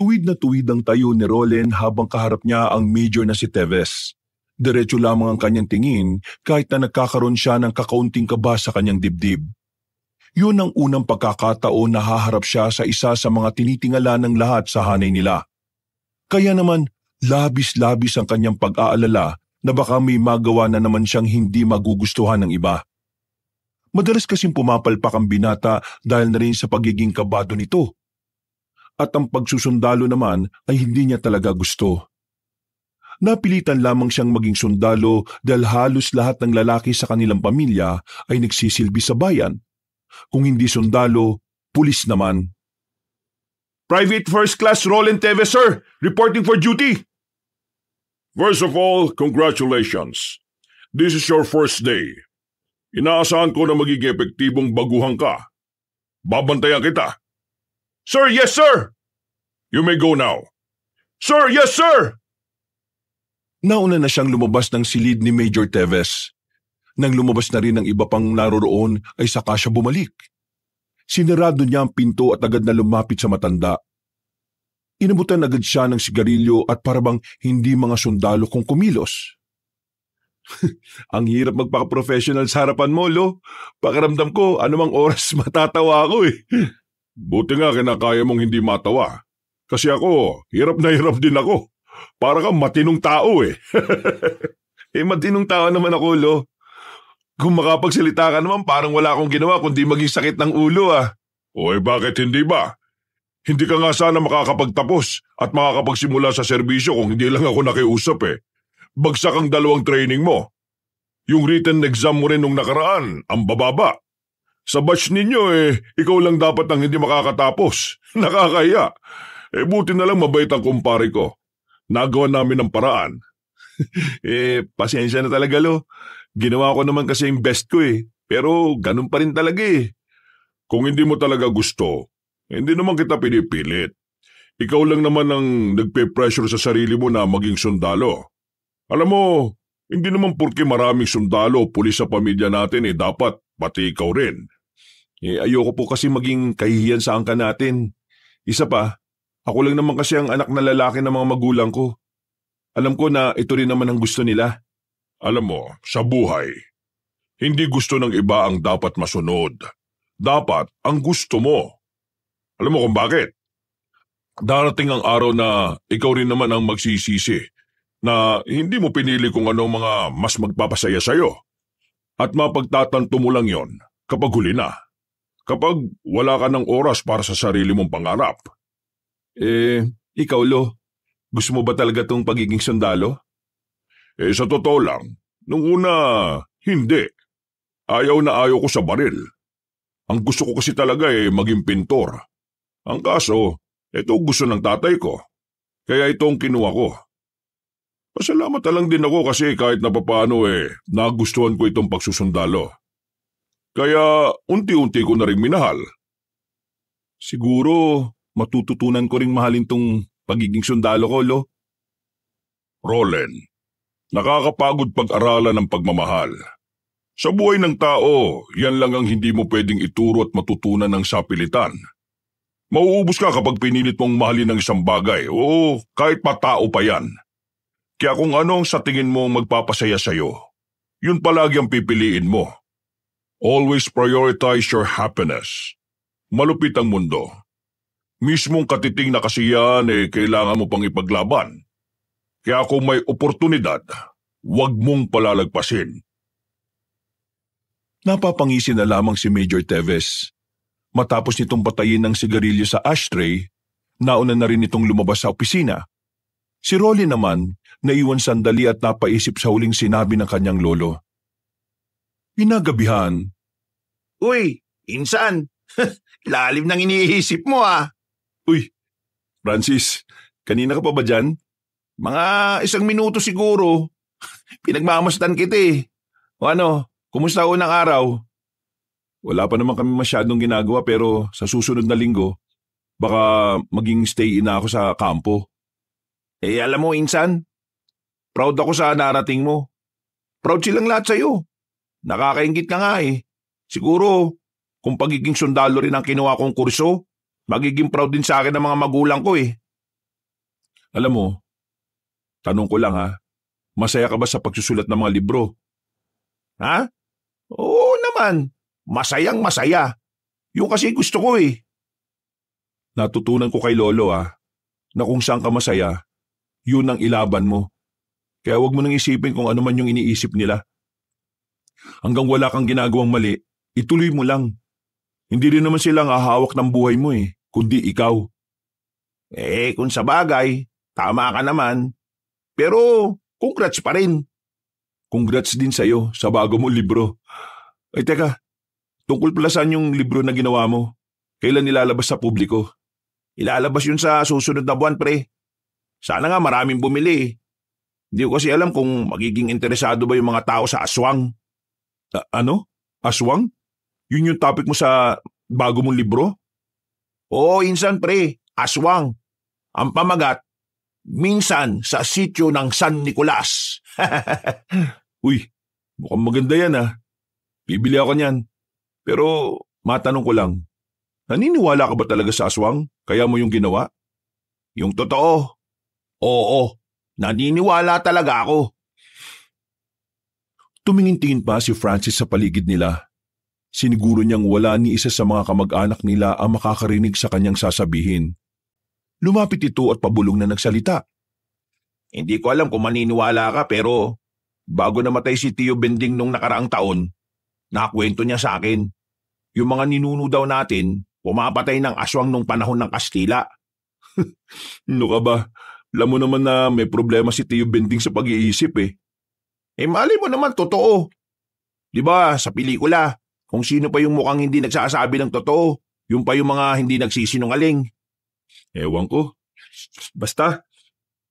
Tuwid na tuwid ang tayo ni Rolen habang kaharap niya ang major na si Teves. Diretso lamang ang kanyang tingin kahit na nagkakaroon siya ng kakaunting kaba sa kanyang dibdib. Yun ang unang pagkakataon na haharap siya sa isa sa mga tinitingala ng lahat sa hanay nila. Kaya naman, labis-labis ang kanyang pag-aalala na baka may magawa na naman siyang hindi magugustuhan ng iba. Madalas kasing pumapalpak ang binata dahil na rin sa pagiging kabado nito. At ang pagsusundalo naman ay hindi niya talaga gusto. Napilitan lamang siyang maging sundalo dahil halos lahat ng lalaki sa kanilang pamilya ay nagsisilbi sa bayan. Kung hindi sundalo, pulis naman. Private First Class Roland Teves, sir! Reporting for duty! First of all, congratulations. This is your first day. Inaasahan ko na magiging epektibong baguhan ka. Babantayan kita. Sir, yes, sir! You may go now. Sir, yes, sir! Nauna na siyang lumabas ng silid ni Major Teves. Nang lumabas na rin ang iba pang naroroon ay saka siya bumalik. Sinarado niya ang pinto at agad na lumapit sa matanda. Inabutan agad siya ng sigarilyo at parabang hindi mga sundalo kung kumilos. Ang hirap magpaka-professional sa harapan mo, Lo. Pakiramdam ko, anumang oras matatawa ako eh. Buti nga kinakaya mong hindi matawa. Kasi ako, hirap na hirap din ako. Para kang matinong tao eh. Matinong tao naman ako, Lo. Kung makapagsalita ka naman, parang wala akong ginawa kundi maging sakit ng ulo ah. Bakit hindi ba? Hindi ka nga sana makakapagtapos at makakapagsimula sa serbisyo kung hindi lang ako nakiusap eh. Bagsak ang 2 training mo. Yung written exam mo rin nung nakaraan, ang bababa. Sa batch ninyo ikaw lang dapat ang hindi makakatapos. Nakakaya. Buti na lang mabait ang kumpare ko. Nagawa namin ng paraan. Pasensya na talaga, Lo. Ginawa ko naman kasi yung best ko eh. Pero ganun pa rin talaga eh. Kung hindi mo talaga gusto, hindi naman kita pinipilit. Ikaw lang naman ang nagpe-pressure sa sarili mo na maging sundalo. Alam mo, hindi naman porke maraming sundalo o pulis sa pamilya natin dapat pati ikaw rin. Ayoko po kasi maging kahihiyan sa angka natin. Isa pa, ako lang naman kasi ang anak na lalaki ng mga magulang ko. Alam ko na ito rin naman ang gusto nila. Alam mo, sa buhay, hindi gusto ng iba ang dapat masunod. Dapat ang gusto mo. Alam mo kung bakit? Darating ang araw na ikaw rin naman ang magsisisi na hindi mo pinili kung anong mga mas magpapasaya sa'yo. At mapagtatanto mo lang yon kapag huli na. Kapag wala ka ng oras para sa sarili mong pangarap. Ikaw, Lo, gusto mo ba talaga tong pagiging sundalo? Sa totoo lang, nung una, hindi. Ayaw na ayaw ko sa baril. Ang gusto ko kasi talaga maging pintor. Ang kaso, ito gusto ng tatay ko. Kaya ito ang kinuha ko. Pasalamat na lang din ako kasi kahit na papaano nagustuhan ko itong pagsusundalo. Kaya unti-unti ko na rin minahal. Siguro, matututunan ko ring mahalin tong pagiging sundalo ko, Lo. Rolen, nakakapagod pag-aralan ng pagmamahal. Sa buhay ng tao, yan lang ang hindi mo pwedeng ituro at matutunan ng sapilitan. Mauubos ka kapag pinilit mong mahalin ng isang bagay o kahit pa tao pa yan. Kaya kung ano ang sa tingin mo magpapasaya sa'yo, yun palagi ang pipiliin mo. Always prioritize your happiness. Malupit ang mundo. Mismong katiting na kasiyahan kailangan mo pang ipaglaban. Kaya kung may oportunidad, huwag mong palalagpasin. Napapangisi na lamang si Major Teves. Matapos nitong patayin ng sigarilyo sa ashtray, nauna na rin itong lumabas sa opisina. Si Rolly naman, naiwan sandali at napaisip sa huling sinabi ng kanyang lolo. Pinagabihan. Uy, insan, lalim ng iniisip mo ah. Uy, Francis, kanina ka pa ba dyan? Mga 1 minuto siguro. Pinagmamasdan kita eh. O ano, kumusta unang araw? Wala pa naman kami masyadong ginagawa pero sa susunod na linggo, baka maging stay-in na ako sa kampo. Alam mo insan, proud ako sa narating mo. Proud silang lahat sa'yo. Nakakaingit ka nga eh. Siguro, kung pagiging sundalo rin ang kinuha kong kurso, magiging proud din sa akin ng mga magulang ko eh. Alam mo, tanong ko lang ha, masaya ka ba sa pagsusulat ng mga libro? Ha? Oo naman. Masayang masaya. Yung kasi gusto ko eh. Natutunan ko kay Lolo na kung saan ka masaya, yun ang ilaban mo. Kaya wag mo nang isipin kung ano man yung iniisip nila. Hanggang wala kang ginagawang mali, ituloy mo lang. Hindi rin naman silang hahawak ng buhay mo kundi ikaw. Kung sa bagay, tama ka naman. Pero, congrats pa rin. Congrats din sa'yo sa bago mong libro. Ay teka, tungkol pala saan yung libro na ginawa mo? Kailan nilalabas sa publiko? Ilalabas yun sa susunod na buwan, pre. Sana nga maraming bumili. Hindi ko kasi alam kung magiging interesado ba yung mga tao sa aswang. Ano? Aswang? Yun yung topic mo sa bago mong libro? Oo, insan pre, aswang. Ang pamagat, minsan sa sityo ng San Nicolas. Uy, mukhang maganda yan Bibili ako niyan. Pero matanong ko lang, naniniwala ka ba talaga sa aswang? Kaya mo yung ginawa? Yung totoo? Oo, naniniwala talaga ako. Tumingin-tingin pa si Francis sa paligid nila. Siniguro niyang wala ni isa sa mga kamag-anak nila ang makakarinig sa kanyang sasabihin. Lumapit ito at pabulong na nagsalita. Hindi ko alam kung maniniwala ka pero bago namatay si Tio Bending nung nakaraang taon, nakakwento niya sa akin. Yung mga ninuno daw natin, pumapatay ng aswang nung panahon ng Kastila. Ano ka ba? Alam mo naman na may problema si Tio Bending sa pag-iisip Mali mo naman totoo. Di ba sa pelikula, kung sino pa yung mukhang hindi nagsasabi ng totoo, yung pa yung mga hindi nagsisinungaling. Ewan ko. Basta,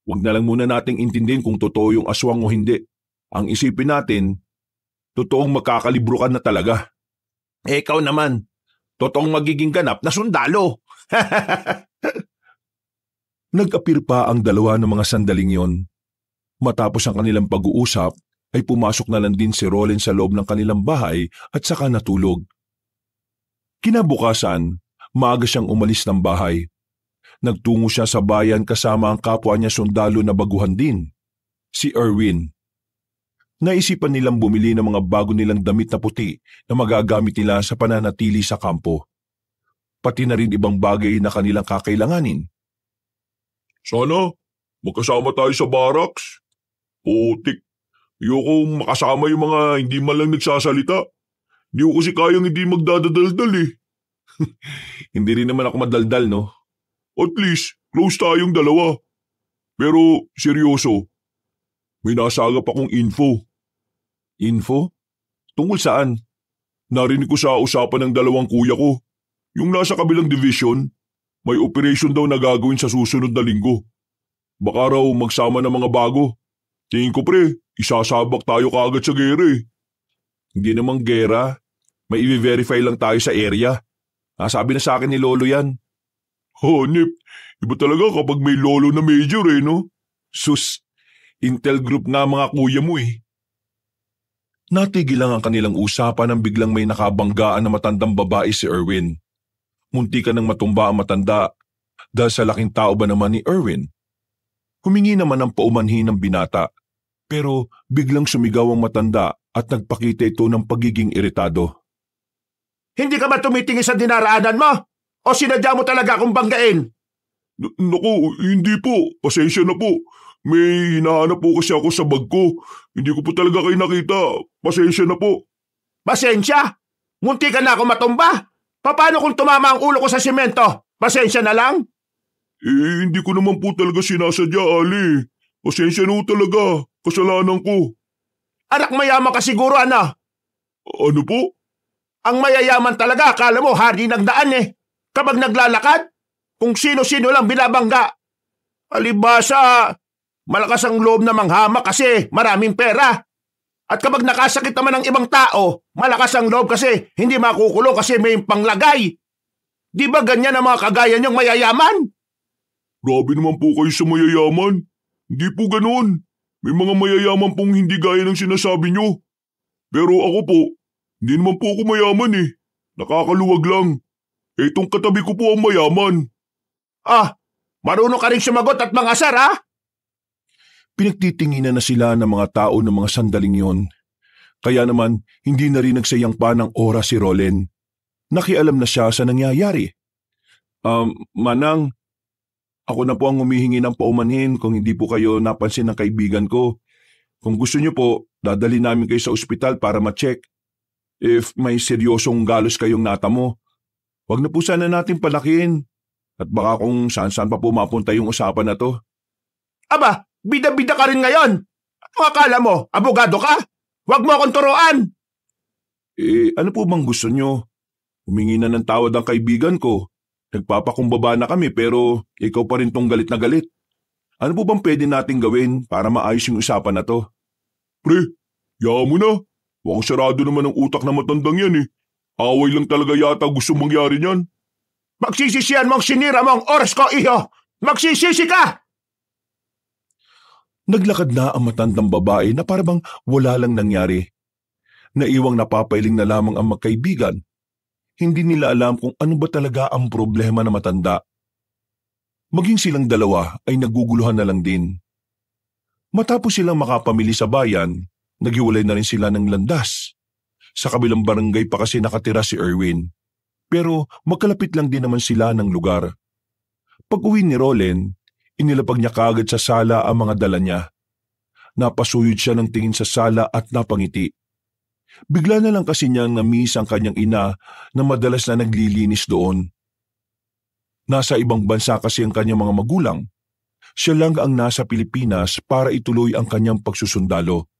wag na lang muna nating intindihin kung totoo yung aswang o hindi. Ang isipin natin, totoong magkakalibro ka na talaga. Ikaw naman, totoong magiging ganap na sundalo. Nag-apir pa ang dalawa ng mga sandaling yon. Matapos ang kanilang pag-uusap, ay pumasok na lang din si Roland sa loob ng kanilang bahay at saka natulog. Kinabukasan, maaga siyang umalis ng bahay. Nagtungo siya sa bayan kasama ang kapwa niya sundalo na baguhan din, si Erwin. Naisipan nilang bumili ng mga bago nilang damit na puti na magagamit nila sa pananatili sa kampo. Pati na rin ibang bagay na kanilang kakailanganin. Sana, magkasama tayo sa barracks. Putik, ayoko makasama yung mga hindi man lang nagsasalita. Hindi ko kasi kayang hindi magdadadaldal Hindi rin naman ako madaldal, no? At least, close tayong dalawa. Pero, seryoso, may nasagap akong info. Info? Tungkol saan? Narinig ko sa usapan ng dalawang kuya ko. Yung nasa kabilang division, may operation daw na gagawin sa susunod na linggo. Baka raw magsama ng mga bago. Tingin ko pre, isasabak tayo kaagad sa gera Hindi namang gera. May i-verify lang tayo sa area. Sabi na sa akin ni Lolo yan. Nip, iba talaga kapag may lolo na major no? Sus, Intel Group nga mga kuya mo Natigil lang ang kanilang usapan nang biglang may nakabanggaan na matandang babae si Erwin. Munti ka nang matumba ang matanda dahil sa laking tao ba naman ni Erwin. Humingi naman ng paumanhin ng binata pero biglang sumigaw ang matanda at nagpakita ito ng pagiging iritado. Hindi ka ba tumitingin sa dinaraanan mo? O sinadya mo talaga akong banggain? Naku, hindi po. Pasensya na po. May hinahanap po kasi ako sa bag ko. Hindi ko po talaga kayo nakita. Pasensya na po. Pasensya? Munti ka na ako matumba? Paano kung tumama ang ulo ko sa simento? Pasensya na lang? Hindi ko naman po talaga sinasadya, Ali. Pasensya na po talaga. Kasalanan ko. Anak mayaman ka siguro, ana. Ano po? Ang mayayaman talaga, akala mo hari ng daan Kapag naglalakad, kung sino-sino lang binabangga. Alibasa, malakas ang loob na manghama kasi maraming pera. At kapag nakasakit naman ng ibang tao, malakas ang loob kasi hindi makukulong kasi may panglagay. Di ba ganyan ang mga kagaya niyong mayayaman? Grabe naman po kayo sa mayayaman. Hindi po ganoon. May mga mayayaman pong hindi gaya ng sinasabi niyo. Pero ako po, hindi naman po ako mayaman Nakakaluwag lang. Itong katabi ko po ang mayaman. Marunong ka rin sumagot at mangasar, ha? Pinagtitinginan na sila ng mga tao ng mga sandaling yon. Kaya naman, hindi na rin nagsayang pa ng oras si Rolen. Nakialam na siya sa nangyayari. Manang, ako na po ang humihingi ng paumanhin kung hindi po kayo napansin ng kaibigan ko. Kung gusto niyo po, dadali namin kayo sa ospital para ma-check. If may seryosong galos kayong natamo, wag na po sana natin palakin. At baka kung saan-saan pa po mapunta yung usapan na to. Aba, bida-bida ka rin ngayon. Ano akala mo, abogado ka? Huwag mo akong turuan. Ano po bang gusto niyo? Humingi na ng tawad ang kaibigan ko. Nagpapakumbaba na kami pero ikaw pa rin tong galit na galit. Ano po bang pwede nating gawin para maayos yung usapan na to? Pre, yaman mo na. Mukhang sarado naman ang utak na matandang yan eh. Away lang talaga yata gusto mangyari niyan. Magsisisihan mong sinira mong oras ko, iho! Magsisisi ka! Naglakad na ang matandang babae na parang wala lang nangyari. Naiwang napapailing na lamang ang magkaibigan. Hindi nila alam kung ano ba talaga ang problema na matanda. Maging silang dalawa ay naguguluhan na lang din. Matapos silang makapamili sa bayan, naghiwalay na rin sila ng landas. Sa kabilang barangay pa kasi nakatira si Erwin. Pero magkalapit lang din naman sila ng lugar. Pag-uwi ni Rolen, inilapag niya kaagad sa sala ang mga dala niya. Napasuyod siya ng tingin sa sala at napangiti. Bigla na lang kasi niyang na-miss ang kanyang ina na madalas na naglilinis doon. Nasa ibang bansa kasi ang kanyang mga magulang. Siya lang ang nasa Pilipinas para ituloy ang kanyang pagsusundalo.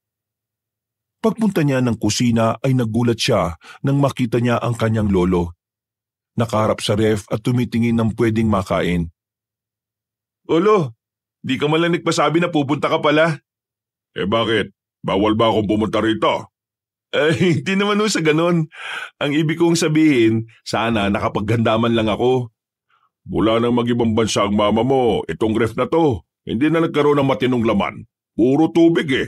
Pagpunta niya ng kusina ay nagulat siya nang makita niya ang kanyang lolo. Nakaharap sa ref at tumitingin ng pwedeng makain. Lolo, di ka man lang nagpasabi na pupunta ka pala. Bakit? Bawal ba akong pumunta rito? Hindi naman sa ganun. Ang ibig kong sabihin, sana nakapaghandaman lang ako. Mula nang mag-ibang bansa ang mama mo, itong ref na to, hindi na nagkaroon ng matinong laman. Puro tubig eh.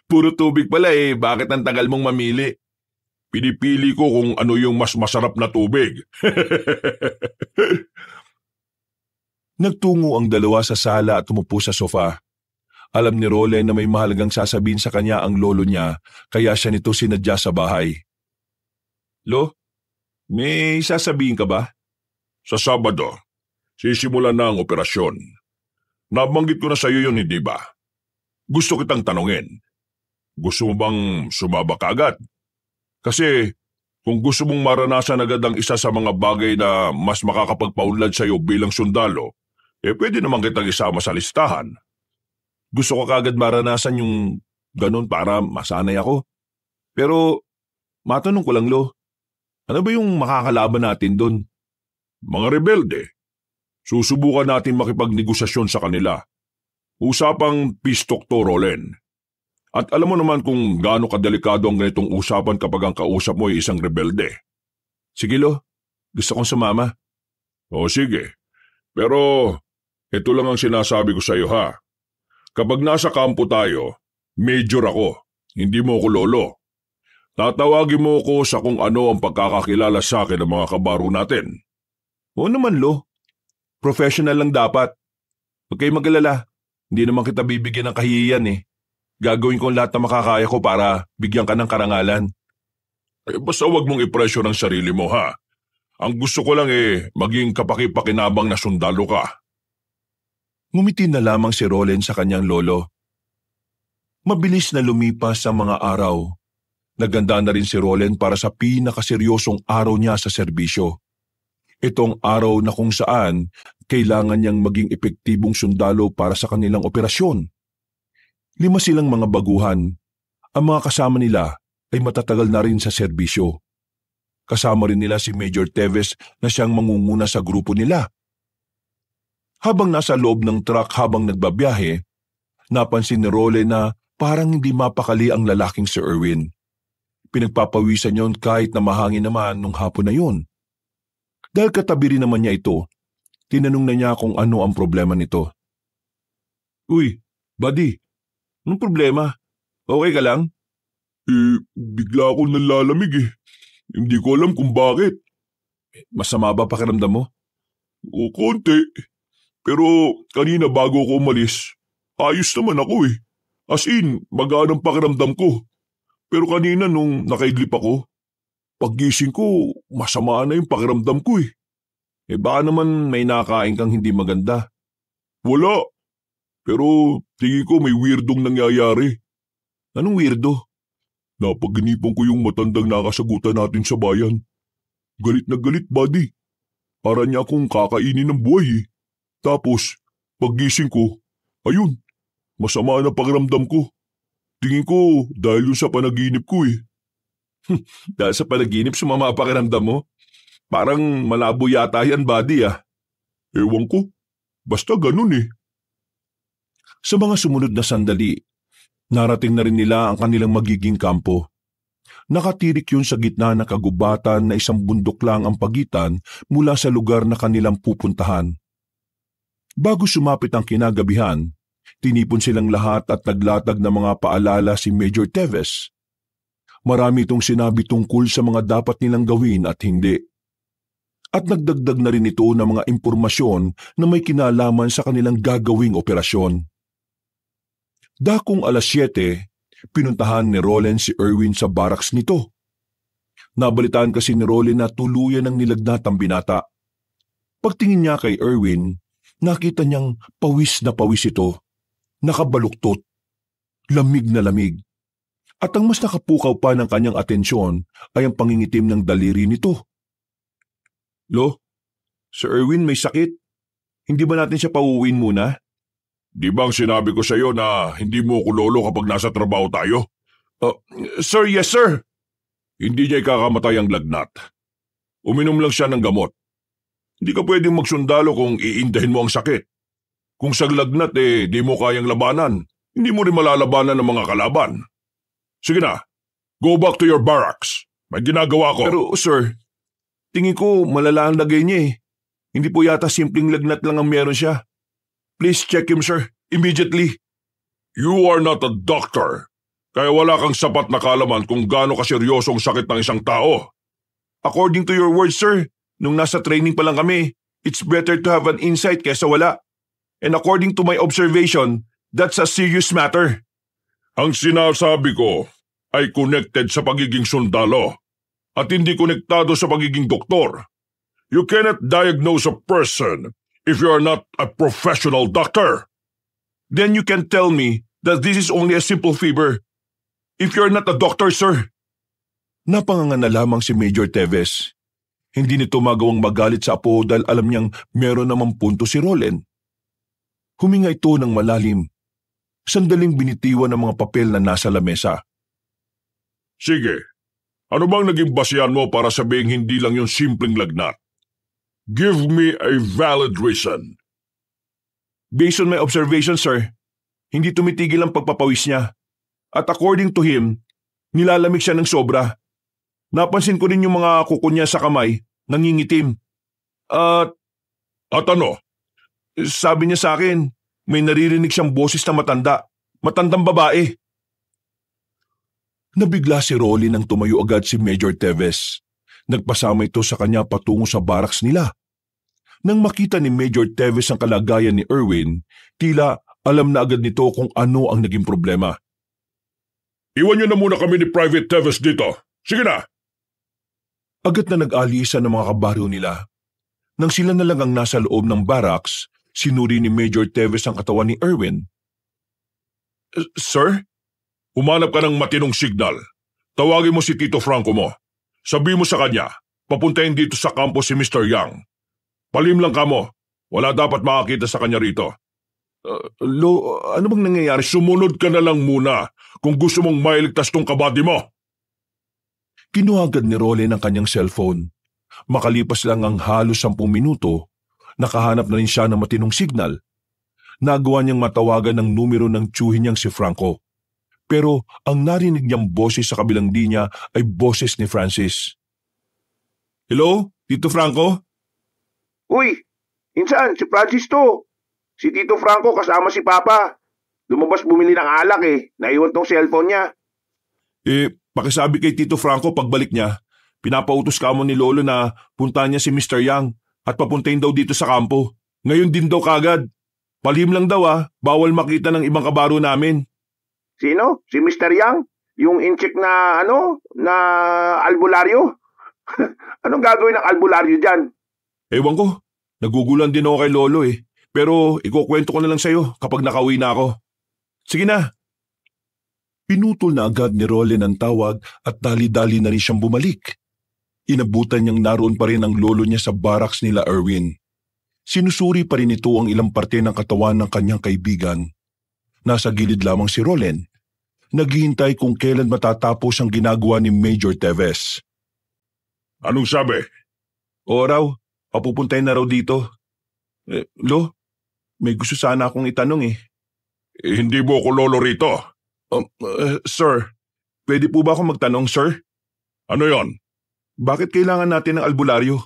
Puro tubig pala bakit ang tagal mong mamili? Pinipili ko kung ano yung mas masarap na tubig. Nagtungo ang dalawa sa sala at umupo sa sofa. Alam ni Rolen na may mahalagang sasabihin sa kanya ang lolo niya, kaya siya nito sinadya sa bahay. Lo, may sasabihin ka ba? Sa Sabado, sisimulan na ang operasyon. Nabanggit ko na sa iyo yun, hindi ba? Gusto kitang tanungin. Gusto mo bang sumaba ka agad? Kasi kung gusto mong maranasan agad ang isa sa mga bagay na mas makakapagpaunlad sa iyo bilang sundalo, pwede naman kitang isama sa listahan. Gusto ko kaagad maranasan yung ganun para masanay ako. Pero matanong ko lang, Lo, ano ba yung makakalaban natin doon? Mga rebelde. Susubukan natin makipagnegosasyon sa kanila. Usapang peace talk to, Rolen. At alam mo naman kung gaano kadelikado ang ganitong usapan kapag ang kausap mo ay isang rebelde. Sige, Lo. Gusto kong sumama. O sige. Pero ito lang ang sinasabi ko sa iyo, ha. Kapag nasa kampo tayo, major ako, hindi mo ako lolo. Tatawagin mo ako sa kung ano ang pagkakakilala sa akin ng mga kabaro natin. Oo naman, Lo. Professional lang dapat. Huwag kayo mag-alala. Hindi naman kita bibigyan ng kahihiyan Gagawin ko lahat na makakaya ko para bigyan ka ng karangalan. Basta huwag mong ipresyo ng sarili mo, ha. Ang gusto ko lang maging kapaki-pakinabang na sundalo ka. Ngumiti na lamang si Rolen sa kanyang lolo. Mabilis na lumipas ang mga araw. Naganda na rin si Rolen para sa pinakaseryosong araw niya sa serbisyo. Itong araw na kung saan kailangan niyang maging epektibong sundalo para sa kanilang operasyon. 5 silang mga baguhan. Ang mga kasama nila ay matatagal na rin sa serbisyo. Kasama rin nila si Major Teves na siyang mangunguna sa grupo nila. Habang nasa loob ng truck habang nagbabiyahe, napansin ni Rolen na parang hindi mapakali ang lalaking si Erwin. Pinagpapawisan yon kahit na mahangin naman nung hapon na yun. Dahil katabi rin naman niya ito, tinanong na niya kung ano ang problema nito. Uy, buddy, anong problema? Okay ka lang? Bigla akong nalalamig. Hindi ko alam kung bakit. Masama ba pakiramdam mo? O konti. Pero kanina bago ako umalis, ayos naman ako eh. As in, magaan ang pakiramdam ko. Pero kanina nung nakaidlip ako, paggising ko, masama na yung pakiramdam ko eh. Baka naman may nakain kang hindi maganda. Wala. Pero tingin ko may weirdong nangyayari. Anong weirdo? Napaginipan ko yung matandang nakasagutan natin sa bayan. Galit na galit, buddy. Para niya akong kakainin ng buhay eh. Tapos, paggising ko, ayun, masama na pakiramdam ko. Tingin ko dahil yun sa panaginip ko eh. Dahil sa panaginip, sumama ang pakiramdam mo? Parang malabo yata yan, buddy ah. Ewan ko. Basta ganun eh. Sa mga sumunod na sandali, narating na rin nila ang kanilang magiging kampo. Nakatirik yun sa gitna ng kagubatan na isang bundok lang ang pagitan mula sa lugar na kanilang pupuntahan. Bago sumapit ang kinagabihan, tinipon silang lahat at naglatag ng mga paalala si Major Teves. Marami itong sinabi tungkol sa mga dapat nilang gawin at hindi. At nagdagdag na rin ito ng mga impormasyon na may kinalaman sa kanilang gagawing operasyon. Dakong 7:00, pinuntahan ni Roland si Erwin sa barracks nito. Nabalitaan kasi ni Roland na tuluyan ng nilagnat ang binata. Pagtingin niya kay Erwin, nakita niyang pawis na pawis ito, nakabaluktot, lamig na lamig. At ang mas nakapukaw pa ng kanyang atensyon ay ang pangingitim ng daliri nito. Lo, Sir Erwin may sakit. Hindi ba natin siya pauuwiin muna? Di bang sinabi ko sa iyo na hindi mo ko lolo kapag nasa trabaho tayo? Sir, yes sir. Hindi niya ikakamatay ang lagnat. Uminom lang siya ng gamot. Hindi ka pwedeng magsundalo kung iindahin mo ang sakit. Kung sa lagnat di mo kayang labanan, hindi mo rin malalabanan ng mga kalaban. Sige na, go back to your barracks. May ginagawa ko. Pero sir, tingin ko malala ang lagay niya eh. Hindi po yata simpleng lagnat lang ang meron siya. Please check him, sir. Immediately. You are not a doctor. Kaya wala kang sapat na kaalaman kung gaano kaseryosong sakit ng isang tao. According to your words, sir, nung nasa training pa lang kami, it's better to have an insight kesa wala. And according to my observation, that's a serious matter. Ang sinasabi ko ay connected sa pagiging sundalo at hindi konektado sa pagiging doktor. You cannot diagnose a person if you are not a professional doctor. Then you can tell me that this is only a simple fever. If you're not a doctor, sir. Napanganga na lamang si Major Teves. Hindi nito magawang magalit sa apo dahil alam niyang meron namang punto si Roland. Huminga ito ng malalim. Sandaling binitiwan ng mga papel na nasa lamesa. Sige, ano bang naging basihan mo para sabihing hindi lang yung simpleng lagnat? Give me a valid reason. Based on my observation, sir, hindi tumitigil ang pagpapawis niya. At according to him, nilalamig siya ng sobra. Napansin ko rin yung mga kuko niya sa kamay, nangingitim. At ano? Sabi niya sa akin, may naririnig siyang boses na matandang babae. Nabigla si Rolly nang tumayo agad si Major Teves. Nagpasama ito sa kanya patungo sa barracks nila. Nang makita ni Major Teves ang kalagayan ni Erwin, tila alam na agad nito kung ano ang naging problema. Iwan niyo na muna kami ni Private Teves dito. Sige na! Agad na nag-alisa ng mga kabaryo nila. Nang sila na lang ang nasa loob ng barracks, sinuri ni Major Teves ang katawan ni Erwin. Sir? Humanap ka ng matinong signal. Tawagin mo si Tito Franco mo. Sabi mo sa kanya, papuntahin dito sa kampo si Mr. Yang. Palim lang ka mo. Wala dapat makakita sa kanya rito. Ano bang nangyayari? Sumunod ka na lang muna kung gusto mong mailigtas tong kabady mo. Kinuha agad ni Roland ang kanyang cellphone. Makalipas lang ang halos 10 minuto, nakahanap na rin siya ng matinong signal. Nagawa niyang matawagan ng numero ng tiyuhin niyang si Franco. Pero ang narinig niyang boses sa kabilang linya ay boses ni Francis. Hello, Tito Franco? Uy, insan, si Francis to. Si Tito Franco kasama si Papa. Lumabas bumili ng alak Naiwan tong cellphone niya. Pakisabi kay Tito Franco pagbalik niya, pinapautos ka mo ni Lolo na puntahan niya si Mr. Yang at papuntahin daw dito sa kampo. Ngayon din daw kagad. Palihim lang daw bawal makita ng ibang kabaro namin. Sino? Si Mr. Yang? Yung incheck na na albularyo? Anong gagawin ng albularyo dyan? Ewan ko, nagugulan din ako kay Lolo Pero ikukwento ko na lang sa'yo kapag nakauwi na ako. Sige na. Pinutol na agad ni Roland ang tawag at dali-dali na rin siyang bumalik. Inabutan niyang naroon pa rin ang lolo niya sa barracks nila Erwin. Sinusuri pa rin ito ang ilang parte ng katawan ng kanyang kaibigan. Nasa gilid lamang si Roland. Naghihintay kung kailan matatapos ang ginagawa ni Major Teves. Anong sabi? O raw, papupuntahin na raw dito. Lo, may gusto sana akong itanong Hindi mo ako lolo rito. Sir, pwede po ba akong magtanong, sir? Ano yon? Bakit kailangan natin ng albularyo?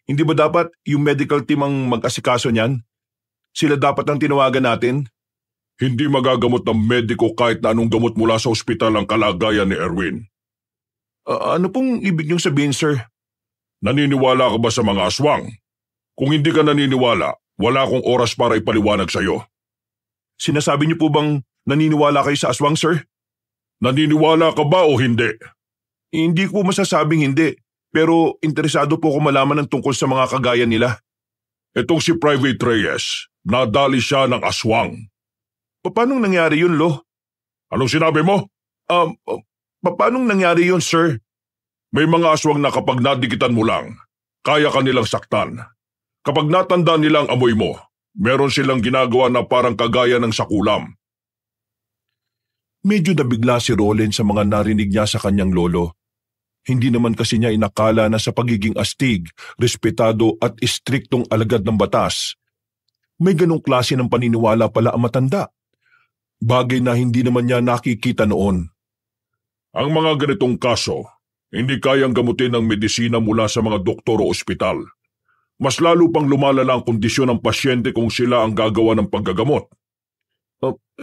Hindi ba dapat yung medical team ang mag-asikaso niyan? Sila dapat ang tinawagan natin? Hindi magagamot ng mediko kahit na anong gamot mula sa ospital ang kalagayan ni Erwin. Ano pong ibig niyong sabihin, sir? Naniniwala ka ba sa mga aswang? Kung hindi ka naniniwala, wala akong oras para ipaliwanag sa'yo. Sinasabi niyo po bang naniniwala kayo sa aswang, sir? Naniniwala ka ba o hindi? Hindi ko masasabing hindi, pero interesado po ako malaman ng tungkol sa mga kagaya nila. Itong si Private Reyes, nadali siya ng aswang. Paano nangyari yun, Lo? Anong sinabi mo? Paano nangyari yun, sir? May mga aswang na kapag nadikitan mo lang, kaya ka nilang saktan. Kapag natanda nilang amoy mo, meron silang ginagawa na parang kagaya ng sakulam. Medyo nabigla si Roland sa mga narinig niya sa kanyang lolo. Hindi naman kasi niya inakala na sa pagiging astig, respetado at istriktong alagad ng batas, may ganong klase ng paniniwala pala ang matanda. Bagay na hindi naman niya nakikita noon. Ang mga ganitong kaso, hindi kayang gamutin ng medisina mula sa mga doktor o ospital. Mas lalo pang lumalala ang kondisyon ng pasyente kung sila ang gagawa ng paggagamot.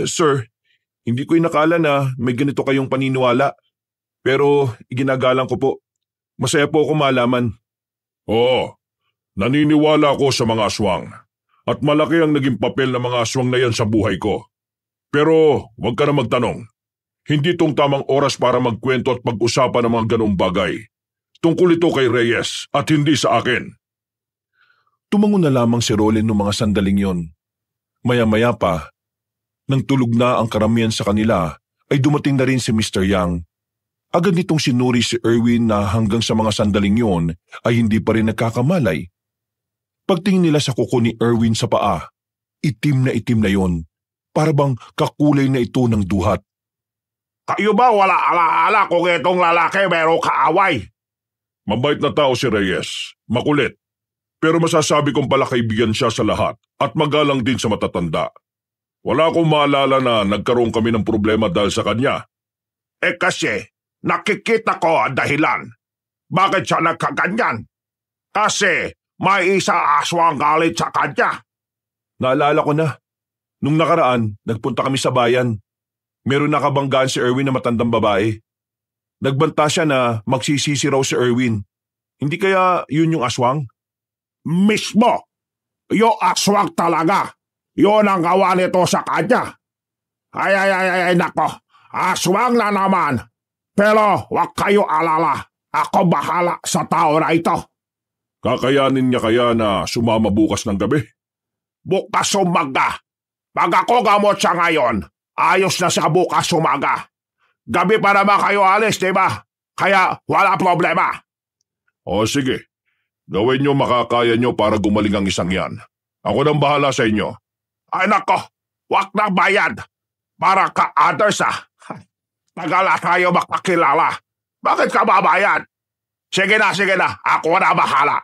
Sir, hindi ko inakala na may ganito kayong paniniwala. Pero iginagalang ko po. Masaya po ako malaman. Oo, naniniwala ako sa mga aswang. At malaki ang naging papel ng mga aswang na yan sa buhay ko. Pero huwag ka na magtanong. Hindi itong tamang oras para magkwento at pag-usapan ng mga ganong bagay. Tungkol ito kay Reyes at hindi sa akin. Tumango na lamang si Roland noong mga sandaling yon. Maya-maya pa, nang tulog na ang karamihan sa kanila, ay dumating na rin si Mr. Yang. Agad nitong sinuri si Erwin na hanggang sa mga sandaling yon ay hindi pa rin nagkakamalay. Pagtingin nila sa kuko ni Erwin sa paa, itim na yon, para bang kakulay na ito ng duhat. Kayo ba wala alaala kung itong lalaki merong kaaway? Mabait na tao si Reyes, makulit. Pero masasabi kong pala kaibigan siya sa lahat at magalang din sa matatanda. Wala akong maalala na nagkaroon kami ng problema dahil sa kanya. Kasi nakikita ko ang dahilan. Bakit siya nagkaganyan? Kasi may isa aswang galit sa kanya. Naalala ko na. Nung nakaraan, nagpunta kami sa bayan. Meron nakabanggaan si Erwin na matandang babae. Nagbanta siya na magsisisi raw si Erwin. Hindi kaya yun yung aswang? Mismo! Yung aswang talaga. Yun ang gawa nito sa kanya. Ay, nako. Aswang na naman. Pero wag kayo alala. Ako bahala sa tao na ito. Kakayanin niya kaya na sumama bukas ng gabi? Bukas umaga. Pag ako gamot siya ngayon, ayos na siya bukas umaga. Gabi pa naman kayo alis, diba? Kaya wala problema. O sige, gawin niyo makakaya niyo para gumaling ang isang yan. Ako nang bahala sa inyo. Ay nako, wag na bayad. Para ka others Tagal na tayo makakilala. Bakit ka babayad? Sige na, ako na bahala.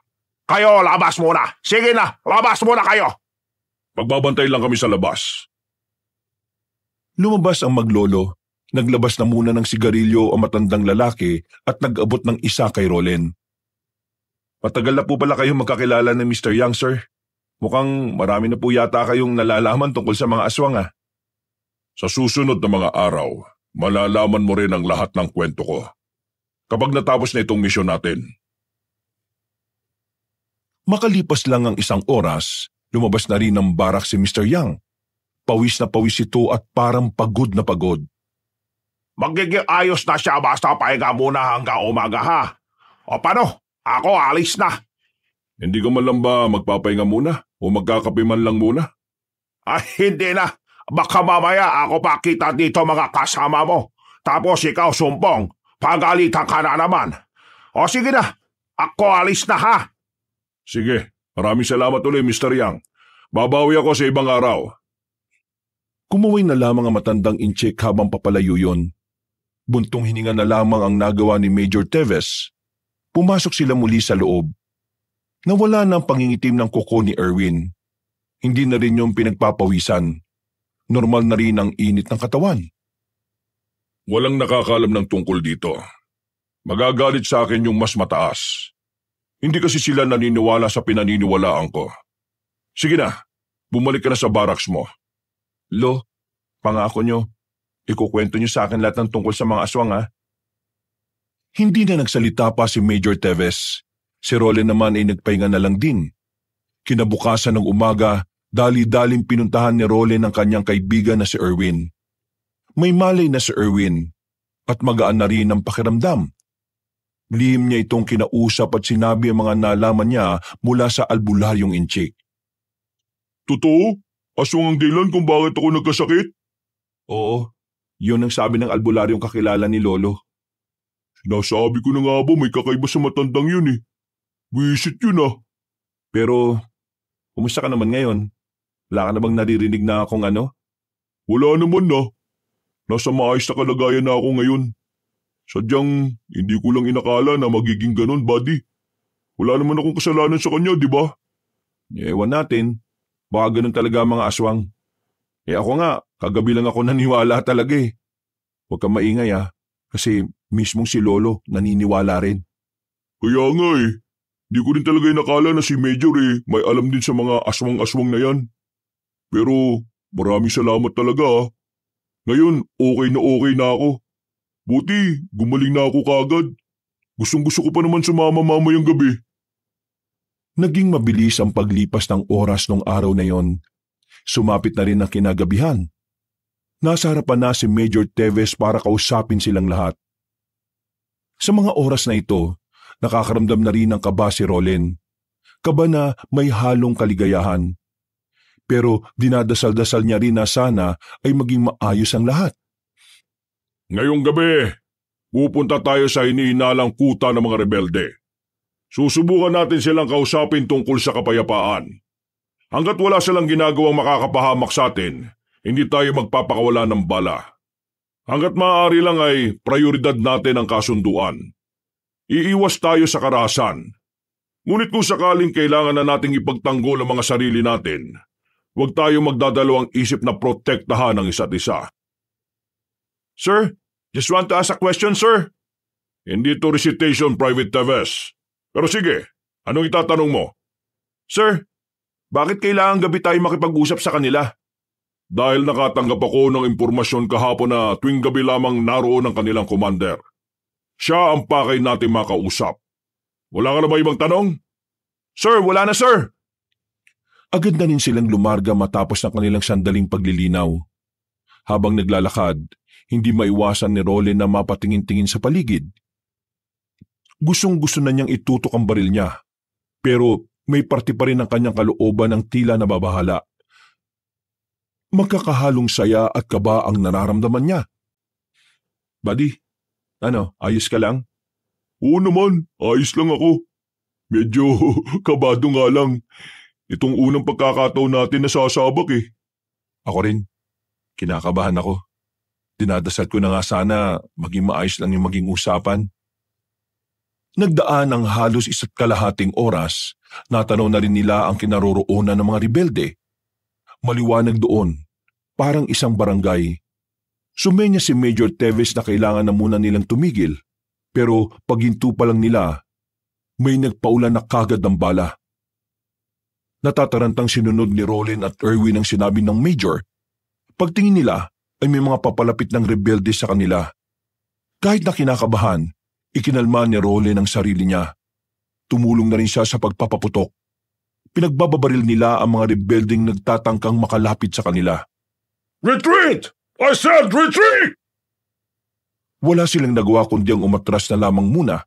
Kayo, labas muna. Sige na, labas muna kayo. Magbabantay lang kami sa labas. Lumabas ang maglolo. Naglabas na muna ng sigarilyo ang matandang lalaki at nag-abot ng isa kay Roland. Matagal na po pala kayong magkakilala ni Mr. Yang, sir. Mukhang marami na po yata kayong nalalaman tungkol sa mga aswang, Sa susunod na mga araw, malalaman mo rin ang lahat ng kwento ko. Kapag natapos na itong misyon natin. Makalipas lang ang isang oras, lumabas na rin ng barak si Mr. Yang. Pawis na pawis ito at parang pagod na pagod. Magiging ayos na siya basta pahinga muna hanggang umaga ha. O paano? Ako alis na. Hindi ka man lang ba magpapahinga muna o magkakape man lang muna? Ay hindi na. Baka mamaya ako pa kita dito mga kasama mo. Tapos ikaw sumpong. Pagalitan ka na naman. O sige na. Ako alis na ha. Sige, maraming salamat ulit Mr. Yang. Babawi ako sa ibang araw. Kumaway na lamang ang matandang incheck habang papalayo yun. Buntong hininga na lamang ang nagawa ni Major Teves. Pumasok sila muli sa loob. Nawala na ang pangingitim ng kuko ni Erwin. Hindi na rin yung pinagpapawisan. Normal na rin ang init ng katawan. Walang nakakalam ng tungkol dito. Magagalit sa akin yung mas mataas. Hindi kasi sila naniniwala sa pinaniniwalaan ko. Sige na, bumalik ka na sa barracks mo. Lo, pangako nyo, ikukwento nyo sa akin lahat ng tungkol sa mga aswang ha. Hindi na nagsalita pa si Major Teves. Si Roland naman ay nagpahinga na lang din. Kinabukasan ng umaga, dali-daling pinuntahan ni Roland ang kanyang kaibigan na si Erwin. May malay na si Erwin at magaan na rin ang pakiramdam. Lihim niya itong kinausap at sinabi ang mga nalaman niya mula sa albularyong inchik. Totoo? Aswang ang dahilan kung bakit ako nagkasakit? Oo, yun ang sabi ng albularyong kakilala ni Lolo. Sinasabi ko na nga ba may kakaiba sa matandang yun eh. Wisit yun ah. Pero, kumusta ka naman ngayon? Wala ka na bang naririnig na akong ano? Wala naman na. Nasa maayos na kalagayan na ako ngayon. Sadyang hindi ko lang inakala na magiging ganon, buddy. Wala naman akong kasalanan sa kanya, di ba? Ewan natin. Baka ganun talaga mga aswang. Ako nga, kagabi lang ako naniwala talaga eh. Huwag kang maingay kasi mismong si Lolo naniniwala rin. Kaya nga eh. Di ko rin talaga inakala na si Major may alam din sa mga aswang-aswang na yan. Pero maraming salamat talaga. Ngayon okay na ako. Buti gumaling na ako kaagad. Gustong-gusto ko pa naman sumama mamayang gabi. Naging mabilis ang paglipas ng oras nung araw na yon. Sumapit na rin ang kinagabihan. Nasa harapan na si Major Teves para kausapin silang lahat. Sa mga oras na ito, nakakaramdam na rin ng kaba si Roland. Kaba na may halong kaligayahan. Pero dinadasal-dasal niya rin na sana ay maging maayos ang lahat. Ngayong gabi, pupunta tayo sa iniinalang kuta ng mga rebelde. Susubukan natin silang kausapin tungkol sa kapayapaan. Hanggat wala silang ginagawang makakapahamak sa atin, hindi tayo magpapakawala ng bala. Hanggat maaari lang ay prioridad natin ang kasunduan. Iiwas tayo sa karahasan. Ngunit kung sakaling kailangan na nating ipagtanggol ang mga sarili natin, huwag tayo magdadalawang isip na protektahan ang isa't isa. Sir, just want to ask a question, sir. Hindi to recitation, Private Teves. Pero sige, anong itatanong mo? Sir, bakit kailangan gabi tayo makipag-usap sa kanila? Dahil nakatanggap ako ng impormasyon kahapon na tuwing gabi lamang naroon ang kanilang commander. Siya ang pakay natin makausap. Wala ka na ba ibang tanong? Sir, wala na sir. Agad na rin silang lumarga matapos ng kanilang sandaling paglilinaw. Habang naglalakad, hindi maiwasan ni Roland na mapatingin-tingin sa paligid. Gustong-gusto na niyang itutok ang baril niya, pero may parte pa rin ang kanyang kalooban ng tila nababahala. Magkakahalong saya at kaba ang nararamdaman niya. Buddy, ayos ka lang? Oo naman, ayos lang ako. Medyo kabado nga lang. Itong unang pagkakataon natin nasasabak eh. Ako rin. Kinakabahan ako. Dinadasal ko na nga sana maging maayos lang yung maging usapan. Nagdaan ang halos 1.5 oras, natanaw na rin nila ang kinaroroonan ng mga rebelde. Maliwanag doon, parang isang barangay. Sumenya si Major Teves na kailangan na muna nilang tumigil, pero paghinto pa lang nila, may nagpaulan na kagad ng bala. Natatarantang sinunod ni Roland at Erwin ang sinabi ng Major. Pagtingin nila ay may mga papalapit ng rebelde sa kanila. Kahit na kinakabahan, ikinalma ni Roland ang sarili niya. Tumulong na rin siya sa pagpapaputok. Pinagbababaril nila ang mga rebelding nagtatangkang makalapit sa kanila. Retreat! I said retreat! Wala silang nagawa kundi ang umatras na lamang muna.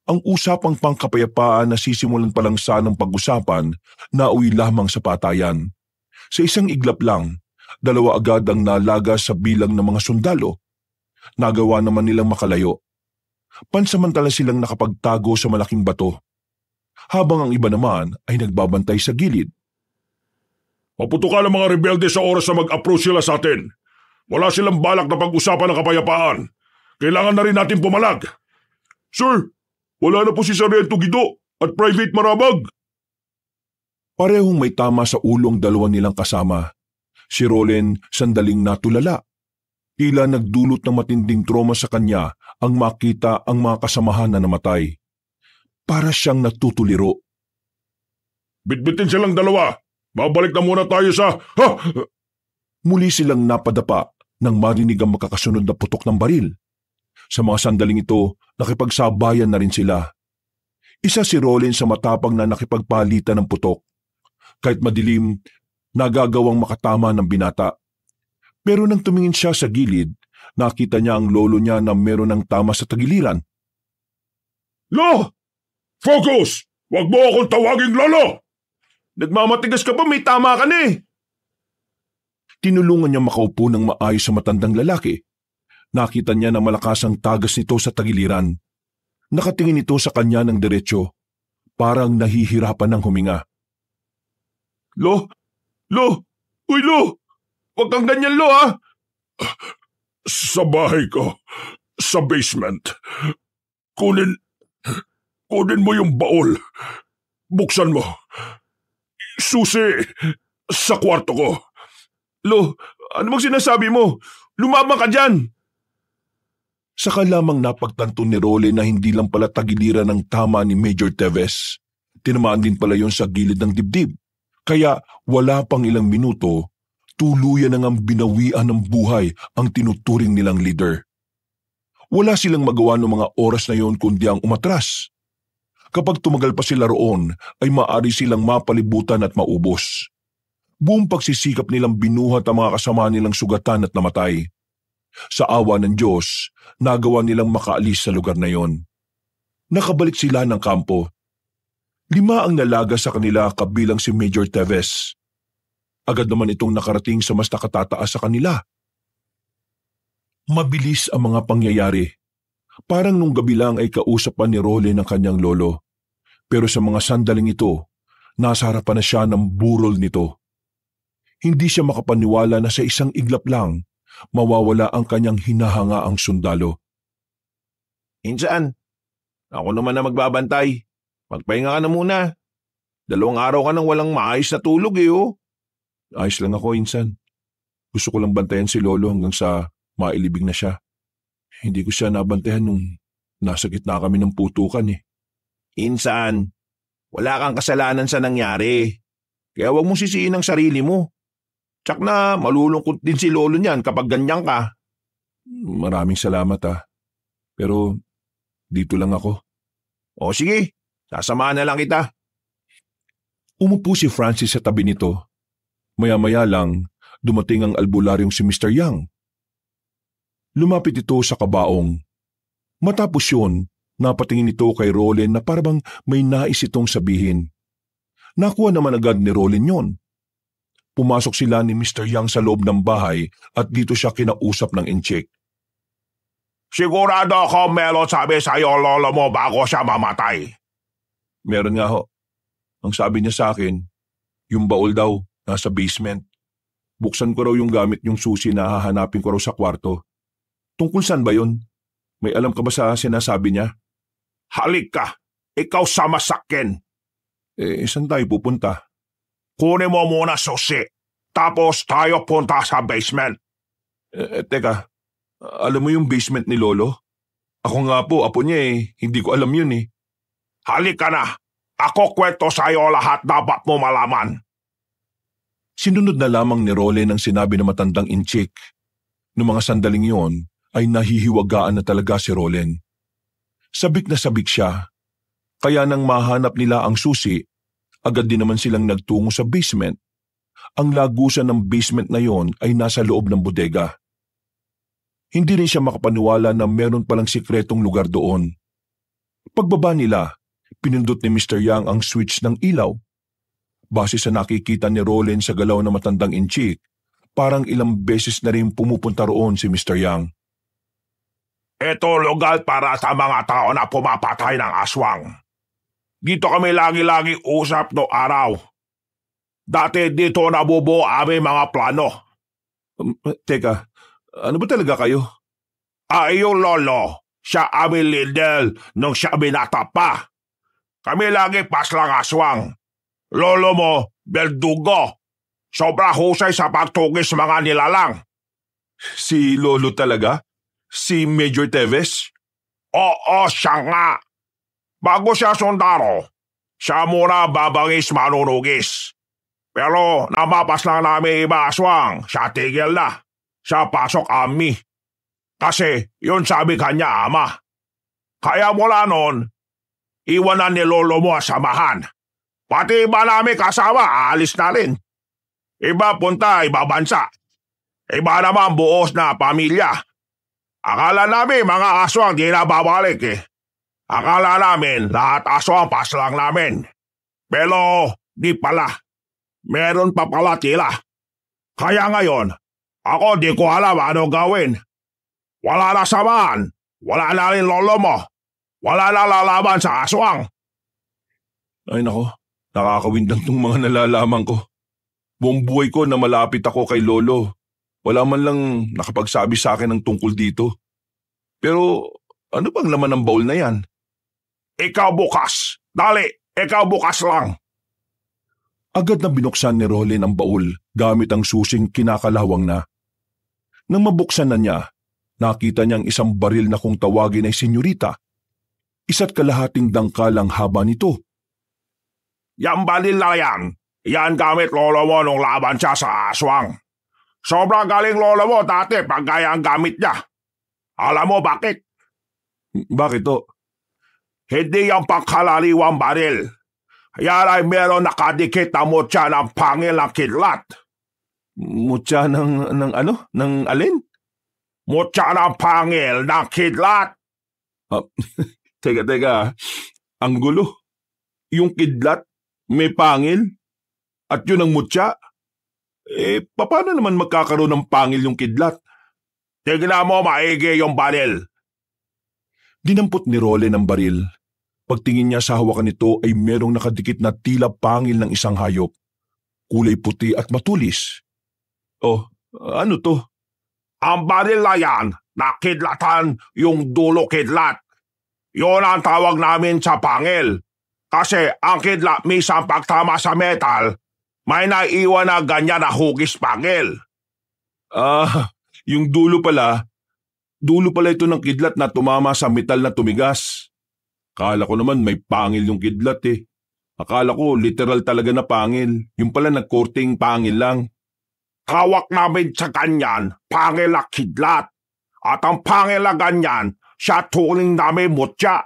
Ang usapang pangkapayapaan na sisimulan pa lang sanang pag-usapan nauwi lamang sa patayan. Sa isang iglap lang, 2 agad ang nalaga sa bilang ng mga sundalo. Nagawa naman nilang makalayo. Pansamantala silang nakapagtago sa malaking bato, habang ang iba naman ay nagbabantay sa gilid. Maputukan ang mga rebelde sa oras na mag-approach sila sa atin. Wala silang balak na pag-usapan ng kapayapaan. Kailangan na rin natin pumalag. Sir, wala na po si Sargento Guido at Private Marabag. Parehong may tama sa ulong 2 nilang kasama. Si Rolen sandaling natulala. Tila nagdulot ng matinding trauma sa kanya ang makita ang mga kasamahan na namatay. Para siyang natutuliro. Bitbitin silang 2. Babalik na muna tayo sa... Ha! Muli silang napadapa nang marinig ang makakasunod na putok ng baril. Sa mga sandaling ito, nakipagsabayan na rin sila. Isa si Rolen sa matapang na nakipagpalitan ng putok. Kahit madilim, nagagawang makatama ng binata. Pero nang tumingin siya sa gilid, nakita niya ang lolo niya na meron ng tama sa tagiliran. Lo! Focus! Huwag mo akong tawaging lolo! Nagmamatigas ka ba? May tama ka na eh. Tinulungan niya makaupo ng maayos sa matandang lalaki. Nakita niya na malakas ang tagas nito sa tagiliran. Nakatingin ito sa kanya ng diretsyo. Parang nahihirapan ng huminga. Lo! Uy, Lo! Huwag kang ganyan, Lo, ha? Sa bahay ko, sa basement. Kunin mo yung baol. Buksan mo. Susi sa kwarto ko. Lo, ano bang sinasabi mo? Lumabang ka dyan! Saka lamang napagtanto ni Role na hindi lang pala tagiliran ng tama ni Major Teves. Tinamaan din pala yon sa gilid ng dibdib. Kaya wala pang ilang minuto, tuluyan na ngang binawian ng buhay ang tinuturing nilang leader. Wala silang magawa ng mga oras na yon kundi ang umatras. Kapag tumagal pa sila roon, ay maaari silang mapalibutan at maubos. Buong pagsisikap nilang binuhat ang mga kasama nilang sugatan at namatay. Sa awa ng Diyos, nagawa nilang makaalis sa lugar na yon. Nakabalik sila ng kampo. 5 ang nalaga sa kanila kabilang si Major Teves. Agad naman itong nakarating sa mas nakatataas sa kanila. Mabilis ang mga pangyayari. Parang nung gabi lang ay kausap pa ni Role ng kanyang lolo. Pero sa mga sandaling ito, nasa harapan na siya ng burol nito. Hindi siya makapaniwala na sa isang iglap lang, mawawala ang kanyang hinahangaang sundalo. Insan, ako naman na magbabantay. Magpahinga ka na muna. 2 araw ka nang walang maayos na tulog eh, oh. Ayos lang ako, Insan. Gusto ko lang bantayan si Lolo hanggang sa mailibing na siya. Hindi ko siya nabantayan nung nasa gitna kami ng putukan eh. Insan, wala kang kasalanan sa nangyari. Kaya huwag mong sisiin ang sarili mo. Tsak na malulungkot din si Lolo niyan kapag ganyan ka. Maraming salamat Pero dito lang ako. O sige, sasamahan na lang kita. Umupo si Francis sa tabi nito. Maya-maya lang, dumating ang albularyong si Mr. Yang. Lumapit ito sa kabaong. Matapos yun, napatingin ito kay Rolen na parang may nais itong sabihin. Nakuha naman agad ni Rolen yon. Pumasok sila ni Mr. Yang sa loob ng bahay at dito siya kinausap ng inchik. Sigurado ako meron sabi sa'yo lolo mo bago siya mamatay. Meron nga ho. Ang sabi niya sa akin, yung baul daw nasa basement. Buksan ko raw yung gamit yung susi na hahanapin ko raw sa kwarto. Tungkol saan ba yun? May alam ka ba sa sinasabi niya? Halik ka! Ikaw sama sakin! Saan tayo pupunta? Kunin mo muna susi. Tapos tayo punta sa basement. Teka, alam mo yung basement ni Lolo? Ako nga po, apo niya hindi ko alam yun eh. Halik ka na! Ako kwento sa'yo lahat dapat mo malaman. Sinunod na lamang ni Role ng sinabi ng matandang inchik. Noong mga sandaling yon ay nahihiwagaan na talaga si Rolen. Sabik na sabik siya. Kaya nang mahanap nila ang susi, Agad din naman silang nagtungo sa basement. Ang lagusan ng basement na yon ay nasa loob ng bodega. Hindi rin siya makapaniwala na meron palang sikretong lugar doon. Pagbaba nila, pinindot ni Mr. Yang ang switch ng ilaw. Base sa nakikita ni Roland sa galaw ng matandang inchik, parang ilang beses na rin pumupunta roon si Mr. Yang. Ito lugar para sa mga tao na pumapatay ng aswang. Dito kami lagi-lagi usap no araw. Dati dito nabubuo aming mga plano. Teka, ano ba talaga kayo? Yung lolo, siya aming leader nung siya binata pa. Kami lagi paslang aswang. Lolo mo, Berdugo. Sobra husay sa pagtugis mga nilalang. Si Lolo talaga? Si Major Teves? Oo, siya nga. Bago siya sundaro, siya muna babangis manunugis. Pero namapas lang namin iba aswang, siya tigil na. Siya pasok ami. Kasi yun sabi kanya ama. Kaya mula noon, iwanan ni lolo mo samahan. Pati iba namin kasama, aalis na rin. Iba punta, iba bansa. Iba naman buos na pamilya. Akala namin mga aswang di na babalik eh. Akala namin lahat aswang paslang namin. Pero di pala. Meron pa pala tila. Kaya ngayon, ako di ko alam ano gawin. Wala na samahan. Wala na rin lolo mo. Wala na lalaban sa aswang. Ay nako, nakakawindang tong mga nalalaman ko. Buong buhay ko na malapit ako kay Lolo. Wala man lang nakapagsabi sa akin ng tungkol dito. Pero ano bang laman ng baul na yan? Ikaw bukas. Dali, ikaw bukas lang. Agad na binuksan ni Roland ang baul gamit ang susing kinakalawang na. Nang mabuksan na niya, nakita niyang isang baril na kung tawagin ay senyorita. Isa't kalahating dangkal ang haba nito. Yang baril na yan. Yan gamit lolo mo nung laban siya sa aswang. Sobrang galing lolo mo dati pag gaya ang gamit niya. Alam mo bakit? Bakit to? Hindi yung pangkalaliwang baril. Yan ay meron nakadikit na mutya ng pangil ng kidlat. Mutya ng ano? Ng alin? Mutya ng pangil ng kidlat. Teka. Ang gulo. Yung kidlat, may pangil? At yun ang mutya? Paano naman magkakaroon ng pangil yung kidlat? Tignan mo maigi yung baril. Dinampot ni Roland ang baril. Pagtingin niya sa hawakan nito ay merong nakadikit na tila pangil ng isang hayop. Kulay puti at matulis. Oh, ano to? Ang baril na yan, nakidlatan yung dulo kidlat. Yun ang tawag namin sa pangil. Kasi ang kidlat misang pagtama sa metal, may naiwan na ganyan na hugis pangil. Yung dulo pala ito ng kidlat na tumama sa metal na tumigas. Akala ko naman may pangil yung kidlat eh. Akala ko literal talaga na pangil. Yung pala nagkorting pangil lang. Tawag namin sa ganyan, pangil na kidlat. At ang pangil na ganyan, siya tuling namin mutya.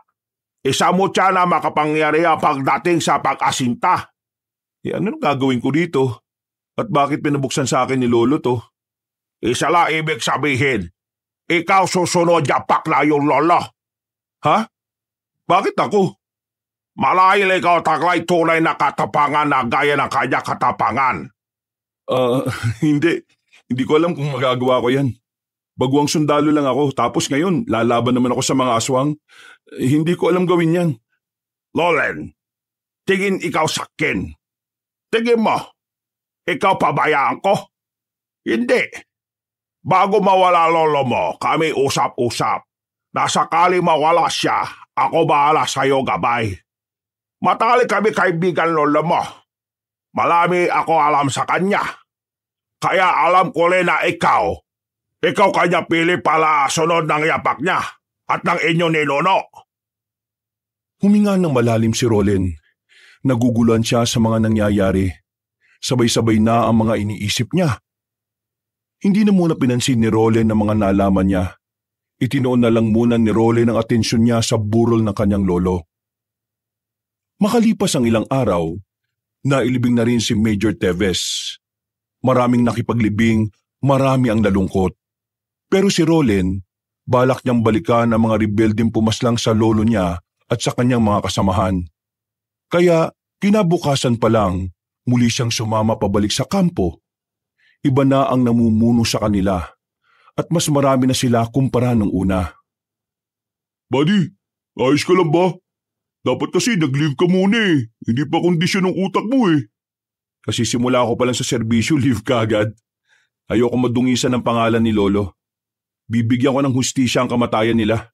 Isa mutya na makapangyari ang pagdating sa pag-asinta. Ano gagawin ko dito? At bakit pinabuksan sa akin ni Lolo to? Isa lang ibig sabihin, ikaw susunod yapak na yung lolo. Ha? Bakit ako? Malahil ikaw taglay tunay na katapangan na gaya ng kanya katapangan. Hindi. Hindi ko alam kung magagawa ko yan. Baguang sundalo lang ako, tapos ngayon lalaban naman ako sa mga aswang. Hindi ko alam gawin yan. Roland, tingin ikaw sa akin. Tingin mo, ikaw pabayaan ko? Hindi. Bago mawala lolo mo, kami usap-usap. Na sakali mawala siya, ako bahala sa'yo gabay. Matali kami kaibigan lolo mo. Malami ako alam sa kanya. Kaya alam ko rin na ikaw kanya pili pala sunod ng yapak niya at ng inyo ni Nono. Huminga ng malalim si Roland. Naguguluhan siya sa mga nangyayari. Sabay-sabay na ang mga iniisip niya. Hindi na muna pinansin ni Roland ang mga nalaman niya. Itinoon na lang muna ni Roland ang atensyon niya sa burol ng kanyang lolo. Makalipas ang ilang araw, Nailibing na rin si Major Teves. Maraming nakipaglibing, marami ang nalungkot. Pero si Rolen, balak niyang balikan ang mga rebeldeng pumaslang sa lolo niya at sa kanyang mga kasamahan. Kaya kinabukasan pa lang, muli siyang sumama pabalik sa kampo. Iba na ang namumuno sa kanila at mas marami na sila kumpara nung una. Buddy, ayos ka lang ba? Dapat kasi nag-leave ka muna eh. Hindi pa kondisyon ng utak mo eh. Kasi simula ako pa lang sa serbisyo, leave ka agad. Ayoko madungisan ng pangalan ni Lolo. Bibigyan ko ng hustisya ang kamatayan nila.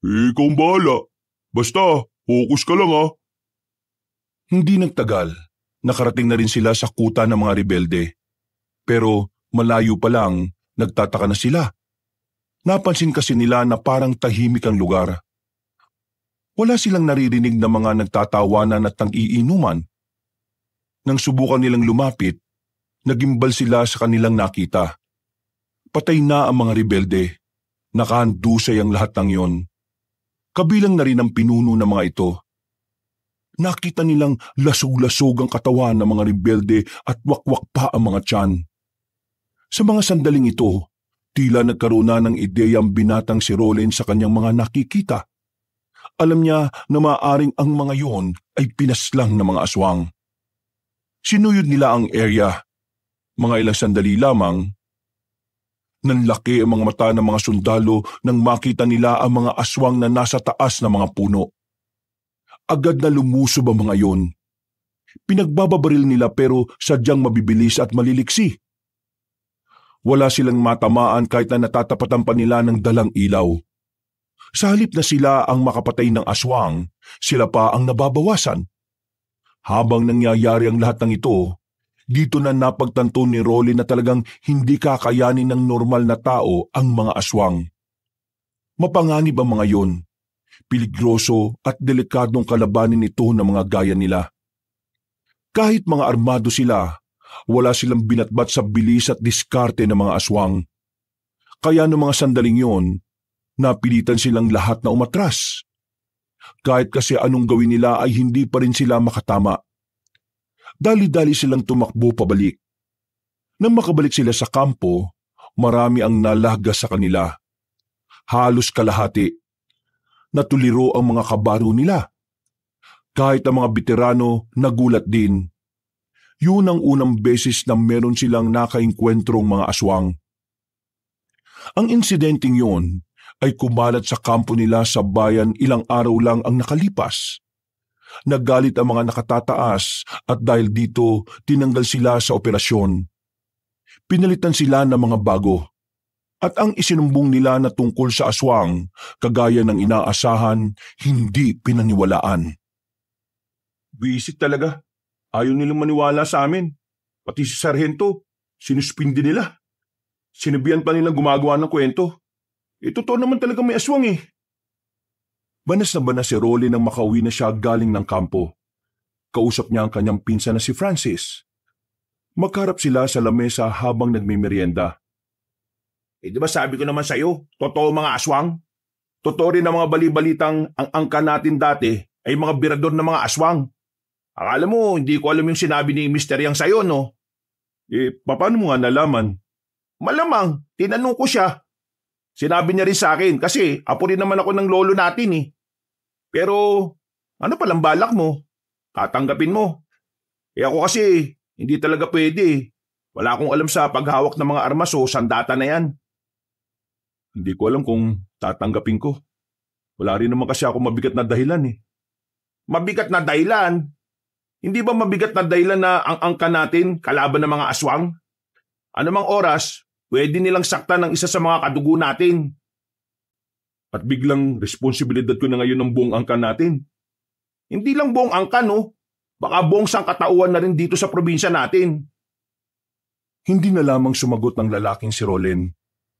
Eh, ikaw ang bahala. Basta, focus ka lang ha. Hindi nagtagal, nakarating na rin sila sa kuta ng mga rebelde. Pero malayo pa lang, nagtataka na sila. Napansin kasi nila na parang tahimik ang lugar. Wala silang naririnig na mga nagtatawanan at nang-iinuman. Nang subukan nilang lumapit, nagimbal sila sa kanilang nakita. Patay na ang mga rebelde. Nakahandusay ang lahat ng yon. Kabilang na rin ang pinuno ng mga ito. Nakita nilang lasog-lasog ang katawan ng mga rebelde at wakwak pa ang mga tiyan. Sa mga sandaling ito, tila nagkaroon na ng ideya ang binatang si Rolen sa kanyang mga nakikita. Alam niya na maaaring ang mga yon ay pinaslang ng mga aswang. Sinuyod nila ang area. Mga ilang sandali lamang, nanlaki ang mga mata ng mga sundalo nang makita nila ang mga aswang na nasa taas ng mga puno. Agad na lumusob ang mga yon. Pinagbababaril nila pero sadyang mabibilis at maliliksi. Wala silang matamaan kahit na natatapatan pa nila ng dalang ilaw. Sa halip na sila ang makapatay ng aswang, sila pa ang nababawasan. Habang nangyayari ang lahat ng ito, dito na napagtanto ni Rolly na talagang hindi kakayanin ng normal na tao ang mga aswang. Mapanganib ang mga yon. Peligroso at delikadong kalabanin ito ng mga gaya nila. Kahit mga armado sila, wala silang binatbat sa bilis at diskarte ng mga aswang. Kaya noong mga sandaling yon, napilitan silang lahat na umatras. Kahit kasi anong gawin nila ay hindi pa rin sila makatama. Dali-dali silang tumakbo pabalik. Nang makabalik sila sa kampo, marami ang nalaga sa kanila. Halos kalahati. Natuliro ang mga kabaro nila. Kahit ang mga veterano nagulat din. Yun ang unang beses na meron silang nakaengkwentrong mga aswang. Ang insidenteng yun ay kumalat sa kampo nila sa bayan ilang araw lang ang nakalipas. Naggalit ang mga nakatataas at dahil dito tinanggal sila sa operasyon. Pinalitan sila ng mga bago. At ang isinumbong nila na tungkol sa aswang, kagaya ng inaasahan, hindi pinaniwalaan. Visit talaga. Ayaw nilang maniwala sa amin. Pati si Sargento, sinuspindi nila. Sinabihan pa nilang gumagawa ng kwento. Totoo naman talaga may aswang eh. Banas na banas si Rolly nang makauwi na siya galing ng kampo. Kausap niya ang kanyang pinsan na si Francis. Magkarap sila sa lamesa habang nagmimerienda. Di ba sabi ko naman sa'yo, totoo mga aswang? Totoo rin ang mga balibalitang ang angka natin dati ay mga birador ng mga aswang. Akala mo, hindi ko alam yung sinabi ni Mr. Yang sa'yo, no? Paano mo nga nalaman? Malamang, tinanong ko siya. Sinabi niya rin sa akin kasi apo rin naman ako ng lolo natin eh. Pero ano palang balak mo? Tatanggapin mo. Ako kasi hindi talaga pwede eh. Wala akong alam sa paghawak ng mga armas o sandata na yan. Hindi ko alam kung tatanggapin ko. Wala rin naman kasi ako mabigat na dahilan eh. Mabigat na dahilan? Hindi ba mabigat na dahilan na ang angka natin kalaban ng mga aswang? Anumang oras, pwede nilang saktan ng isa sa mga kadugo natin. At biglang responsibilidad ko na ngayon ng buong angka natin. Hindi lang buong angka, no? Baka buong sangkatauhan na rin dito sa probinsya natin. Hindi na lamang sumagot ng lalaking si Rolen,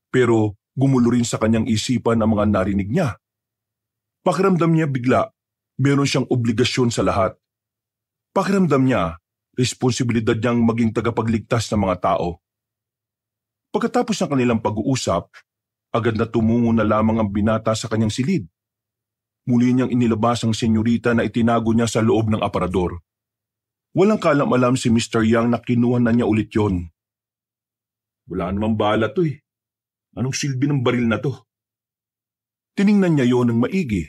pero gumulo rin sa kanyang isipan ang mga narinig niya. Pakiramdam niya bigla, meron siyang obligasyon sa lahat. Pakiramdam niya, responsibilidad niyang maging tagapagligtas ng mga tao. Pagkatapos ng kanilang pag-uusap, agad na tumungo na lamang ang binata sa kanyang silid. Muli niyang inilabas ang senyorita na itinago niya sa loob ng aparador. Walang kalam-alam si Mr. Yang na kinuha na niya ulit yon. Wala namang bala to eh. Anong silbi ng baril na to? Tiningnan niya yon ng maigi.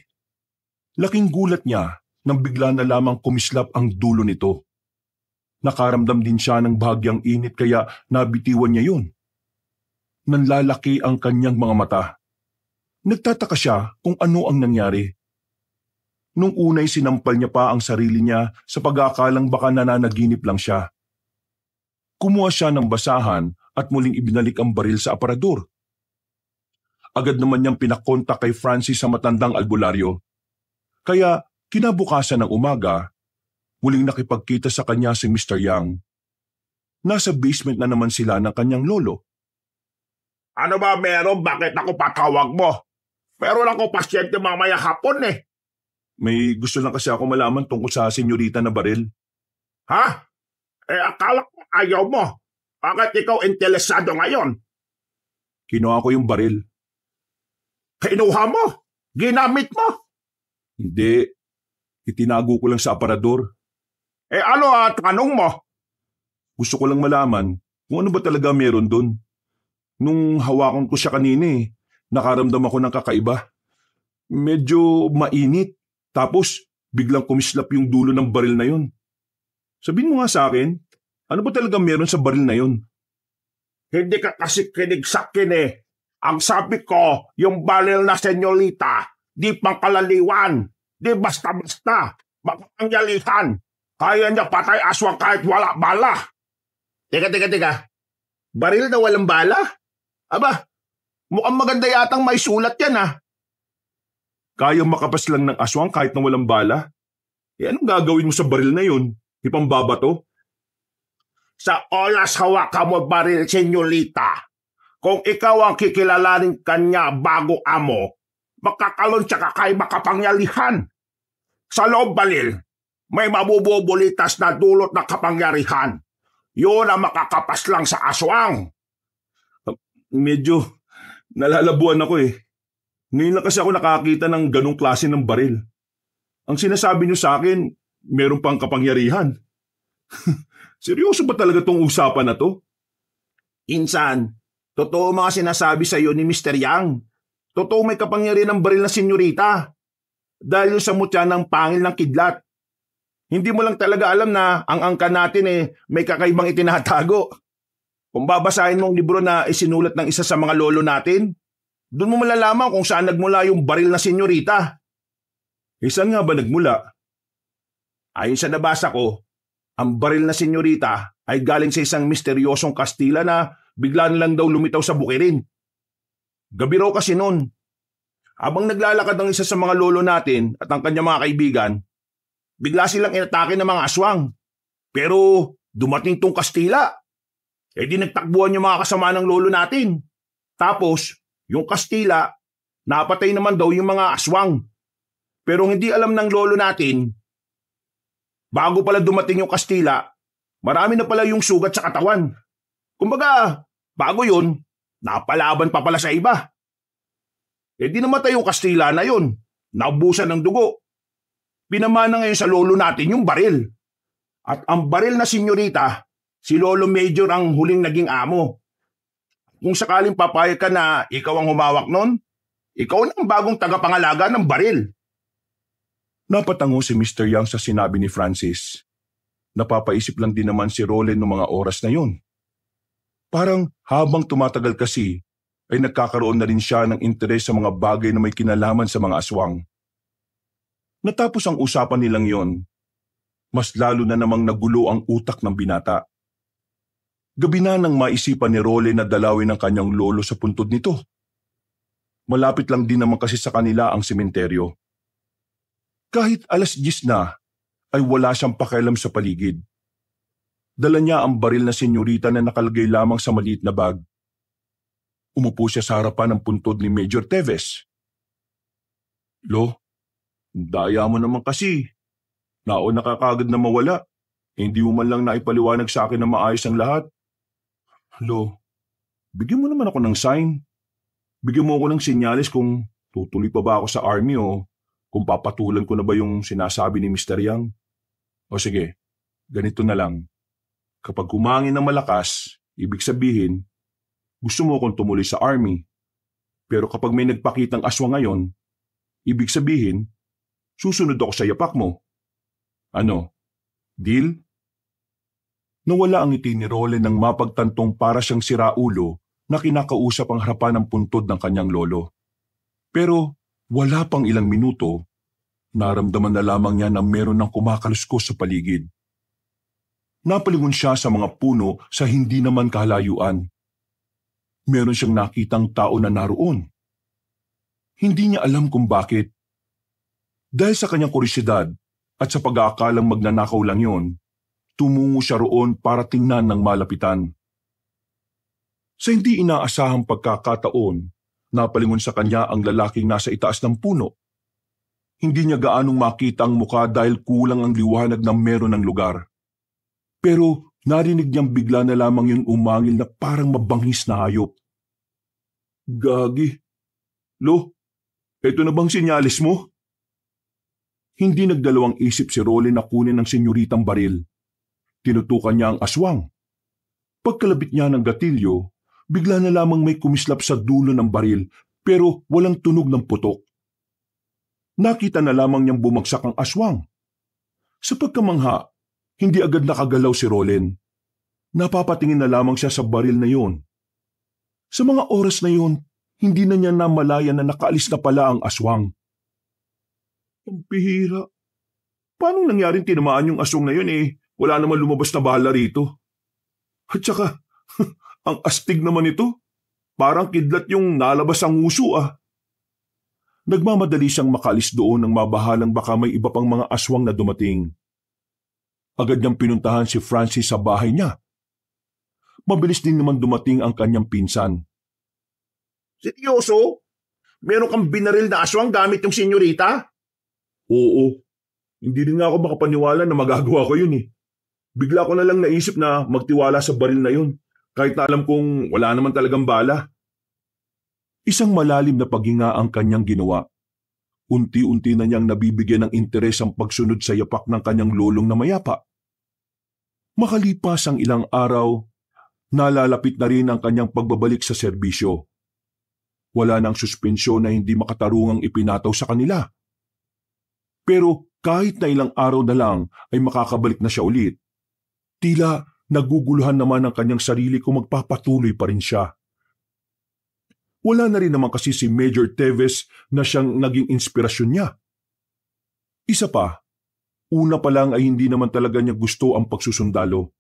Laking gulat niya nang bigla na lamang kumislap ang dulo nito. Nakaramdam din siya ng bahagyang init kaya nabitiwan niya yun. Nanlalaki ang kanyang mga mata. Nagtataka siya kung ano ang nangyari. Nung unay sinampal niya pa ang sarili niya sa pag-aakalang baka nananaginip lang siya. Kumuha siya ng basahan at muling ibinalik ang baril sa aparador. Agad naman niyang pinakontak kay Francis sa matandang albularyo. Kaya kinabukasan ng umaga, muling nakipagkita sa kanya si Mr. Yang. Nasa basement na naman sila ng kanyang lolo. Ano ba meron? Bakit ako patawag mo? Meron ako pasyente mamaya hapon eh. May gusto lang kasi ako malaman tungkol sa senyorita na baril. Ha? Akala ko ayaw mo. Bakit ikaw interesado ngayon? Kinuha ko yung baril. Kinuha mo? Ginamit mo? Hindi. Itinago ko lang sa aparador. Ano tanong mo? Gusto ko lang malaman kung ano ba talaga meron doon. Nung hawakan ko siya kanina nakaramdam ako ng kakaiba. Medyo mainit. Tapos, biglang kumislap yung dulo ng baril na yun. Sabihin mo nga sa akin, ano ba talaga meron sa baril na yun? Hindi ka kasi kinig sa akin eh. Ang sabi ko, yung baril na senyorita, di pangkalaliwan, di basta-basta, makapangyalihan. Kaya niya patay aswang kahit wala bala. Teka. Baril na walang bala? Aba, mukhang maganda yatang may sulat yan ah. Kaya makapas lang ng aswang kahit na walang bala? Anong gagawin mo sa baril na yun? Ipambabato? Sa oras hawakan mo baril, senyorita. Kung ikaw ang kikilalanin kanya bago amo, makakalon siya kay makapangyarihan. Sa loob baril, may mabububulitas na dulot na kapangyarihan. Yun ang makakapas lang sa aswang. Medyo nalalabuan ako eh. Ngayon lang kasi ako nakakita ng ganong klase ng baril. Ang sinasabi niyo sa akin, meron pang kapangyarihan. Seryoso ba talaga tong usapan na to? Insan, totoo mga sinasabi sa iyo ni Mr. Yang. Totoo may kapangyarihan ng baril na senyorita. Dahil sa mutya ng pangil ng kidlat. Hindi mo lang talaga alam na ang angka natin may kakaibang itinatago. Kung babasahin mong libro na isinulat ng isa sa mga lolo natin, doon mo malalaman kung saan nagmula yung baril na senyorita. Saan nga ba nagmula? Ayon sa nabasa ko, ang baril na senyorita ay galing sa isang misteryosong Kastila na bigla lang daw lumitaw sa bukirin. Gabi raw kasi noon. Habang naglalakad ang isa sa mga lolo natin at ang kanyang mga kaibigan, bigla silang inatake ng mga aswang. Pero dumating tong Kastila. Di nagtakbuhan yung mga kasama ng lolo natin. Tapos, yung Kastila, napatay naman daw yung mga aswang. Pero hindi alam ng lolo natin, bago pala dumating yung Kastila, marami na pala yung sugat sa katawan. Kumbaga, bago yun, napalaban pa pala sa iba. Di namatay yung Kastila na yun. Naubusan ng dugo. Pinamana ngayon sa lolo natin yung baril. At ang baril na senyorita, si Lolo Major ang huling naging amo. Kung sakaling papayag ka na ikaw ang humawak nun, ikaw na ang bagong tagapangalaga ng baril. Napatango si Mr. Yang sa sinabi ni Francis. Napapaisip lang din naman si Roland noong mga oras na yun. Parang habang tumatagal kasi, ay nagkakaroon na rin siya ng interes sa mga bagay na may kinalaman sa mga aswang. Natapos ang usapan nilang yon, mas lalo na namang nagulo ang utak ng binata. Gabi na nang maisipan ni Roland na dalawin ang kanyang lolo sa puntod nito. Malapit lang din naman kasi sa kanila ang sementeryo. Kahit 10:00 na, ay wala siyang pakialam sa paligid. Dala niya ang baril na senyorita na nakalagay lamang sa maliit na bag. Umupo siya sa harapan ng puntod ni Major Teves. Lo, daya mo naman kasi. Nauna ka kagad na mawala. Hindi mo man lang naipaliwanag sa akin na maayos ang lahat. Lo, bigyan mo naman ako ng sign. Bigyan mo ako ng senyales kung tutuloy pa ba ako sa army o kung papatulan ko na ba yung sinasabi ni Mr. Yang. O sige, Ganito na lang. Kapag humangin ng malakas, ibig sabihin, gusto mo akong tumuloy sa army. Pero kapag may nagpakitang aswang ngayon, ibig sabihin, susunod ako sa yapak mo. Ano? Deal? Nawala ang ngiti ni Roland nang mapagtantong para siyang siraulo na kinakausap ang harapan ng puntod ng kanyang lolo. Pero wala pang ilang minuto, naramdaman na lamang niya na meron ng kumakaluskos sa paligid. Napalingon siya sa mga puno sa hindi naman kalayuan. Meron siyang nakitang tao na naroon. Hindi niya alam kung bakit. Dahil sa kanyang kurisidad at sa pag-aakalang magnanakaw lang yon, tumungo siya roon para tingnan ng malapitan. Sa hindi inaasahang pagkakataon, napalingon sa kanya ang lalaking nasa itaas ng puno. Hindi niya gaanong makita ang mukha dahil kulang ang liwanag na meron ng lugar. Pero narinig niyang bigla na lamang yung umangil na parang mabangis na hayop. Gagi. Lo, eto na bang sinyalis mo? Hindi nagdalawang isip si Roland na kunin ng senyoritang baril. Tinutukan niya ang aswang. Pagkalabit niya ng gatilyo, bigla na lamang may kumislap sa dulo ng baril pero walang tunog ng putok. Nakita na lamang niyang bumagsak ang aswang. Sa pagkamangha, hindi agad nakagalaw si Roland. Napapatingin na lamang siya sa baril na yun. Sa mga oras na yun, hindi na niya namalayan na nakaalis na pala ang aswang. Ang bihira. Paano nangyaring tinamaan yung aswang na yun wala naman lumabas na bala rito. At saka, ang astig naman ito. Parang kidlat yung nalabas ang uso Nagmamadali siyang makaalis doon nang mabahalang baka may iba pang mga aswang na dumating. Agad niyang pinuntahan si Francis sa bahay niya. Mabilis din naman dumating ang kanyang pinsan. Seryoso? Meron kang binaril na aswang gamit yung senyorita? Oo. Hindi rin nga ako makapaniwala na magagawa ko yun Bigla ko na lang naisip na magtiwala sa baril na yun, kahit na alam kong wala naman talagang bala. Isang malalim na paghinga ang kanyang ginawa. Unti-unti na niyang nabibigyan ng interes ang pagsunod sa yapak ng kanyang lolong na mayapa. Makalipas ang ilang araw, nalalapit na rin ang kanyang pagbabalik sa serbisyo. Wala nang suspensyon na hindi makatarungang ipinataw sa kanila. Pero kahit na ilang araw na lang ay makakabalik na siya ulit. Tila naguguluhan naman ang kanyang sarili kung magpapatuloy pa rin siya. Wala na rin naman kasi si Major Teves na siyang naging inspirasyon niya. Isa pa, una pa lang ay hindi naman talaga niya gusto ang pagsusundalo.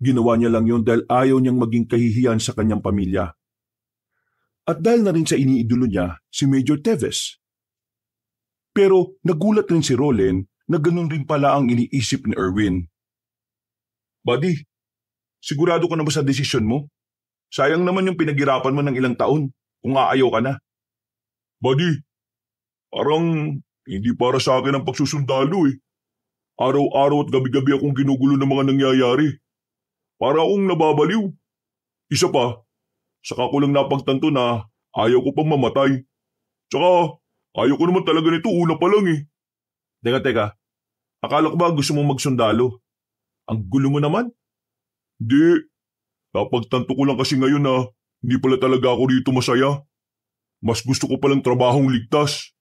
Ginawa niya lang yon dahil ayaw niyang maging kahihiyan sa kanyang pamilya. At dahil na rin sa iniidolo niya si Major Teves. Pero nagulat rin si Roland na ganun rin pala ang iniisip ni Erwin. Buddy, sigurado ka na ba sa desisyon mo? Sayang naman yung pinaghirapan mo ng ilang taon kung aayaw ka na. Buddy, parang hindi para sa akin ang pagsusundalo Araw-araw at gabi-gabi akong ginugulo ng mga nangyayari. Para akong nababaliw. Isa pa, saka ko lang napagtanto na ayaw ko pang mamatay. Tsaka, ayaw ko naman talaga nito una pa lang Teka. Akala ko ba gusto mong magsundalo? Ang gulo mo naman. Di, napagtanto ko lang kasi ngayon na hindi pala talaga ako dito masaya. Mas gusto ko palang trabahong ligtas.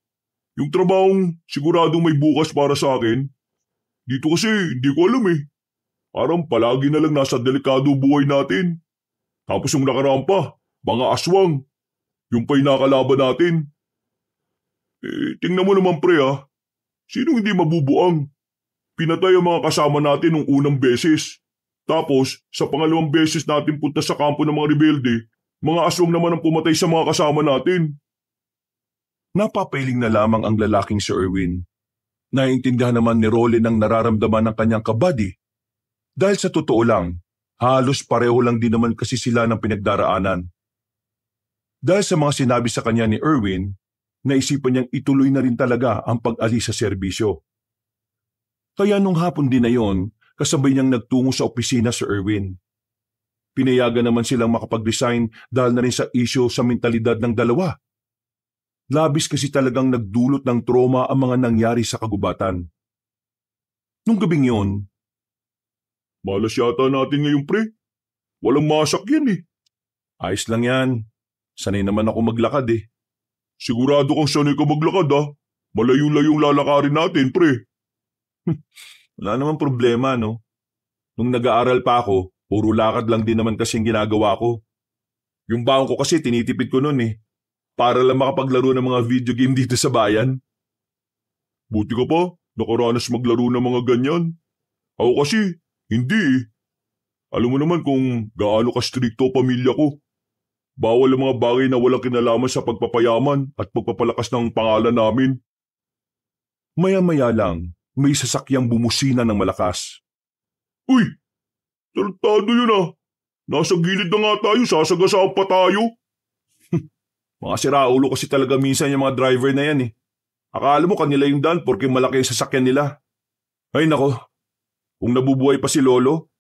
Yung trabahong siguradong may bukas para sa akin. Dito kasi hindi ko alam Parang palagi na lang nasa delikado buhay natin. Tapos yung nakaraan pa, mga aswang. Yung pa'y nakalaban natin. Tingnan mo naman pre Sinong hindi mabubuang? Pinatay ang mga kasama natin nung unang beses. Tapos, sa pangalawang beses natin punta sa kampo ng mga rebelde, mga aswang naman ang pumatay sa mga kasama natin. Napapailing na lamang ang lalaking si Erwin. Naiintindihan naman ni Roland ang nararamdaman ng kanyang kabady. Dahil sa totoo lang, halos pareho lang din naman kasi sila ng pinagdaraanan. Dahil sa mga sinabi sa kanya ni Erwin, naisipan niyang ituloy na rin talaga ang pag-alis sa serbisyo. Kaya nung hapon din na yon, kasabay niyang nagtungo sa opisina si Erwin. Pinayagan naman silang makapag-resign dahil na rin sa isyo sa mentalidad ng dalawa. Labis kasi talagang nagdulot ng trauma ang mga nangyari sa kagubatan. Nung gabing yon, Malas yata natin ngayon, pre. Walang masak yan eh. Ayos lang yan. Sanay naman ako maglakad eh. Sigurado kang sanay ka maglakad ah. Malayo-layong lalakarin natin, pre. Wala namang problema, no? Nung nag-aaral pa ako, puro lakad lang din naman kasing ginagawa ko. Yung baon ko kasi tinitipid ko nun eh. Para lang makapaglaro ng mga video game dito sa bayan. Buti ka pa, nakaranas maglaro ng mga ganyan. Ako kasi, hindi eh. Alam mo naman kung gaano ka-stricto pamilya ko. Bawal ang mga bagay na walang kinalaman sa pagpapayaman at pagpapalakas ng pangalan namin. Maya-maya lang, may sasakyang bumusina ng malakas. Uy! Tarantado yun ah! Nasa gilid na nga tayo, sasagasaan pa tayo. Mga siraulo kasi talaga minsan yung mga driver na yan eh. Akala mo kanila yung daan porque malaki yung sasakyan nila. Ay nako, kung nabubuhay pa si Lolo,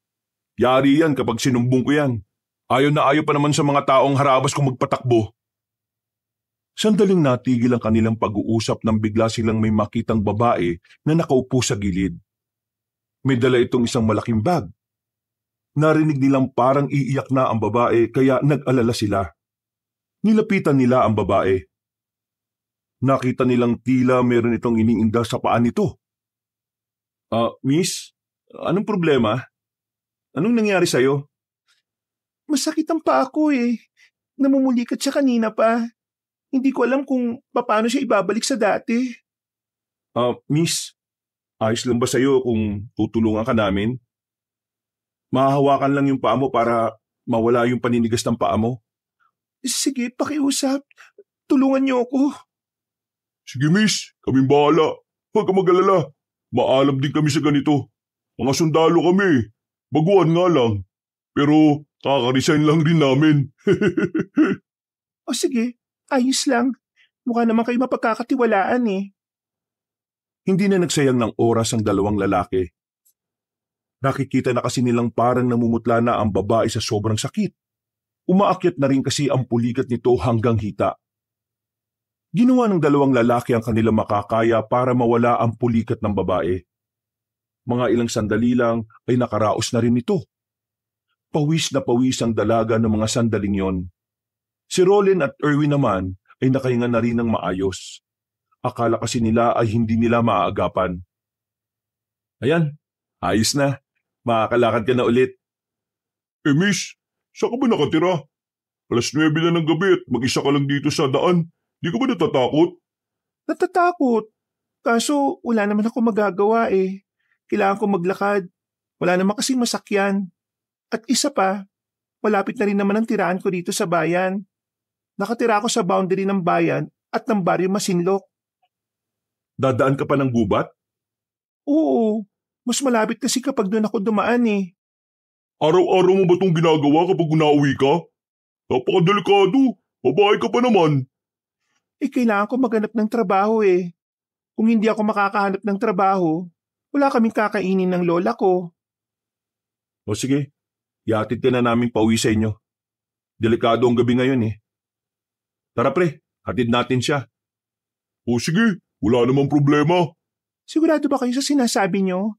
yari yan kapag sinumbong ko yan. Ayaw na ayaw pa naman sa mga taong harabas kung magpatakbo. Sandaling natigil ang kanilang pag-uusap nang bigla silang may makitang babae na nakaupo sa gilid. May dala itong isang malaking bag. Narinig nilang parang iiyak na ang babae kaya nag-alala sila. Nilapitan nila ang babae. Nakita nilang tila meron itong iniinda sa paa nito. Miss, anong problema? Anong nangyari sa'yo? Masakit ang paa ko eh. Namumulikat siya kanina pa. Hindi ko alam kung paano siya ibabalik sa dati. Miss, ayos lang ba sa'yo kung tutulungan ka namin? Mahahawakan lang yung paa mo para mawala yung paninigas ng paa mo. Sige, pakiusap. Tulungan niyo ako. Sige miss, kaming bahala. Huwag ka mag-alala. Maalam din kami sa ganito. Mga sundalo kami. Baguhan nga lang. Pero kaka-resign lang rin namin. O sige, ayos lang. Mukha naman kayo mapagkakatiwalaan eh. Hindi na nagsayang ng oras ang dalawang lalaki. Nakikita na kasi nilang parang namumutla na ang babae sa sobrang sakit. Umaakyat na rin kasi ang pulikat nito hanggang hita. Ginawa ng dalawang lalaki ang kanilang makakaya para mawala ang pulikat ng babae. Mga ilang sandali lang ay nakaraos na rin ito. Pawis na pawis ang dalaga ng mga sandaling yon. Si Roland at Erwin naman ay nakahinga na rin ng maayos. Akala kasi nila ay hindi nila maaagapan. Ayan, ayos na. Makakalakad ka na ulit. Miss, saan ka ba nakatira? 9:00 na ng gabi at mag-isa ka lang dito sa daan. Di ka ba natatakot? Natatakot. Kaso wala naman ako magagawa eh. Kailangan ko maglakad. Wala naman kasing masakyan. At isa pa, malapit na rin naman ang tiraan ko dito sa bayan. Nakatira ako sa boundary ng bayan at ng baryo Masinloc. Dadaan ka pa ng gubat? Oo, mas malapit kasi kapag doon ako dumaan eh. Araw-araw mo ba itong ginagawa kapag unauwi ka? Napakadelikado. Babae ka pa naman. Kailangan ko maghanap ng trabaho eh. Kung hindi ako makakahanap ng trabaho, wala kaming kakainin ng lola ko. O sige, ihatid ka na namin pauwi sa inyo. Delikado ang gabi ngayon eh. Tara pre, hatid natin siya. O sige, wala namang problema. Sigurado ba kayo sa sinasabi nyo?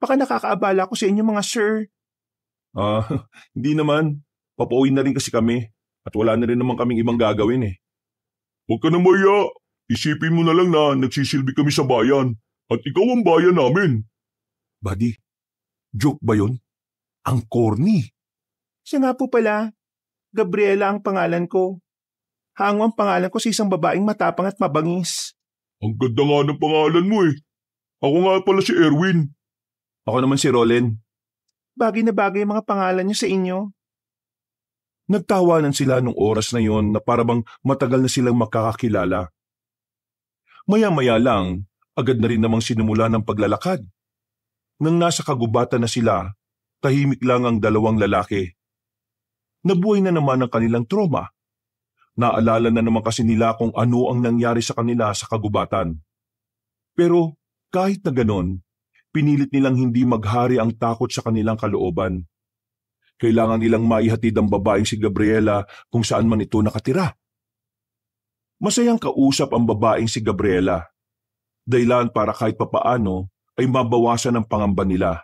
Baka nakakaabala ko sa inyo mga sir. Hindi naman. Papauwi na rin kasi kami at wala na rin naman kaming ibang gagawin eh. Huwag ka na maya. Isipin mo na lang na nagsisilbi kami sa bayan at ikaw ang bayan namin. Buddy, joke ba yun? Ang corny. Siya nga po pala, Gabriela ang pangalan ko. Hango ang pangalan ko sa isang babaeng matapang at mabangis. Ang ganda nga ng pangalan mo eh. Ako nga pala si Erwin. Ako naman si Roland. Bagay na bagay ang mga pangalan niyo sa inyo. Nagtawanan sila nung oras na yon na parabang matagal na silang makakakilala. Maya-maya lang, agad na rin namang sinimula ng paglalakad. Nang nasa kagubatan na sila, tahimik lang ang dalawang lalaki. Nabuhay na naman ang kanilang trauma. Naalala na naman kasi nila kung ano ang nangyari sa kanila sa kagubatan. Pero kahit na ganon, pinilit nilang hindi maghari ang takot sa kanilang kalooban. Kailangan nilang maihatid ang babaeng si Gabriela kung saan man ito nakatira. Masayang kausap ang babaeng si Gabriela. Dahilan para kahit papaano ay mabawasan ang pangamba nila.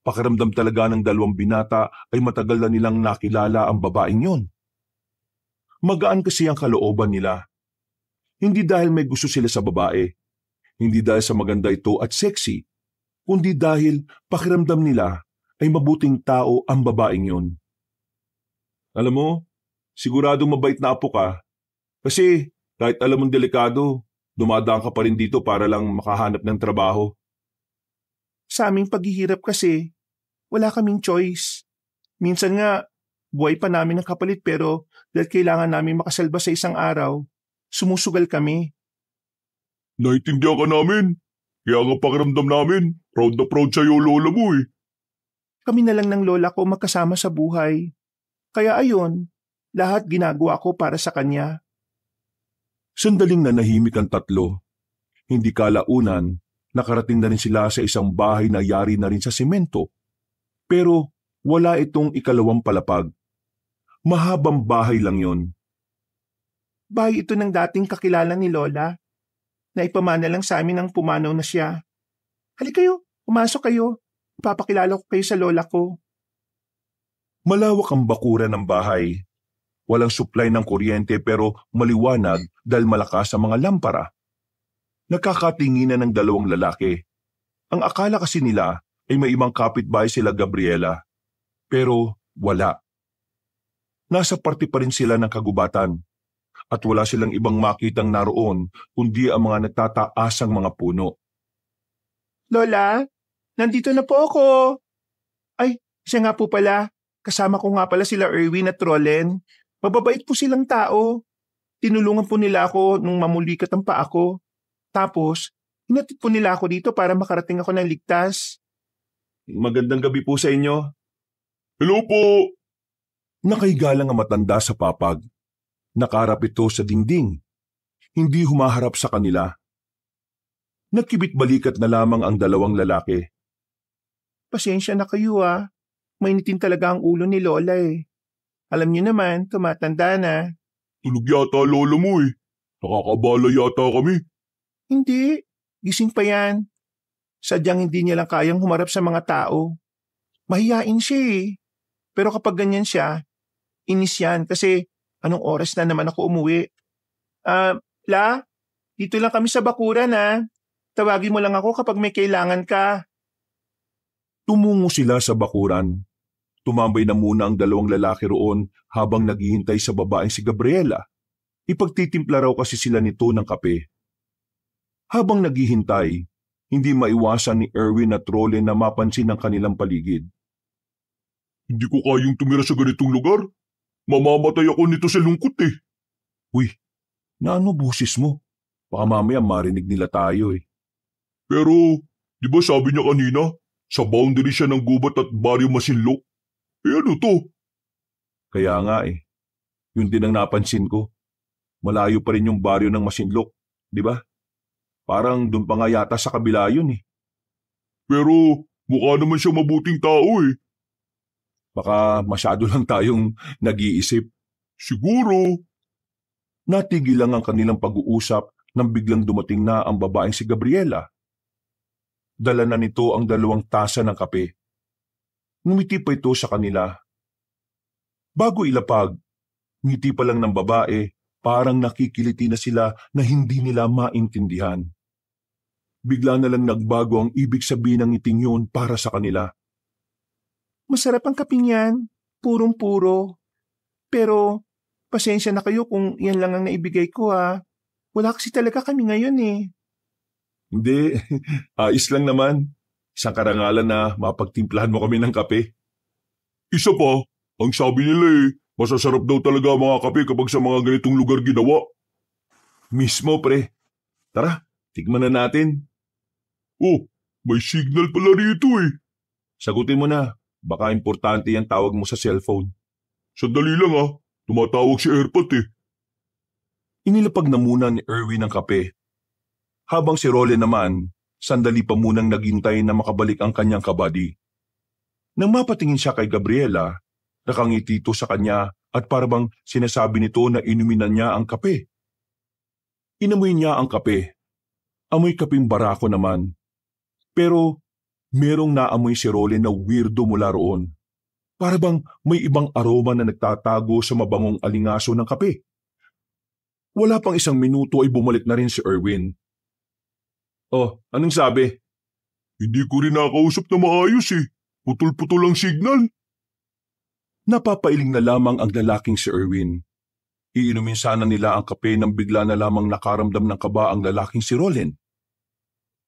Pakiramdam talaga ng dalawang binata ay matagal na nilang nakilala ang babaeng yon. Magaan kasi ang kalooban nila. Hindi dahil may gusto sila sa babae, hindi dahil sa maganda ito at sexy, kundi dahil pakiramdam nila ay mabuting tao ang babaeng yon. Alam mo, siguradong mabait na apo ka. Kasi kahit alam mong delikado, dumadaan ka pa rin dito para lang makahanap ng trabaho. Sa aming paghihirap kasi, wala kaming choice. Minsan nga, buhay pa namin ng kapalit pero dahil kailangan namin makasalba sa isang araw, sumusugal kami. Naintindihan ka namin. Kaya nga pakiramdam namin, proud na proud sa'yo lola mo eh. Kami na lang ng lola ko magkasama sa buhay. Kaya ayon, lahat ginagawa ko para sa kanya. Sandaling nanahimik ang tatlo. Hindi kalaunan, nakarating na rin sila sa isang bahay na yari na rin sa semento. Pero wala itong ikalawang palapag. Mahabang bahay lang yon. Bahay ito ng dating kakilala ni Lola. Naipamana lang sa amin ang pumanaw na siya. Halika kayo, pumasok kayo. Ipapakilala ko kayo sa lola ko. Malawak ang bakuran ng bahay. Walang supply ng kuryente pero maliwanag dahil malakas ang mga lampara. Nakakatinginan ng dalawang lalaki. Ang akala kasi nila ay may ibang kapitbahay sila Gabriela. Pero wala. Nasa parte pa rin sila ng kagubatan. At wala silang ibang makitang naroon kundi ang mga nagtataasang mga puno. Lola, nandito na po ako. Ay, siya nga po pala. Kasama ko nga pala sila Erwin at Rolen. Mababait po silang tao. Tinulungan po nila ako nung mamulikat ang paa ko. Tapos, hinatid po nila ako dito para makarating ako ng ligtas. Magandang gabi po sa inyo. Hello po! Nakahiga lang ang matanda sa papag. Nakaharap ito sa dingding. Hindi humaharap sa kanila. Nagkibit-balikat na lamang ang dalawang lalaki. Pasensya na kayo ah. Mainitin talaga ang ulo ni Lola eh. Alam niyo naman, tumatanda na. Tulog yata lola mo eh. Nakakabala yata kami. Hindi, gising pa yan. Sadyang hindi niya lang kayang humarap sa mga tao. Mahiyain siya eh. Pero kapag ganyan siya, inis yan kasi anong oras na naman ako umuwi. La, dito lang kami sa bakuran ah. Tawagin mo lang ako kapag may kailangan ka. Tumungo sila sa bakuran. Tumambay na muna ang dalawang lalaki roon habang naghihintay sa babaeng si Gabriela. Ipagtitimpla raw kasi sila nito ng kape. Habang naghihintay, hindi maiwasan ni Erwin at Rolen na mapansin ang kanilang paligid. Hindi ko kayang tumira sa ganitong lugar. Mamamatay ako nito sa lungkot eh. Uy, naano boses mo? Baka mamaya marinig nila tayo eh. Pero, di ba sabi niya kanina, sa boundary siya ng gubat at baryo Masinlok? Eh ano to? Kaya nga eh. Yun din ang napansin ko. Malayo pa rin yung baryo ng Masinlok, di ba? Parang doon pa nga yata sa kabila yun eh. Pero mukha naman siya mabuting tao eh. Baka masyado lang tayong nag-iisip. Siguro. Natigil lang ang kanilang pag-uusap nang biglang dumating na ang babaeng si Gabriela. Dala na nito ang 2 tasa ng kape. Ngumiti pa ito sa kanila. Bago ilapag, ngiti pa lang ng babae, parang nakikiliti na sila na hindi nila maintindihan. Bigla na lang nagbago ang ibig sabihin ng ngiting yun para sa kanila. Masarap ang kaping yan, purong-puro. Pero, pasensya na kayo kung yan lang ang naibigay ko ha. Wala kasi talaga kami ngayon eh. Hindi, ayos lang naman. Isang karangalan na mapagtimplahan mo kami ng kape. Isa pa, ang sabi nila eh, masasarap daw talaga ang mga kape kapag sa mga ganitong lugar ginawa. Mismo pre. Tara, tikman na natin. Oh, may signal pala rito eh. Sagutin mo na, baka importante yung tawag mo sa cellphone. Sandali lang ah, tumatawag si Airpot eh. Inilapag na muna ni Erwin ang kape. Habang si Rolen naman, sandali pa munang naghintay na makabalik ang kanyang kabady. Nang mapatingin siya kay Gabriela, nakangiti ito sa kanya at parabang sinasabi nito na inuminan niya ang kape. Inamoy niya ang kape. Amoy kaping barako naman. Pero Merong naamoy si Roland na weirdo mula roon. Para bang may ibang aroma na nagtatago sa mabangong alingaso ng kape. Wala pang isang minuto ay bumalik na rin si Erwin. Oh, anong sabi? Hindi ko rin nakausap na maayos eh. Putol-putol ang signal. Napapailing na lamang ang lalaking si Erwin. Iinumin sana nila ang kape nang bigla na lamang nakaramdam ng kaba ang lalaking si Roland.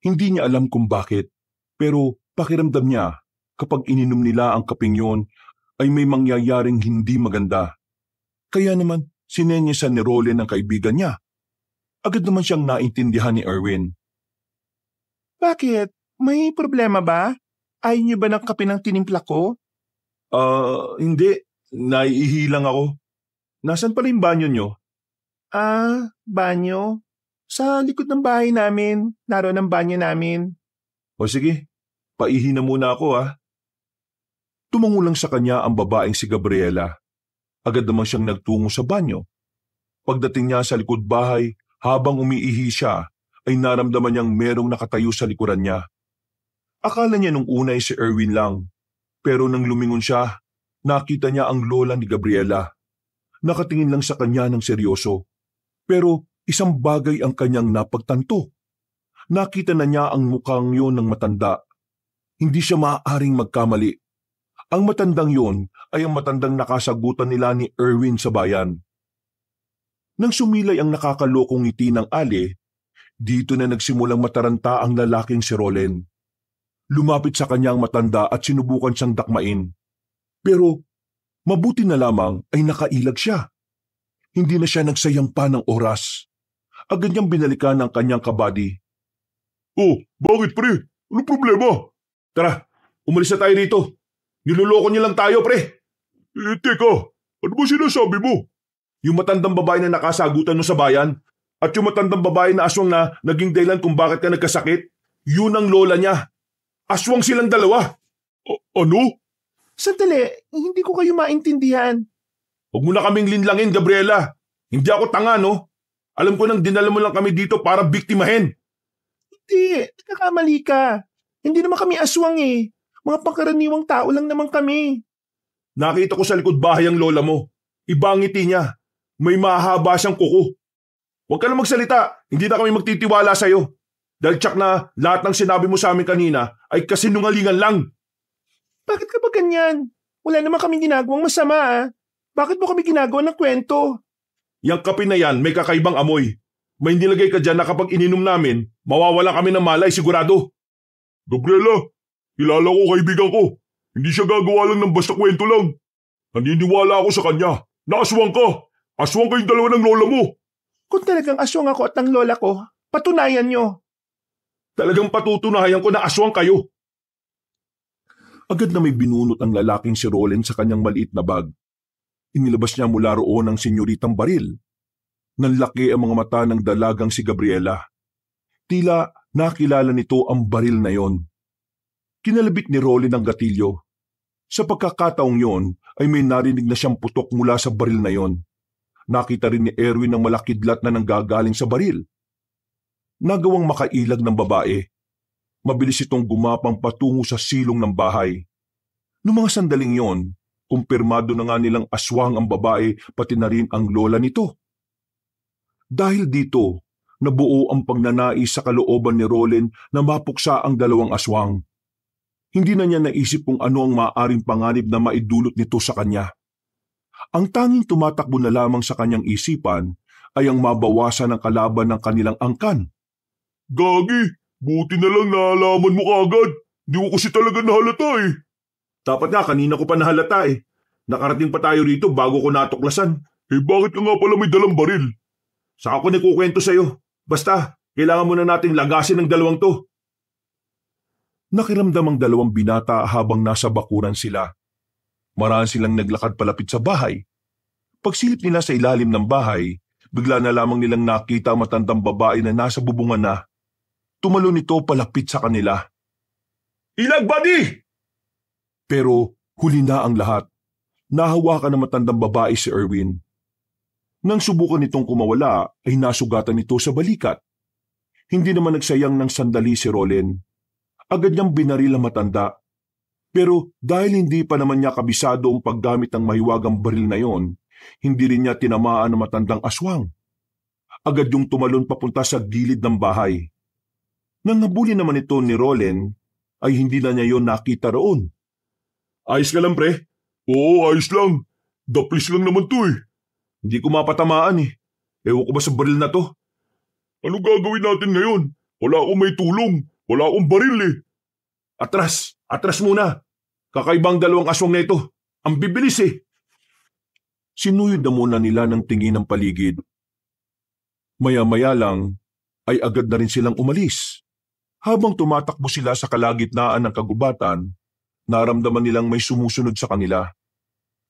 Hindi niya alam kung bakit, pero pakiramdam niya kapag ininom nila ang kapeng yon ay may mangyayaring hindi maganda. Kaya naman sinenyesan ni Roland ang kaibigan niya. Agad naman siyang naintindihan ni Erwin. Bakit? May problema ba? Ayaw niyo ba ng kape ng tinimpla ko? Hindi. Naiihi lang ako. Nasaan pala yung banyo niyo? Banyo? Sa likod ng bahay namin. Naroon ang banyo namin. O sige, paihi na muna ako ha. Tumango lang sa kanya ang babaeng si Gabriela. Agad naman siyang nagtungo sa banyo. Pagdating niya sa likod bahay, habang umiihi siya, ay naramdaman niyang merong nakatayo sa likuran niya. Akala niya nung una ay si Erwin lang, pero nang lumingon siya, nakita niya ang lola ni Gabriela. Nakatingin lang sa kanya ng seryoso, pero isang bagay ang kanyang napagtanto. Nakita na niya ang mukhang yon ng matanda. Hindi siya maaaring magkamali. Ang matandang yon ay ang matandang nakasagutan nila ni Erwin sa bayan. Nang sumilay ang nakakalokong ngiti ng Ali, dito na nagsimulang mataranta ang lalaking si Roland. Lumapit sa kanya ang matanda at sinubukan siyang dakmain. Pero mabuti na lamang ay nakailag siya. Hindi na siya nagsayang pa ng oras. Agad niyang binalikan ang kanyang kabady. Oh, bakit pre? Anong problema? Tara, umalis na tayo rito. Niloloko niyo lang tayo, pre. Teka, ano ba sinasabi mo? Yung matandang babae na nakasagutan mo sa bayan at yung matandang babae na aswang na naging dahilan kung bakit ka nagkasakit, yun ang lola niya. Aswang silang dalawa. Ano? Sandali, hindi ko kayo maintindihan. Huwag mo na kaming linlangin, Gabriela. Hindi ako tanga, no? Alam ko nang dinala mo lang kami dito para biktimahin. Hindi, nagkakamali ka. Hindi naman kami aswang eh. Mga pangkaraniwang tao lang naman kami. Nakita ko sa likod bahay ang lola mo. Iba ang ngiti niya. May mahaba siyang kuko. Huwag ka na magsalita. Hindi na kami magtitiwala sa'yo. Dahil tsak na lahat ng sinabi mo sa amin kanina ay kasinungalingan lang. Bakit ka ba ganyan? Wala naman kaming ginagawang masama ah. Bakit mo kami ginagawa ng kwento? Yang kape na yan may kakaibang amoy. May nilagay ka dyan na kapag ininom namin, mawawala kami ng malay sigurado. Gabriela, kilala ko kaibigan ko. Hindi siya gagawa lang ng basta kwento lang. Naniniwala ako sa kanya. Naaswang ka. Aswang kayong dalawa ng lola mo. Kung talagang aswang ako at ang lola ko, patunayan nyo. Talagang patutunayan ko na aswang kayo. Agad na may binunot ang lalaking si Roland sa kanyang maliit na bag. Inilabas niya mula roon ang senyoritang baril. Nanlaki ang mga mata ng dalagang si Gabriela. Tila nakilala nito ang baril na yon. Kinalabit ni Roland ang gatilyo. Sa pagkakataong yon ay may narinig na siyang putok mula sa baril na yon. Nakita rin ni Erwin ang malakidlat na nanggagaling sa baril. Nagawang makailag ng babae. Mabilis itong gumapang patungo sa silong ng bahay. Noong mga sandaling yon, kumpirmado na nga nilang aswang ang babae pati na rin ang lola nito. Dahil dito, nabuo ang pagnanais sa kalooban ni Roland na mapuksa ang dalawang aswang. Hindi na niya naisip kung ano ang maaaring panganib na maidulot nito sa kanya. Ang tanging tumatakbo na lamang sa kanyang isipan ay ang mabawasan ng kalaban ng kanilang angkan. Gagi, buti na lang naalaman mo kaagad. Di ko kasi talaga nahalata eh. Dapat nga kanina ko pa nahalata eh. Nakarating pa tayo rito bago ko natuklasan. Bakit ka nga pala may dalang baril? Saka ko nikukwento sa'yo. Basta, kailangan muna nating lagasin ng dalawang to. Nakiramdam ang dalawang binata habang nasa bakuran sila. Maraan silang naglakad palapit sa bahay. Pagsilip nila sa ilalim ng bahay, bigla na lamang nilang nakita ang matandang babae na nasa bubungan na. Tumalon ito palapit sa kanila. Ilag, buddy! Pero huli na ang lahat. Nahawakan ng matandang babae si Erwin. Nang subukan nitong kumawala ay nasugatan ito sa balikat. Hindi naman nagsayang ng sandali si Roland. Agad niyang binaril ang matanda. Pero dahil hindi pa naman niya kabisado ang paggamit ng mahiwagang baril na yon, hindi rin niya tinamaan ang matandang aswang. Agad yung tumalon papunta sa gilid ng bahay. Nang nabuli naman ito ni Roland, ay hindi na niya yon nakita roon. Ayos ka lang, pre? Oo, ayos lang. Daplis lang naman to eh. Hindi ko mapatamaan eh. Ewan ko ba sa baril na to? Ano gagawin natin ngayon? Wala akong may tulong. Wala akong baril eh. Atras muna. Kakaibang dalawang aswang na ito. Ang bibilis eh. Sinuyod na muna nila ng tingin ng paligid. Maya-maya lang ay agad na rin silang umalis. Habang tumatakbo sila sa kalagitnaan ng kagubatan, naramdaman nilang may sumusunod sa kanila.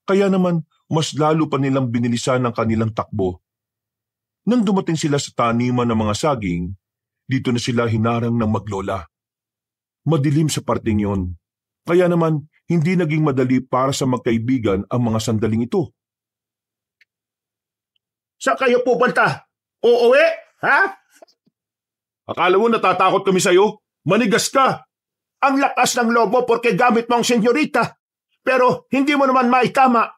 Kaya naman, mas lalo pa nilang binilisan ang kanilang takbo. Nang dumating sila sa taniman ng mga saging, dito na sila hinarang ng maglola. Madilim sa parting yon, kaya naman hindi naging madali para sa magkaibigan ang mga sandaling ito. Saan kayo pupunta? Uuwi? Ha? Akala mo natatakot kami sa'yo? Manigas ka! Ang lakas ng lobo porque gamit mo ang senyorita. Pero hindi mo naman maitama.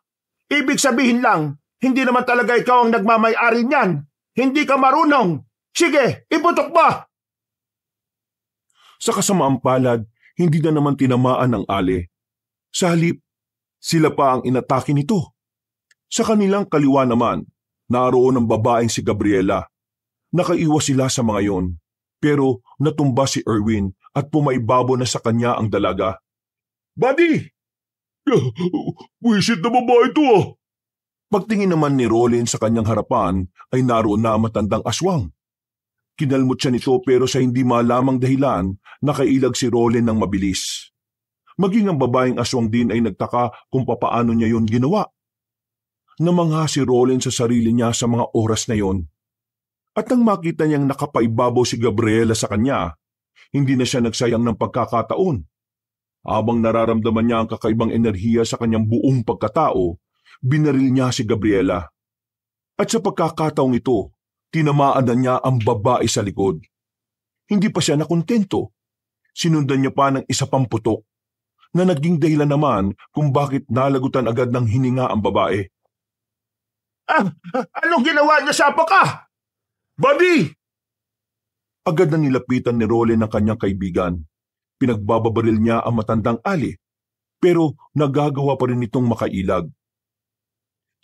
Ibig sabihin lang, hindi naman talaga ikaw ang nagmamay-ari niyan. Hindi ka marunong. Sige, iputok mo! Sa kasamaang palad, hindi na naman tinamaan ang ale. Sa halip, sila pa ang inatake nito. Sa kanilang kaliwa naman, naroon ang babaeng si Gabriela. Nakaiwas sila sa mga yon, pero natumba si Erwin at pumaibabo na sa kanya ang dalaga. Buddy! Wisit na babae ito ah! Pagtingin naman ni Roland sa kanyang harapan ay naroon na ang matandang aswang. Kinalmot siya nito pero sa hindi malamang dahilan nakailag si Roland ng mabilis. Maging ang babaeng aswang din ay nagtaka kung papaano niya yon ginawa. Namangha si Roland sa sarili niya sa mga oras na yon. At nang makita niyang nakapaibabaw si Gabriela sa kanya, hindi na siya nagsayang ng pagkakataon. Habang nararamdaman niya ang kakaibang enerhiya sa kanyang buong pagkatao, binaril niya si Gabriela. At sa pagkakataong ito, tinamaan na niya ang babae sa likod. Hindi pa siya nakontento. Sinundan niya pa ng isa pang putok, na naging dahilan naman kung bakit nalagutan agad ng hininga ang babae. Anong ginawa niya sa ka? Buddy! Agad na nilapitan ni Roland ang kanyang kaibigan. Pinagbababaril niya ang matandang ali, pero nagagawa pa rin itong makailag.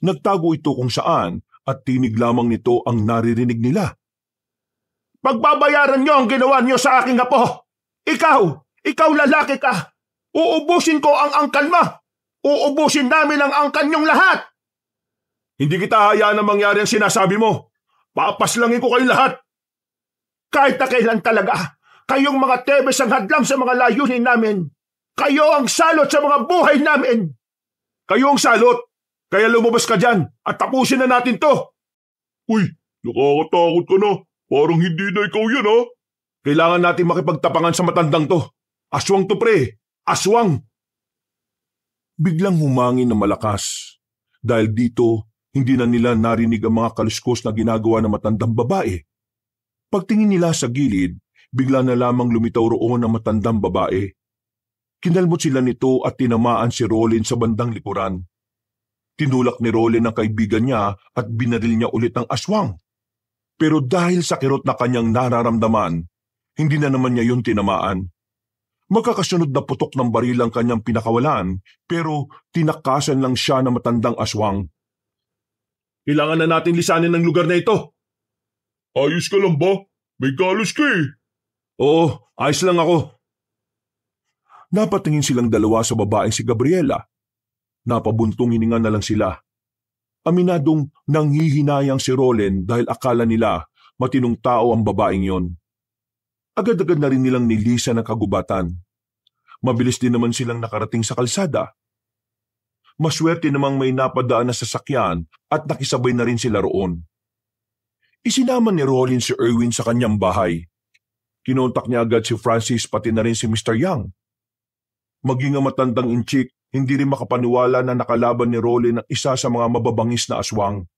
Nagtago ito kung saan at tinig lamang nito ang naririnig nila. Pagbabayaran niyo ang ginawa niyo sa aking apo. Ikaw lalaki ka. Uubusin ko ang angkan mo. Uubusin namin ang angkan niyong lahat. Hindi kita hayaan na mangyari ang sinasabi mo. Papaslangin ko kayong lahat. Kahit na kailan talaga, kayong mga Tebes ang hadlang sa mga layunin namin. Kayo ang salot sa mga buhay namin. Kayo ang salot. Kaya lumabas ka dyan at tapusin na natin to. Uy, nakakatakot ka na. Parang hindi na ikaw yan ha. Kailangan natin makipagtapangan sa matandang to. Aswang to pre. Aswang. Biglang humangin na malakas. Dahil dito, hindi na nila narinig ang mga kaluskos na ginagawa ng matandang babae. Pagtingin nila sa gilid, bigla na lamang lumitaw roon ang matandang babae. Kinalmot sila nito at tinamaan si Roland sa bandang likuran. Tinulak ni Roland ang kaibigan niya at binaril niya ulit ang aswang. Pero dahil sa kirot na kanyang nararamdaman, hindi na naman niya yun tinamaan. Magkakasunod na putok ng baril ang kanyang pinakawalan, pero tinakasan lang siya ng matandang aswang. Kailangan na natin lisanin ng lugar na ito. Ayos ka lang ba? May galos ka eh. Oo, ayos lang ako. Napatingin silang dalawa sa babaeng si Gabriela. Napabuntong hininga na lang sila. Aminadong nanghihinayang si Roland dahil akala nila matinong tao ang babaeng yon. Agad-agad na rin nilang nilisan ang kagubatan. Mabilis din naman silang nakarating sa kalsada. Maswerte namang may napadaan na sasakyan at nakisabay na rin sila roon. Isinama ni Roland si Erwin sa kanyang bahay. Kinontak niya agad si Francis pati na rin si Mr. Young. Maging ang matandang inchik, hindi rin makapaniwala na nakalaban ni Roland ang isa sa mga mababangis na aswang.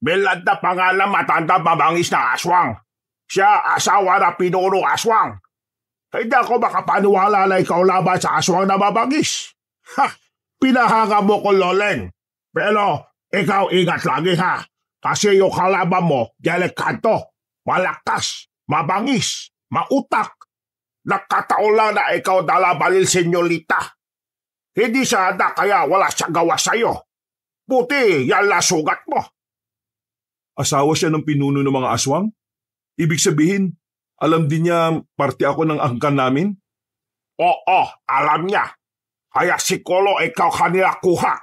Bilad na pangalan matanda babangis na aswang. Siya asawa na pinuro aswang. Hindi ako makapaniwala na ikaw laban sa aswang na mabangis. Ha! Pinahanga mo ko, Lolen. Pero ikaw ingat lagi ha. Kasi yung kalaban mo, delikado, malakas, mabangis, mautak. Nagkataon lang na ikaw dalabalil, senyorita. Hindi siya handa kaya wala siya gawa sa'yo. Buti, yan la sugat mo. Asawa siya ng pinuno ng mga aswang? Ibig sabihin, alam din niya parte ako ng angkan namin? Oo, alam niya. Kaya si Kolo ikaw kanila kuha.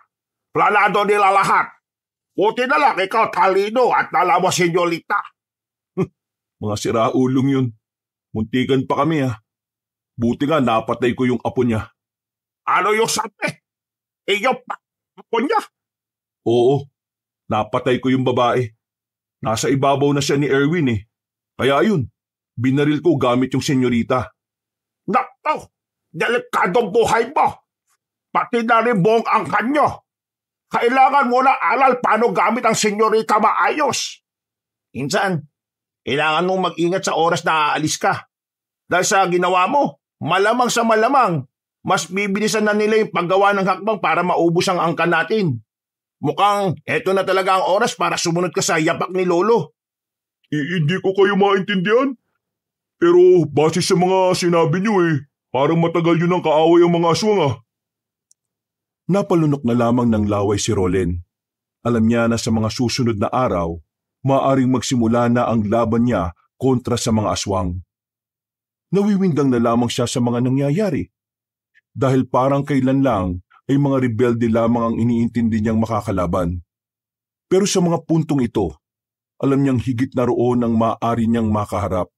Planado nila lahat. Buti na lang ikaw talino at nala mo, senyorita. Mga siraulong yun. Muntikan pa kami ha. Buti nga napatay ko yung apo niya. Ano yung sabi? Iyo pa, apo niya? Oo, napatay ko yung babae. Nasa ibabaw na siya ni Erwin eh. Kaya yun, binaril ko gamit yung senyorita. Nako, delikadong buhay mo. Pati na rin buong angkan nyo. Kailangan mo na alal paano gamit ang senyorita maayos. Insan, kailangan mong mag-ingat sa oras na aalis ka. Dahil sa ginawa mo, malamang sa malamang, mas bibilisan na nila yung paggawa ng hakbang para maubos ang angkan natin. Mukhang eto na talaga ang oras para sumunod ka sa yapak ni Lolo. Hindi ko kayo maintindihan. Pero base sa mga sinabi niyo parang matagal yun ang kaaway ang mga aswang Napalunok na lamang ng laway si Rolen. Alam niya na sa mga susunod na araw, maaaring magsimula na ang laban niya kontra sa mga aswang. Nawiwindang na lamang siya sa mga nangyayari. Dahil parang kailan lang ay mga rebelde lamang ang iniintindi niyang makakalaban. Pero sa mga puntong ito, alam niyang higit na roon ang maaari niyang makaharap.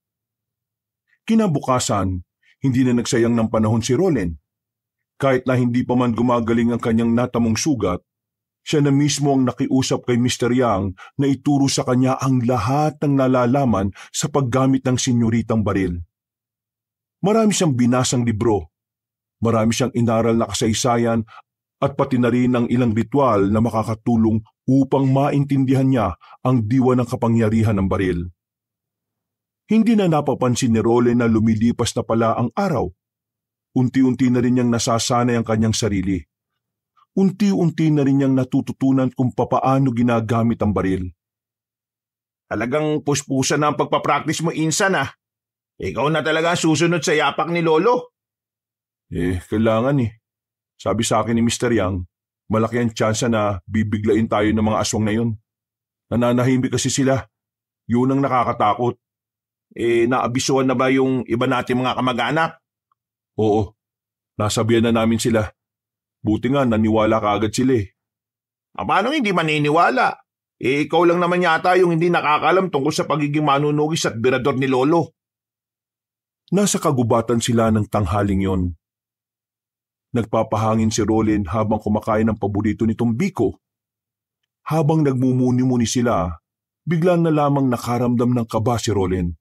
Kinabukasan, hindi na nagsayang ng panahon si Rolen. Kahit na hindi pa man gumagaling ang kanyang natamong sugat, siya na mismo ang nakiusap kay Mr. Yang na ituro sa kanya ang lahat ng nalalaman sa paggamit ng senyoritang baril. Marami siyang binasang libro, marami siyang inaral na kasaysayan at pati na rin ang ilang ritual na makakatulong upang maintindihan niya ang diwa ng kapangyarihan ng baril. Hindi na napapansin ni Rolen na lumilipas na pala ang araw. Unti-unti na rin niyang nasasanay ang kanyang sarili. Unti-unti na rin niyang natututunan kung papaano ginagamit ang baril. Talagang puspusan na ang pagpapractice mo, Insan Ikaw na talaga susunod sa yapak ni Lolo. Kailangan Sabi sa akin ni Mr. Yang, malaki ang tsansa na bibiglain tayo ng mga aswang na yun. Nananahimik kasi sila. Yun ang nakakatakot. Naabisuhan na ba yung iba nating mga kamag-anak? Oo, nasabihan na namin sila. Buti nga naniwala kaagad sila Paano hindi maniniwala? Ikaw lang naman yata yung hindi nakakalam tungkol sa pagiging manunugis at birador ni Lolo. Nasa kagubatan sila ng tanghaling yon. Nagpapahangin si Rolen habang kumakain ng paborito nitong biko. Habang nagmumuni-muni sila, bigla na lamang nakaramdam ng kaba si Rolen.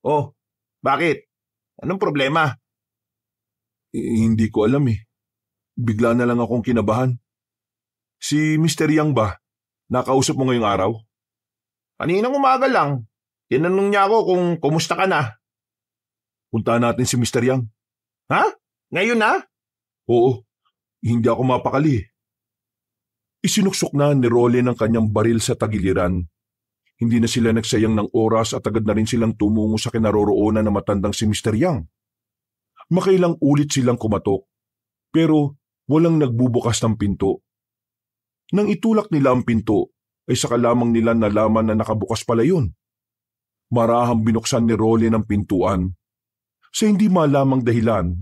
Oh, bakit? Anong problema? Hindi ko alam Bigla na lang akong kinabahan. Si Mr. Yang ba? Nakausap mo ngayong araw? Kaninang umaga lang. Tinanong niya ako kung kumusta ka na. Puntahan natin si Mr. Yang. Ha? Ngayon na? Oo, hindi ako mapakali. Isinuksok na ni Rolen ang kanyang baril sa tagiliran. Hindi na sila nagsayang ng oras at agad na rin silang tumungo sa kinaroroonan ng matandang si Mr. Yang. Makailang ulit silang kumatok, pero walang nagbubukas ng pinto. Nang itulak nila ang pinto, ay saka lamang nila nalaman na nakabukas pala yun. Marahang binuksan ni Rolen ang pintuan. Sa hindi malamang dahilan,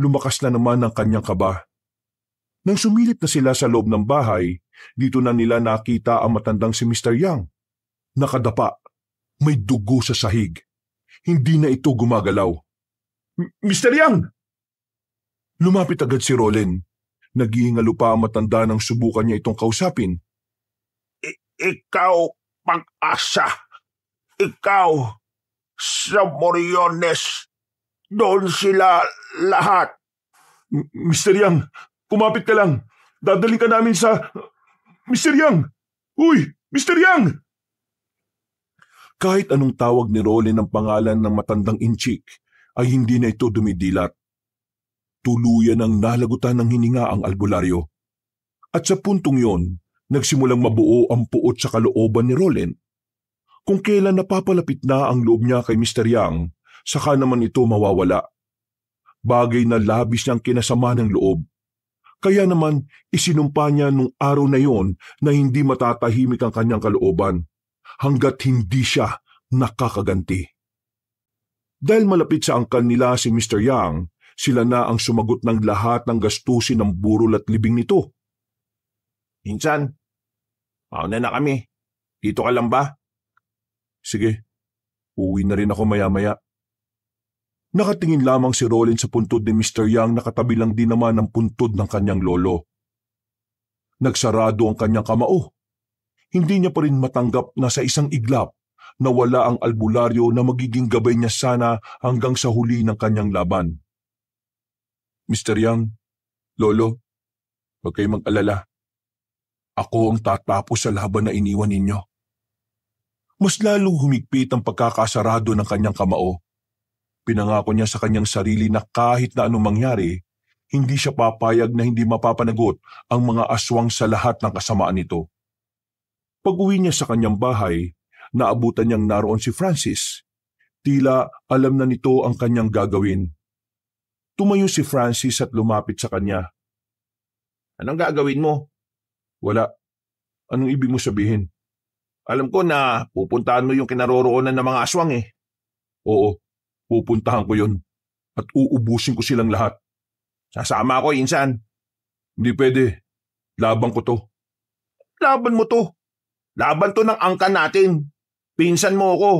lumakas na naman ang kanyang kaba. Nang sumilip na sila sa loob ng bahay, dito na nila nakita ang matandang si Mr. Yang. Nakadapa, may dugo sa sahig. Hindi na ito gumagalaw. Mr. Yang! Lumapit agad si Rolen. Naghihingalo pa ang matanda nang subukan niya itong kausapin. Ikaw, Pag-asa. Ikaw, sa Moriones. Doon sila lahat. Mr. Yang, kumapit ka lang. Dadaling ka namin sa... Mr. Yang! Uy! Mr. Yang! Kahit anong tawag ni Rolen ng pangalan ng matandang inchik, ay hindi na ito dumidilat. Tuluyan ang nalagutan ng hininga ang albularyo. At sa puntong yon, nagsimulang mabuo ang puot sa kalooban ni Roland. Kung kailan napapalapit na ang loob niya kay Mr. Yang, saka naman ito mawawala. Bagay na labis niyang kinasama ng loob. Kaya naman isinumpa niya nung araw na yon na hindi matatahimik ang kanyang kalooban hanggat hindi siya nakakaganti. Dahil malapit sa angkan nila si Mr. Yang, sila na ang sumagot ng lahat ng gastusin ng burol at libing nito. Insan, mauna na kami. Dito ka lang ba? Sige, uwi na rin ako maya-maya. Nakatingin lamang si Roland sa puntod ni Mr. Yang na katabi lang din naman ang puntod ng kanyang lolo. Nagsarado ang kanyang kamao. Hindi niya pa rin matanggap na sa isang iglap nawala ang albularyo na magiging gabay niya sana hanggang sa huli ng kanyang laban. Mr. Yang, Lolo, huwag kayong mag-alala. Ako ang tatapos sa laban na iniwan ninyo. Mas lalong humigpit ang pagkakasarado ng kanyang kamao. Pinangako niya sa kanyang sarili na kahit na anong mangyari, hindi siya papayag na hindi mapapanagot ang mga aswang sa lahat ng kasamaan nito. Pag-uwi niya sa kanyang bahay, naabutan niyang naroon si Francis. Tila alam na nito ang kanyang gagawin. Tumayo si Francis at lumapit sa kanya. Anong gagawin mo? Wala. Anong ibig mo sabihin? Alam ko na pupuntahan mo yung kinaroroonan ng mga aswang eh. Oo, pupuntahan ko yun. At uubusin ko silang lahat. Sasama ako, Insan. Hindi pwede. Laban ko to. Laban mo to? Laban to ng angkan natin. Pinsan mo ako.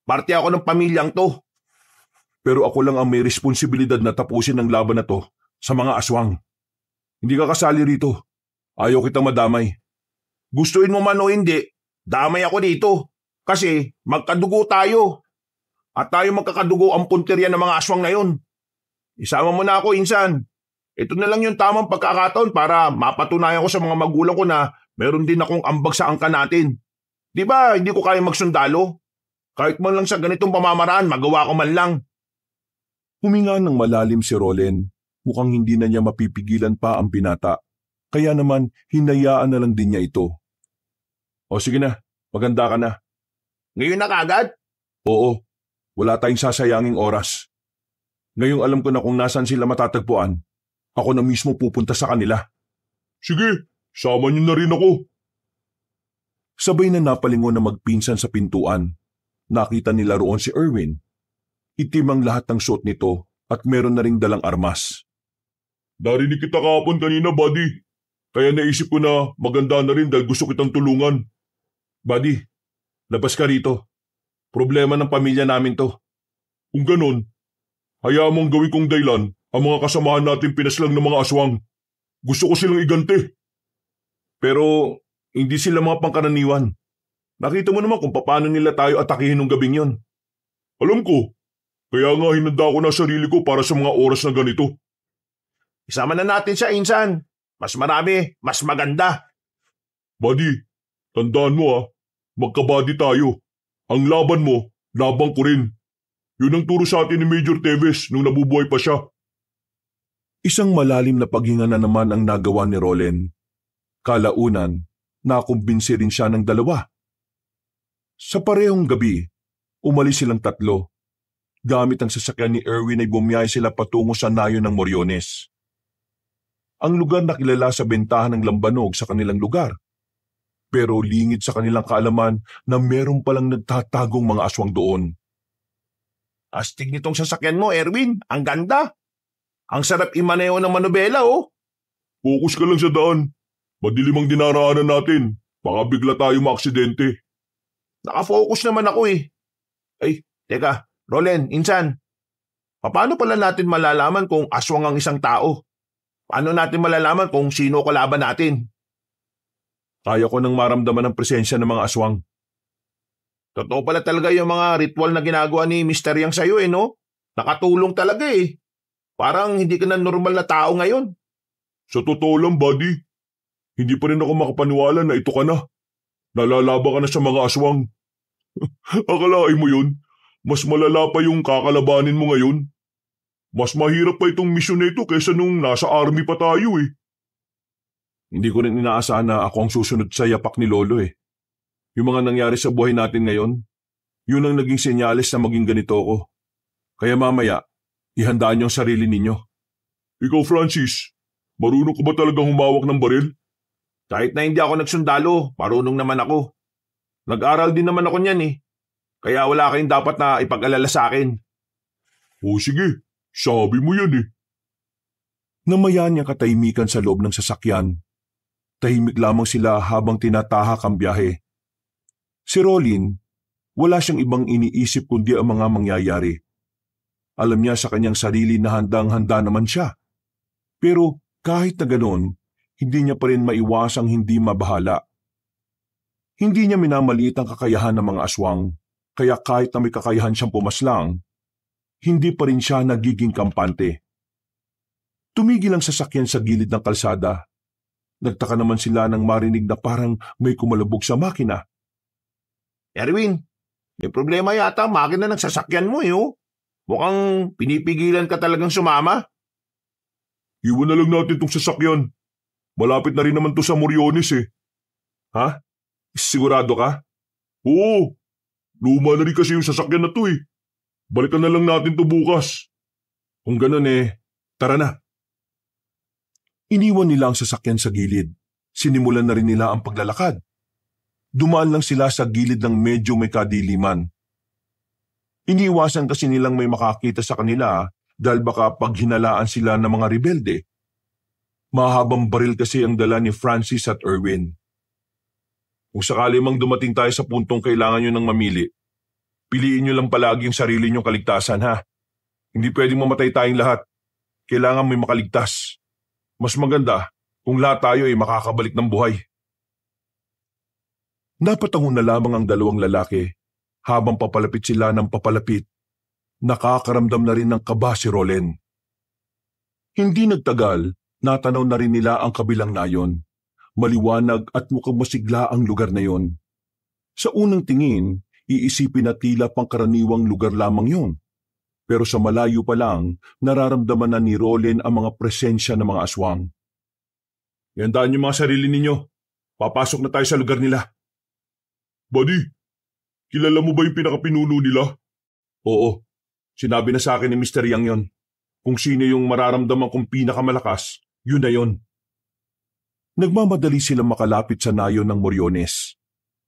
Parte ako ng pamilyang to. Pero ako lang ang may responsibilidad na tapusin ang laban na to sa mga aswang. Hindi ka kasali rito. Ayaw kitang madamay. Gustuin mo man o hindi, damay ako dito. Kasi magkadugo tayo. At tayo magkakadugo ang punteriya ng mga aswang na yun. Isama mo na ako, Insan. Ito na lang yung tamang pagkakataon para mapatunayan ko sa mga magulang ko na meron din akong ambag sa angkan natin. Di ba hindi ko kaya magsundalo? Kahit man lang sa ganitong pamamaraan, magawa ko man lang. Huminga ng malalim si Roland. Mukhang hindi na niya mapipigilan pa ang binata. Kaya naman, hinayaan na lang din niya ito. O sige na, maganda ka na. Ngayon na kagad? Oo, wala tayong sasayanging oras. Ngayong alam ko na kung nasan sila matatagpuan, ako na mismo pupunta sa kanila. Sige, sama niyo na rin ako. Sabay na napalingon na magpinsan sa pintuan. Nakita nila roon si Erwin. Itim ang lahat ng suot nito at meron na ring dalang armas. Narinig kita kahapon kanina, buddy. Kaya naisip ko na maganda na rin dahil gusto kitang tulungan. Buddy, labas ka rito. Problema ng pamilya namin to. Kung ganon, hayaan mong gawin kong daylan ang mga kasamahan natin pinaslang ng mga aswang. Gusto ko silang igante. Pero hindi sila mga pangkaraniwan. Nakita mo naman kung paano nila tayo atakihin ng gabing yon. Alam ko, kaya nga hinanda ko na sarili ko para sa mga oras na ganito. Isama na natin siya, Insan. Mas marami, mas maganda. Buddy, tandaan mo magkabady tayo. Ang laban mo, laban ko rin. Yun ang turo sa atin ni Major Teves nung nabubuhay pa siya. Isang malalim na paghinga na naman ang nagawa ni Roland. Kalaunan, nakumbinsi rin siya ng dalawa. Sa parehong gabi, umalis silang tatlo. Gamit ang sasakyan ni Erwin ay bumiyahe sila patungo sa nayon ng Moriones. Ang lugar na kilala sa bentahan ng lambanog sa kanilang lugar. Pero lingid sa kanilang kaalaman na meron palang nagtatagong mga aswang doon. Astig nitong sasakyan mo, Erwin. Ang ganda. Ang sarap imaneho ng manobela, oh. Focus ka lang sa daan. Madilim ang dinaraanan natin. Baka bigla tayo maaksidente. Nakafocus naman ako eh. Ay, teka, Roland, Insan. Paano pala natin malalaman kung aswang ang isang tao? Paano natin malalaman kung sino kalaban natin? Kaya ko nang maramdaman ang presensya ng mga aswang. Totoo pala talaga yung mga ritual na ginagawa ni Mr. Yang sa'yo no? Nakatulong talaga eh. Parang hindi ka na normal na tao ngayon. Sa totoo lang, buddy. Hindi pa rin ako makapaniwala na ito ka na. Nalalaba ka na sa mga aswang. Akalain mo yun? Mas malala pa yung kakalabanin mo ngayon. Mas mahirap pa itong misyon na ito kaysa nung nasa army pa tayo eh. Hindi ko rin inaasahan na ako ang susunod sa yapak ni Lolo eh. Yung mga nangyari sa buhay natin ngayon, yun ang naging senyales na maging ganito ako. Kaya mamaya, ihandaan niyo ang sarili ninyo. Ikaw Francis, marunong ka ba talagang humawak ng baril? Kahit na hindi ako nagsundalo, marunong naman ako. Nag-aral din naman ako niyan eh. Kaya wala kayong dapat na ipag-alala sa akin. O sige, sabi mo yan eh. Namaya niya katahimikan sa loob ng sasakyan. Tahimik lamang sila habang tinatahak ang biyahe. Si Rolin, wala siyang ibang iniisip kundi ang mga mangyayari. Alam niya sa kanyang sarili na handang-handa naman siya. Pero kahit na ganoon, hindi niya pa rin maiwasang hindi mabahala. Hindi niya minamaliit ang kakayahan ng mga aswang, kaya kahit na may kakayahan siyang pumaslang, hindi pa rin siya nagiging kampante. Tumigil ang sasakyan sa gilid ng kalsada. Nagtaka naman sila nang marinig na parang may kumalabog sa makina. Erwin, may problema yata ang makina ng sasakyan mo eh oh. Mukhang pinipigilan ka talagang sumama. Iwan na lang natin tong sasakyan. Malapit na rin naman to sa Moriones eh. Ha? Sigurado ka? Oo, luma na rin kasi yung sasakyan na to eh. Balikan na lang natin to bukas. Kung ganun eh, tara na. Iniwan nila ang sasakyan sa gilid. Sinimulan na rin nila ang paglalakad. Dumaan lang sila sa gilid ng medyo may kadiliman. Iniiwasan kasi nilang may makakita sa kanila dahil baka paghinalaan sila ng mga rebelde. Mahabang baril kasi ang dala ni Francis at Erwin. Kung sakali mang dumating tayo sa puntong kailangan nyo ng mamili, piliin nyo lang palagi yung sarili nyong kaligtasan ha. Hindi pwedeng mamatay tayong lahat. Kailangan may makaligtas. Mas maganda kung lahat tayo ay makakabalik ng buhay. Napatangon na lamang ang dalawang lalaki. Habang papalapit sila ng papalapit, nakakaramdam na rin ng kaba si Rolin. Hindi nagtagal, natanaw na rin nila ang kabilang nayon. Maliwanag at mukhang masigla ang lugar na yon. Sa unang tingin, iisipin na tila pangkaraniwang lugar lamang yon. Pero sa malayo pa lang, nararamdaman na ni Rolin ang mga presensya ng mga aswang. Ihandaan niyo mga sarili ninyo. Papasok na tayo sa lugar nila. Buddy, kilala mo ba yung pinakapinuno nila? Oo, sinabi na sa akin ni Mr. Yang yon. Kung sino yung mararamdaman kong pinakamalakas, yun na yon. Nagmamadali silang makalapit sa nayon ng Moriones.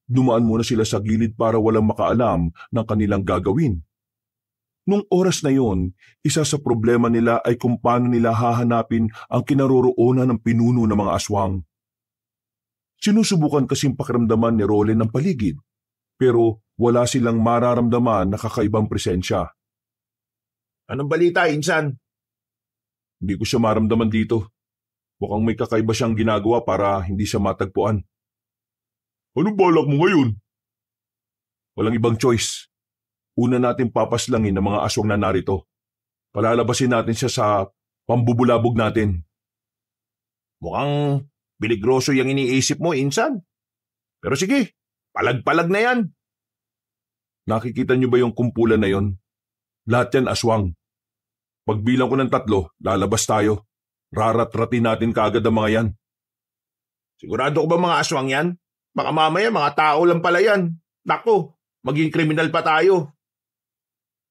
Dumaan muna sila sa gilid para walang makaalam ng kanilang gagawin. Nung oras na yon, isa sa problema nila ay kung paano nila hahanapin ang kinaroroonan ng pinuno ng mga aswang. Sinusubukan kasing pakiramdaman ni Rolin ng paligid, pero wala silang mararamdaman na kakaibang presensya. Anong balita, Insan? Hindi ko siya maramdaman dito. Mukhang may kakaiba siyang ginagawa para hindi siya matagpuan. Anong balak mo ngayon? Walang ibang choice. Una natin papaslangin ang mga aswang na narito. Palalabasin natin siya sa pambubulabog natin. Mukhang peligroso yung iniisip mo, Insan. Pero sige, palag-palag na yan. Nakikita niyo ba yung kumpulan na yon? Lahat yan aswang. Pagbilang ko ng 3, lalabas tayo. Rarat-ratin natin kaagad ang mga yan. Sigurado ko ba mga aswang yan? Baka mamaya mga tao lang pala yan. Nako, maging kriminal pa tayo.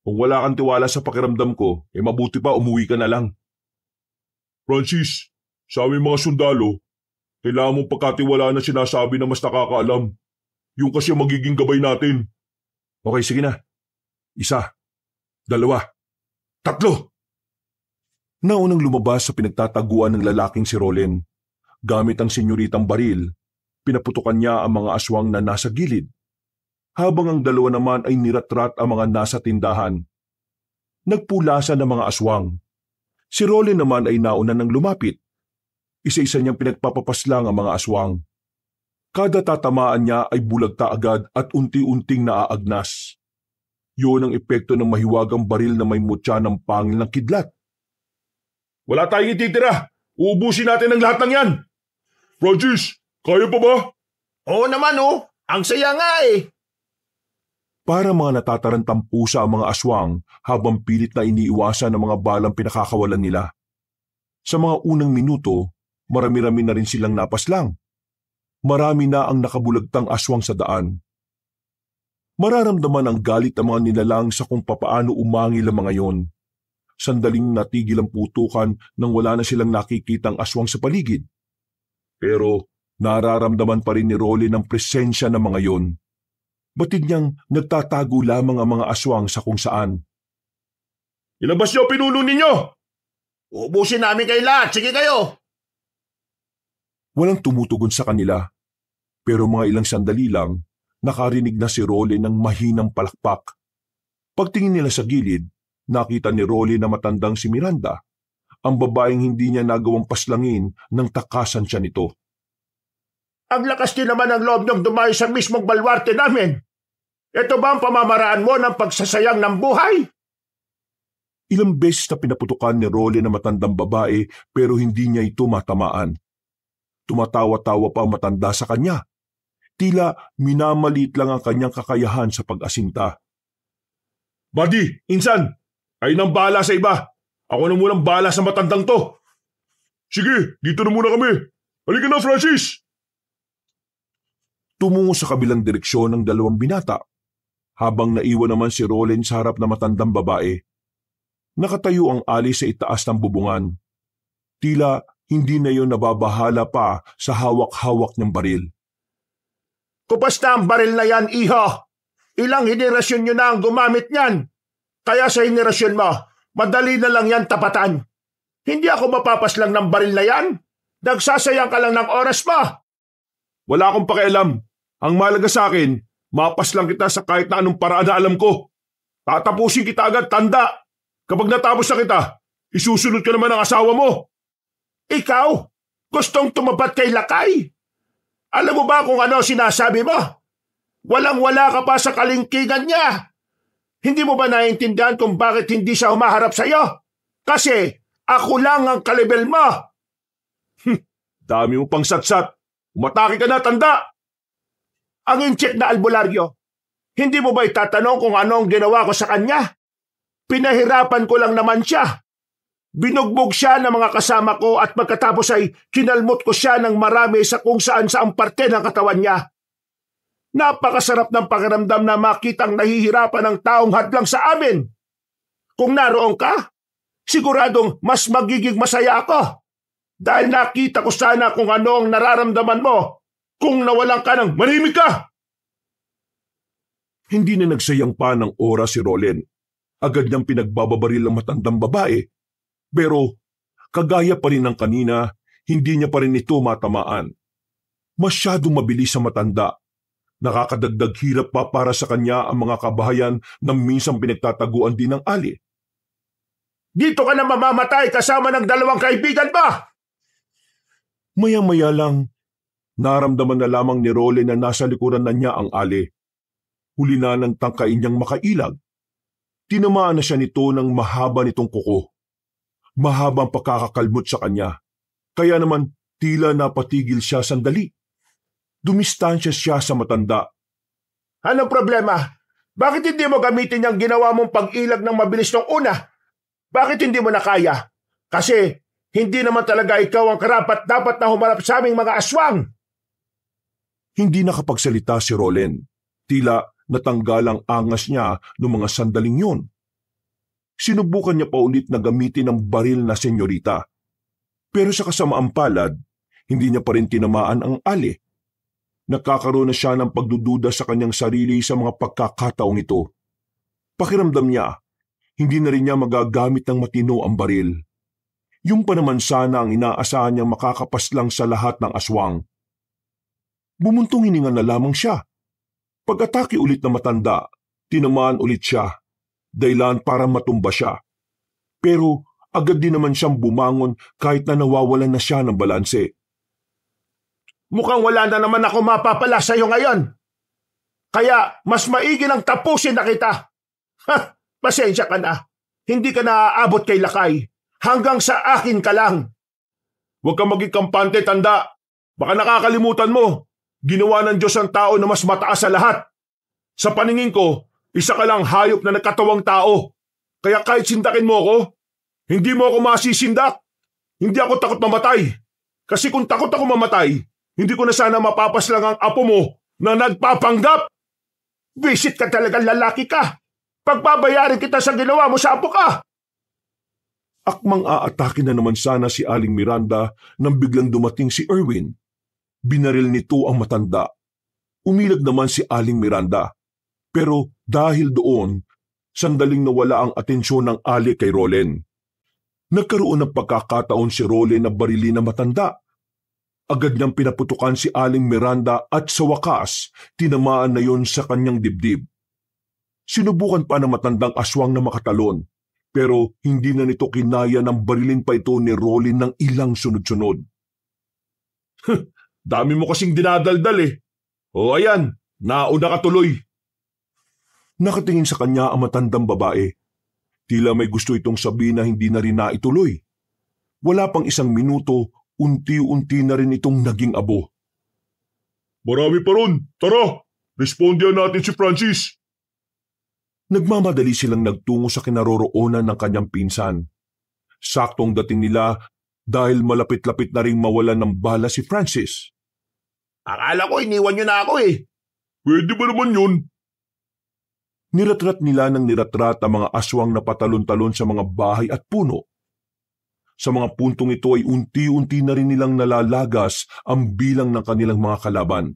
Kung wala kang tiwala sa pakiramdam ko, mabuti pa umuwi ka na lang. Francis, sa aming mga sundalo, kailangan mong pagkatiwalaan na sinasabi na mas nakakaalam. Yung kasi magiging gabay natin. Okay, sige na. 1, 2, 3. Naunang lumabas sa pinagtataguan ng lalaking si Rolin. Gamit ang senyoritang baril, pinaputukan niya ang mga aswang na nasa gilid. Habang ang dalawa naman ay niratrat ang mga nasa tindahan. Nagpulasan ang mga aswang. Si Rolin naman ay nauna nang lumapit. Isa-isa niyang pinagpapapaslang ang mga aswang. Kada tatamaan niya ay bulagta agad at unti-unting naaagnas. Yun ang epekto ng mahiwagang baril na may mutya ng pangil ng kidlat. Wala tayong ititira. Uubusin natin ang lahat ng yan. Francis, kaya pa ba? Oo naman oh. Ang saya nga eh. Para mga natatarantang pusa ang mga aswang habang pilit na iniiwasan ng mga balang pinakakawalan nila. Sa mga unang minuto, marami-rami na rin silang napaslang. Marami na ang nakabulagtang aswang sa daan. Mararamdaman ang galit ng mga nilalang sa kung papaano umangil ang mga yon. Sandaling natigil ang putukan nang wala na silang nakikitang aswang sa paligid. Pero nararamdaman pa rin ni Rolly ang presensya ng mga yon. Batid niyang nagtatago lamang ang mga aswang sa kung saan. Ilabas niyo pinuno ninyo! Ubusin namin kay lahat, sige kayo! Walang tumutugon sa kanila. Pero mga ilang sandali lang, nakarinig na si Rolly ng mahinang palakpak. Pagtingin nila sa gilid, nakita ni Rolly na matandang si Miranda, ang babaeng hindi niya nagawang paslangin nang takasan siya nito. Ang lakas din naman ng loob niyong dumayo sa mismong balwarte namin. Ito ba ang pamamaraan mo ng pagsasayang ng buhay? Ilang beses na pinaputukan ni Rolly na matandang babae pero hindi niya ito matamaan. Tumatawa-tawa pa ang matanda sa kanya. Tila minamalit lang ang kanyang kakayahan sa pag-asinta. Buddy, insan, ay nang bahala sa iba. Ako na munang bahala sa matandang to. Sige, dito na muna kami. Halika na, Francis! Tumungo sa kabilang direksyon ng dalawang binata, habang naiwan naman si Rolly sa harap na matandang babae. Nakatayo ang ali sa itaas ng bubungan. Tila hindi na yon nababahala pa sa hawak-hawak niyang baril. Kupas na ang baril na yan, iho! Ilang henerasyon nyo na ang gumamit niyan. Kaya sa henerasyon mo, madali na lang yan tapatan. Hindi ako mapapaslang ng baril na yan. Nagsasayang ka lang ng oras mo. Wala akong pakialam. Ang mahalaga sa akin, mapaslang kita sa kahit na anong paraan na alam ko. Tatapusin kita agad, tanda. Kapag natapos na kita, isusunod ka naman ang asawa mo. Ikaw? Gustong tumapat kay Lakay? Alam mo ba kung ano sinasabi mo? Walang-wala ka pa sa kalingkingan niya. Hindi mo ba naiintindihan kung bakit hindi siya humaharap sa iyo? Kasi ako lang ang kalibel mo. Dami mo pang satsat. Umatake ka na, tanda. Ang incheck na albularyo, hindi mo ba itatanong kung ano ang ginawa ko sa kanya? Pinahirapan ko lang naman siya. Binugbog siya ng mga kasama ko at pagkatapos ay kinalmot ko siya ng marami sa kung saan-saang parte ng katawan niya. Napakasarap ng pakiramdam na makitang nahihirapan ng taong hadlang sa amin. Kung naroon ka, siguradong mas magiging masaya ako. Dahil nakita ko sana kung ano ang nararamdaman mo kung nawalan ka ng manimik ka. Hindi na nagsayang pa ng oras si Rolly. Agad niyang pinagbababaril ang matandang babae. Pero kagaya pa rin ng kanina, hindi niya pa rin ito matamaan. Masyadong mabilis sa matanda. Nakakadagdag hirap pa para sa kanya ang mga kabahayan na minsan pinagtataguan din ng ali. Dito ka na mamamatay kasama ng dalawang kaibigan ba? Maya-maya lang, naramdaman na lamang ni Rolly na nasa likuran na niya ang ali. Huli na ng tangkain niyang makailag. Tinamaan na siya nito ng mahaba nitong kuko. Mahabang pagkakakalmot sa kanya. Kaya naman tila napatigil siya sandali. Dumistansya siya sa matanda. Anong problema? Bakit hindi mo gamitin yung ginawa mong pag-ilag ng mabilis nung una? Bakit hindi mo na kaya? Kasi hindi naman talaga ikaw ang karapat-dapat na humarap sa aming mga aswang. Hindi nakapagsalita si Rolly. Tila natanggal ang angas niya noong mga sandaling yun. Sinubukan niya pa ulit na gamitin ang baril na senyorita. Pero sa kasamaang palad, hindi niya pa rin tinamaan ang ali. Nakakaroon na siya ng pagdududa sa kanyang sarili sa mga pagkakataong ito. Pakiramdam niya, hindi na rin niya magagamit ng matino ang baril. Yung pa naman sana ang inaasahan niyang makakapaslang sa lahat ng aswang. Bumuntong hininga na lamang siya. Pag-atake ulit na matanda, tinamaan ulit siya, dahilan para matumba siya. Pero agad din naman siyang bumangon kahit na nawawalan na siya ng balanse. Mukhang wala na naman ako mapapala sa iyo ngayon. Kaya mas maigi nang tapusin na kita. Pasensya ka na. Hindi ka na aabot kay Lakay. Hanggang sa akin ka lang. Huwag kang maging kampante, tanda. Baka nakakalimutan mo. Ginawa ng Diyos ang tao na mas mataas sa lahat. Sa paningin ko, Isa ka lang hayop na nagkatawang tao. Kaya kahit sindakin mo ako, hindi mo ako masisindak. Hindi ako takot mamatay. Kasi kung takot ako mamatay, hindi ko na sana mapapaslang ang apo mo na nagpapanggap. Visit ka talagang lalaki ka. Pagbabayarin kita sa ginawa mo sa apo ka. Akmang aatake na naman sana si Aling Miranda nang biglang dumating si Erwin. Binaril nito ang matanda. Umilag naman si Aling Miranda. Pero dahil doon, sandaling nawala ang atensyon ng Ali kay Rolen. Nagkaroon ng pagkakataon si Rolen na barilin na matanda. Agad niyang pinaputukan si Aling Miranda at sa wakas, tinamaan na yon sa kanyang dibdib. Sinubukan pa ng matandang aswang na makatalon, pero hindi na nito kinaya ng barilin pa ito ni Rolen ng ilang sunod-sunod. Dami mo kasing dinadaldal eh. O ayan, nauna ka tuloy. Nakatingin sa kanya ang matandang babae. Tila may gusto itong sabihin na hindi na rin naituloy. Wala pang isang minuto, unti-unti na rin itong naging abo. Marami pa ron. Tara, respondihan natin si Francis. Nagmamadali silang nagtungo sa kinaroroonan ng kanyang pinsan. Saktong dating nila dahil malapit-lapit na ring mawalan ng bala si Francis. Akala ko iniwan niyo na ako eh. Pwede ba naman yun? Niratrat nila ng niratrat ang mga aswang na patalon-talon sa mga bahay at puno. Sa mga puntong ito ay unti-unti na rin nilang nalalagas ang bilang ng kanilang mga kalaban.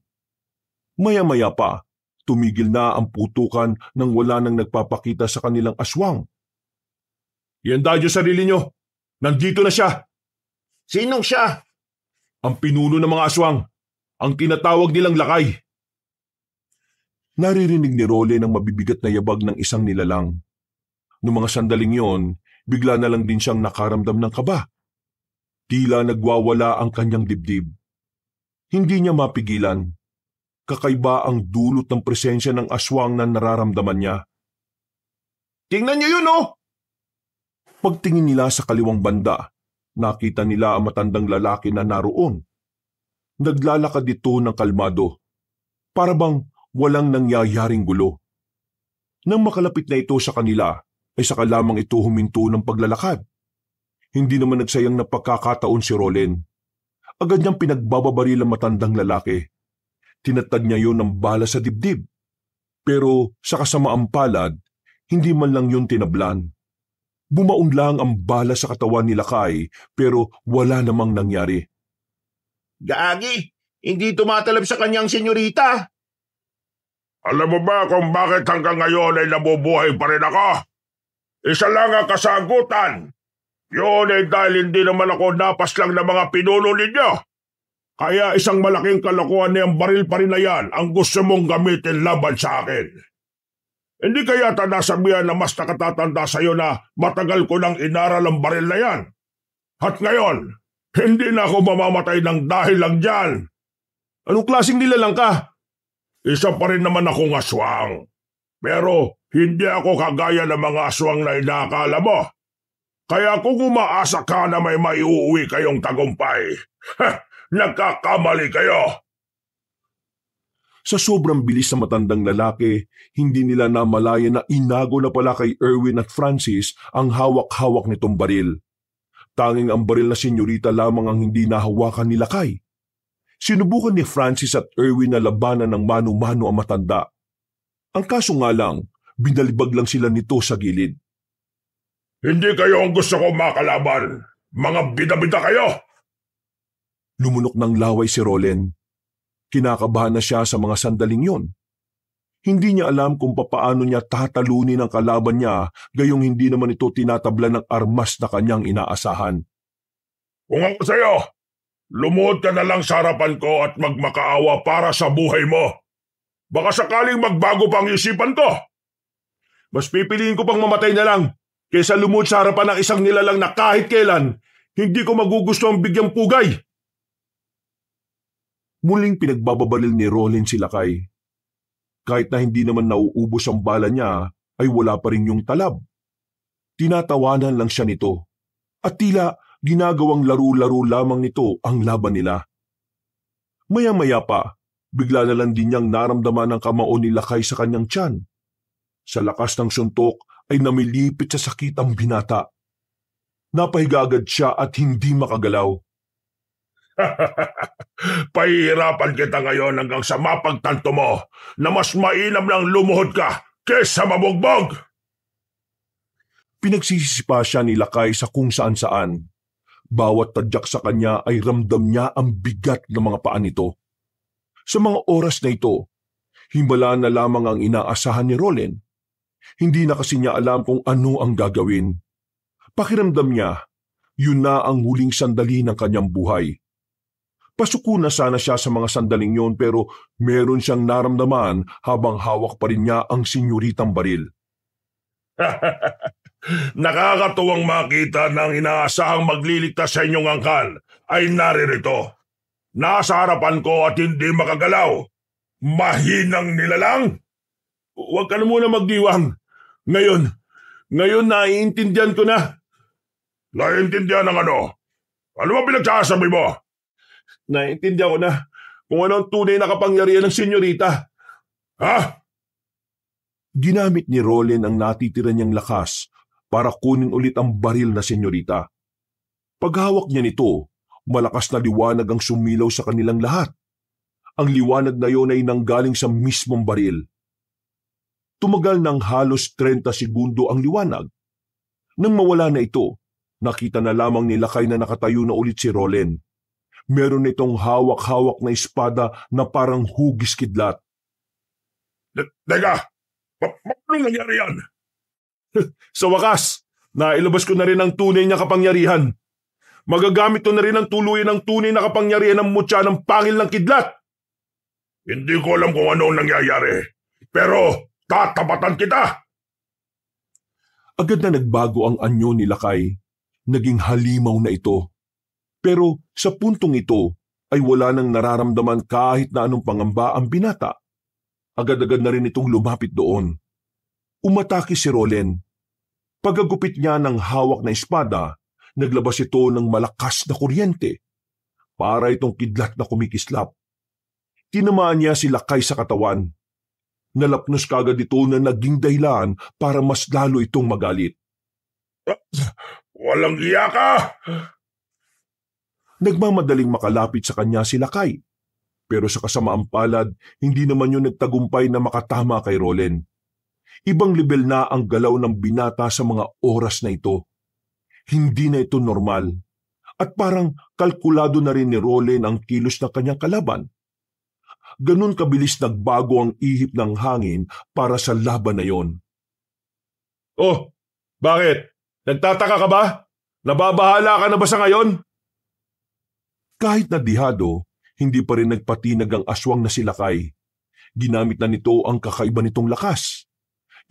Maya-maya pa, tumigil na ang putukan nang wala nang nagpapakita sa kanilang aswang. Ihanda niyo sarili niyo. Nandito na siya. Sinong siya? Ang pinuno ng mga aswang. Ang tinatawag nilang lakay. Naririnig ni Rolen ang mabibigat na yabag ng isang nilalang. Noong mga sandaling yon, bigla na lang din siyang nakaramdam ng kaba. Tila nagwawala ang kanyang dibdib. Hindi niya mapigilan. Kakaiba ang dulot ng presensya ng aswang na nararamdaman niya. Tingnan niyo yun oh! Pagtingin nila sa kaliwang banda, nakita nila ang matandang lalaki na naroon. Naglalakad ito ng kalmado. Para bang walang nangyayaring gulo. Nang makalapit na ito sa kanila, ay saka lamang ito huminto ng paglalakad. Hindi naman nagsayang na pagkakataon si Rolen. Agad niyang pinagbababaril ang matandang lalaki. Tinatad niya yun ng bala sa dibdib. Pero sa kasamaang palad, hindi man lang yun tinablan. Bumaon lang ang bala sa katawan ni Lakay pero wala namang nangyari. Gagi, hindi tumatalab sa kanyang senyorita. Alam mo ba kung bakit hanggang ngayon ay nabubuhay pa rin ako? Isa lang ang kasagutan. Yun ay dahil hindi naman ako napas lang ng mga pinuno ninyo. Kaya isang malaking kalokohan niyang baril pa rin na yan ang gusto mong gamitin laban sa akin. Hindi kaya nasabihan na mas nakatatanda sa iyo na matagal ko nang inaral ang baril na yan. At ngayon, hindi na ako mamamatay ng dahil lang dyan. Anong klaseng nilalang ka? Isa pa rin naman akong aswang. Pero hindi ako kagaya ng mga aswang na inaakala mo. Kaya kung umaasa ka na may maiuwi kayong tagumpay, nagkakamali kayo. Sa sobrang bilis sa matandang lalaki, hindi nila namalaya na inago na pala kay Erwin at Francis ang hawak-hawak nitong baril. Tanging ang baril na senyorita lamang ang hindi nahawakan ni Lakay. Sinubukan ni Francis at Erwin na labanan ng mano-mano ang matanda. Ang kaso nga lang, binalibag lang sila nito sa gilid. Hindi kayo ang gusto ko makalaban. Mga bida-bida kayo! Lumunok ng laway si Rolen. Kinakabahan na siya sa mga sandaling yon. Hindi niya alam kung papaano niya tatalunin ang kalaban niya gayong hindi naman ito tinatabla ng armas na kanyang inaasahan. Kung ako sa'yo, lumuhod ka na lang sa harapan ko at magmakaawa para sa buhay mo. Baka sakaling magbago pang isipan ko. Mas pipiliin ko pang mamatay na lang kaysa lumuhod sa harapan ng isang nilalang na kahit kailan hindi ko magugusto ang bigyang pugay. Muling pinagbababaril ni Rolen si Lakay. Kahit na hindi naman nauubos ang bala niya, ay wala pa rin yung talab. Tinatawanan lang siya nito, at tila ginagawang laro-laro lamang nito ang laban nila. Maya-maya pa, bigla na lang din niyang naramdaman ang kamao ni Lakay sa kanyang tiyan. Sa lakas ng suntok ay namilipit sa sakit ang binata. Napahiga agad siya at hindi makagalaw. Pahihirapan kita ngayon hanggang sa mapagtanto mo na mas mainam lang lumuhod ka kesa mabugbog. Pinagsisisipa siya ni Lakay sa kung saan-saan. Bawat tadyak sa kanya ay ramdam niya ang bigat ng mga paa nito. Sa mga oras na ito, himala na lamang ang inaasahan ni Rolen. Hindi na kasi niya alam kung ano ang gagawin. Pakiramdam niya, yun na ang huling sandali ng kanyang buhay. Pasuko na sana siya sa mga sandaling yon pero meron siyang naramdaman habang hawak pa rin niya ang senyoritang baril. Nakakatuwang makita na ang inaasahang magliligtas sa inyong angkan ay naririto. Nasa harapan ko at hindi makagalaw. Mahinang nilalang. Huwag ka na muna magdiwang. Ngayon naiintindihan ko na. Naiintindihan ng ano? Ano ba pinagsasabi mo? Naiintindihan ko na kung ano ang tunay na kapangyarihan ng senyorita. Ha? Ginamit ni Rolen ang natitira niyang lakas para kunin ulit ang baril na senyorita. Paghawak niya nito, malakas na liwanag ang sumilaw sa kanilang lahat. Ang liwanag na iyon ay nanggaling sa mismong baril. Tumagal ng halos 30 segundo ang liwanag. Nang mawala na ito, nakita na lamang ni Lakay na nakatayo na ulit si Rolen. Meron itong hawak-hawak na espada na parang hugis kidlat. Teka, paano nangyari yan? Sa wakas, nailabas ko na rin ang tunay niya kapangyarihan. Magagamit ko na rin ang tuluyan ng tunay na kapangyarihan ng mutya ng pangil ng kidlat. Hindi ko alam kung ano ang nangyayari, pero tatapatan kita. Agad na nagbago ang anyo ni Lakay. Naging halimaw na ito. Pero sa puntong ito ay wala nang nararamdaman kahit na anong pangamba ang binata. Agad-agad na rin itong lumapit doon. Umatake si Rolen. Pagagupit niya ng hawak na espada, naglabas ito ng malakas na kuryente. Para itong kidlat na kumikislap. Tinamaan niya si Lakay sa katawan. Nalapnos kagad ito na naging dahilan para mas lalo itong magalit. Walang iya ka! Nagmamadaling makalapit sa kanya si Lakay. Pero sa kasamaang palad, hindi naman yun nagtagumpay na makatama kay Rolen. Ibang level na ang galaw ng binata sa mga oras na ito. Hindi na ito normal. At parang kalkulado na rin ni Rolen ang kilos ng kanyang kalaban. Ganun kabilis nagbago ang ihip ng hangin para sa laban na yon. Oh, bakit? Nagtataka ka ba? Nababahala ka na ba sa ngayon? Kahit na dihado, hindi pa rin nagpatinag ang aswang na si Lakay. Ginamit na nito ang kakaiba nitong lakas.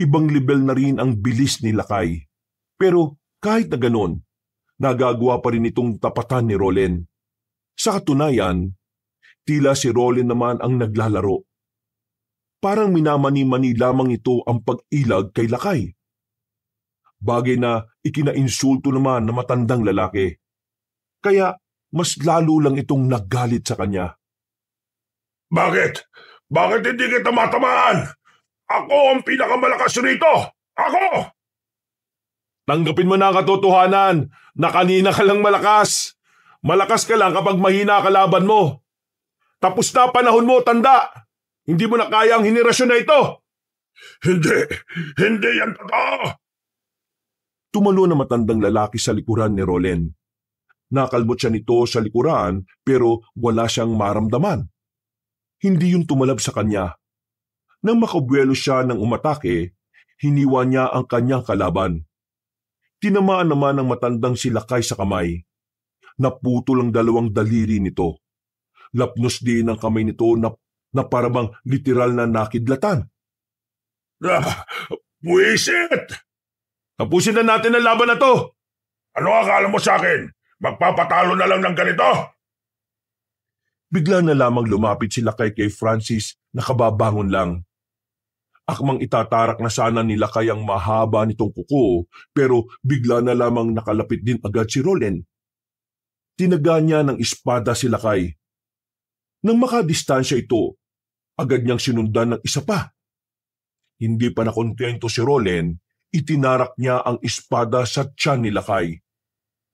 Ibang level na rin ang bilis ni Lakay. Pero kahit na ganon, nagagawa pa rin itong tapatan ni Rolen. Sa katunayan, tila si Rolen naman ang naglalaro. Parang minamani-mani lamang ito ang pag-ilag kay Lakay. Bagay na ikinainsulto naman na matandang lalaki. Kaya mas lalo lang itong naggalit sa kanya. Bakit? Bakit hindi kita matamaan? Ako ang pinakamalakas rito! Ako! Tanggapin mo na ang katotohanan na kanina ka lang malakas. Malakas ka lang kapag mahina kalaban mo. Tapos na panahon mo, tanda. Hindi mo na kaya ang henerasyon na ito. Hindi yan totoo. Tumalo na matandang lalaki sa likuran ni Rolen. Nakalmot siya nito sa likuran pero wala siyang maramdaman. Hindi yun tumalab sa kanya. Nang makabuelo siya ng umatake, hiniwa niya ang kanyang kalaban. Tinamaan naman ng matandang si Lakay sa kamay. Naputol ang dalawang daliri nito. Lapnos din ang kamay nito na parabang literal na nakidlatan. Buwisit! Tapusin na natin ang laban na to. Ano akala mo sa akin? Magpapatalo na lang ng ganito? Bigla na lamang lumapit si Lakay kay Francis na kababangon lang. Akmang itatarak na sana ni Lakay ang mahaba nitong kuko pero bigla na lamang nakalapit din agad si Rolen. Tinaga niya ng espada si Lakay. Nang makadistansya ito, agad niyang sinundan ng isa pa. Hindi pa nakontento si Rolen, itinarak niya ang espada sa tiyan ni Lakay.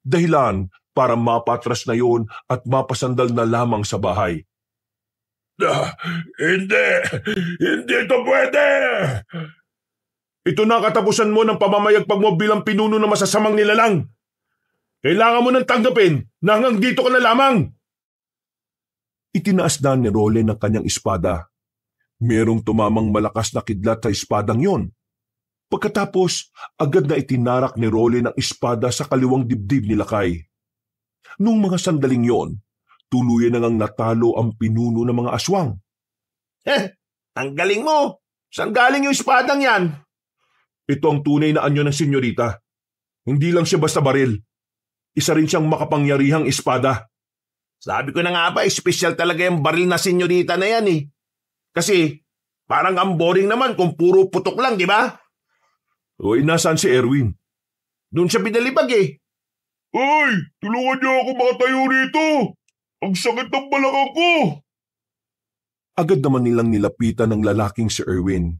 Dahilan para mapatras na yon at mapasandal na lamang sa bahay. Hindi! Hindi ito pwede! Ito na katapusan mo ng pamamayagpag mo bilang pinuno ng masasamang nilalang. Kailangan mo nang tanggapin na hanggang dito ka na lamang. Itinaas na ni Rolen ang kanyang espada. Merong tumamang malakas na kidlat sa espadang yon. Pagkatapos, agad na itinarak ni Rolen ang espada sa kaliwang dibdib ni Lakay. Nung mga sandaling yon, tuluyan na ngang natalo ang pinuno ng mga aswang. Ang galing mo! Saan galing yung espadang yan? Ito ang tunay na anyo ng senyorita. Hindi lang siya basta baril. Isa rin siyang makapangyarihang espada. Sabi ko na nga ba, espesyal talaga yung baril na senyorita na yan eh. Kasi parang ang boring naman kung puro putok lang, di ba? Uy, nasaan si Erwin? Doon siya pinalibag eh. Ay! Tulungan niyo ako makatayo rito! Ang sakit ng balakang ko! Agad naman nilang nilapitan ng lalaking si Erwin.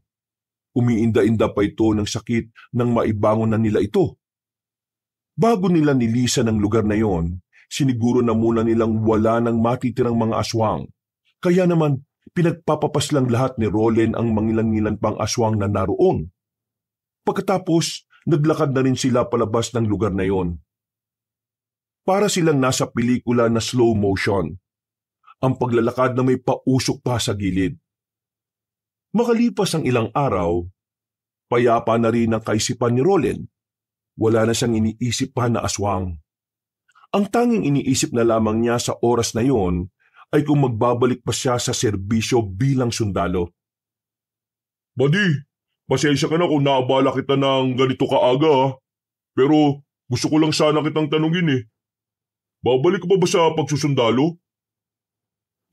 Umiinda-inda pa ito ng sakit nang maibangon na nila ito. Bago nila nilisan ang lugar na yon, siniguro na muna nilang wala nang matitirang mga aswang. Kaya naman, pinagpapapaslang lahat ni Rolen ang mangilan-ngilan pang aswang na naroon. Pagkatapos, naglakad na rin sila palabas ng lugar na yon. Para silang nasa pelikula na slow motion. Ang paglalakad na may pausok pa sa gilid. Makalipas ang ilang araw, payapa na rin ang kaisipan ni Rolen. Wala na siyang iniisip pa na aswang. Ang tanging iniisip na lamang niya sa oras na yon ay kung magbabalik pa siya sa serbisyo bilang sundalo. Buddy, pasensya ka na kung naabala kita ng ganito kaaga ha. Pero gusto ko lang sana kitang tanungin eh. Babalik ka ba sa pagsusundalo?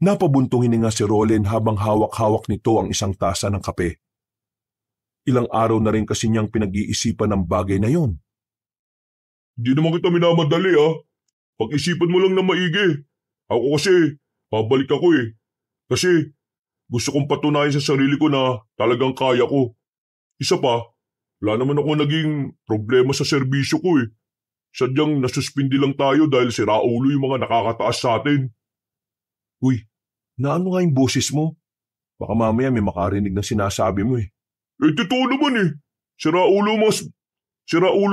Napabuntong hininga si Rolen habang hawak-hawak nito ang isang tasa ng kape. Ilang araw na rin kasi niyang pinag-iisipan ng bagay na yon. Hindi naman kita minamadali ha. Pag-isipan mo lang na maigi. Ako kasi, babalik ako eh. Kasi gusto kong patunayan sa sarili ko na talagang kaya ko. Isa pa, wala naman ako naging problema sa serbisyo ko eh. Sadyang nasuspindi lang tayo dahil sira ulo yung mga nakakataas sa atin. Uy, naano nga yung boses mo? Baka mamaya may makarinig ng sinasabi mo eh. Totoo naman eh. Sira ulo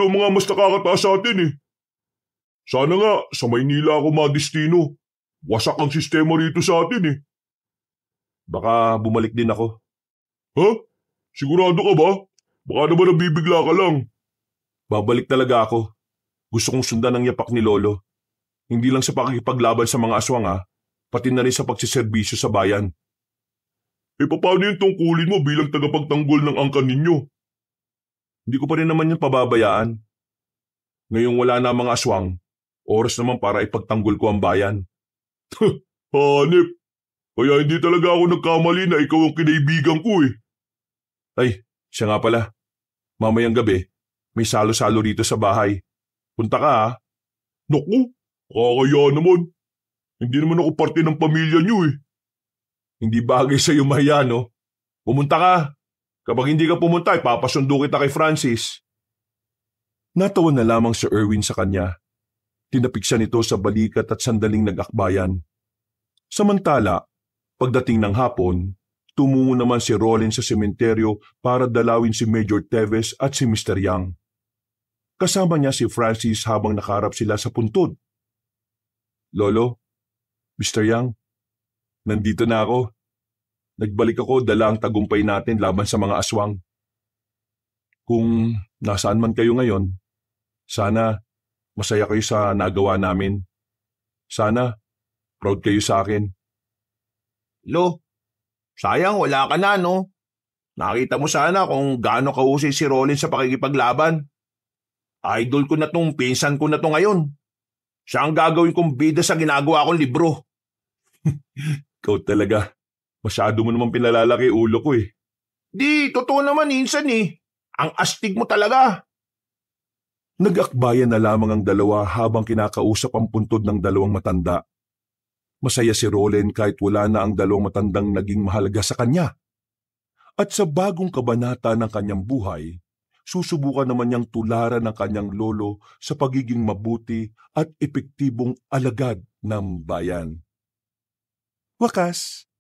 mga mas nakakataas sa atin eh. Sana nga sa Maynila ako madestino. Wasak ang sistema rito sa atin eh. Baka bumalik din ako. Ha? Sigurado ka ba? Baka naman nabibigla ka lang. Babalik talaga ako. Gusto kong sundan ang yapak ni Lolo. Hindi lang sa pakikipaglaban sa mga aswang ha, pati na rin sa pagsiservisyo sa bayan. Paano yung tungkulin mo bilang tagapagtanggol ng angkan ninyo? Hindi ko pa rin naman yung pababayaan. Ngayong wala na ang mga aswang, oras naman para ipagtanggol ko ang bayan. Hanip, kaya hindi talaga ako nagkamali na ikaw ang kinaibigan ko eh. Ay, siya nga pala. Mamayang gabi, may salo-salo rito sa bahay. Punta ka ha. Naku, kakaya naman. Hindi naman ako parte ng pamilya niyo eh. Hindi bagay sa iyo mahiya, no? Pumunta ka. Kapag hindi ka pumunta, ipapasundo kita kay Francis. Natawa na lamang si Erwin sa kanya. Tinapik siya nito sa balikat at sandaling nag-akbayan. Samantala, pagdating ng hapon, tumungo naman si Rolen sa sementeryo para dalawin si Major Teves at si Mr. Yang. Kasama niya si Francis habang nakaharap sila sa puntod. Lolo, Mr. Yang, nandito na ako. Nagbalik ako dala ang tagumpay natin laban sa mga aswang. Kung nasaan man kayo ngayon, sana masaya kayo sa nagawa namin. Sana proud kayo sa akin. Lo, sayang wala ka na no? Nakita mo sana kung gaano kahusay si Rolen sa pakikipaglaban. Idol ko na tong pinsan ko na to ngayon. Siya ang gagawin kong bida sa ginagawa kong libro. Ikaw talaga. Masyado mo naman pinalalaki ulo ko eh. Di, totoo naman insan eh. Ang astig mo talaga. Nag-akbayan na lamang ang dalawa habang kinakausap ang puntod ng dalawang matanda. Masaya si Rolen kahit wala na ang dalawang matandang naging mahalaga sa kanya. At sa bagong kabanata ng kanyang buhay, susubukan naman niyang tularan ng kanyang lolo sa pagiging mabuti at epektibong alagad ng bayan. Wakas,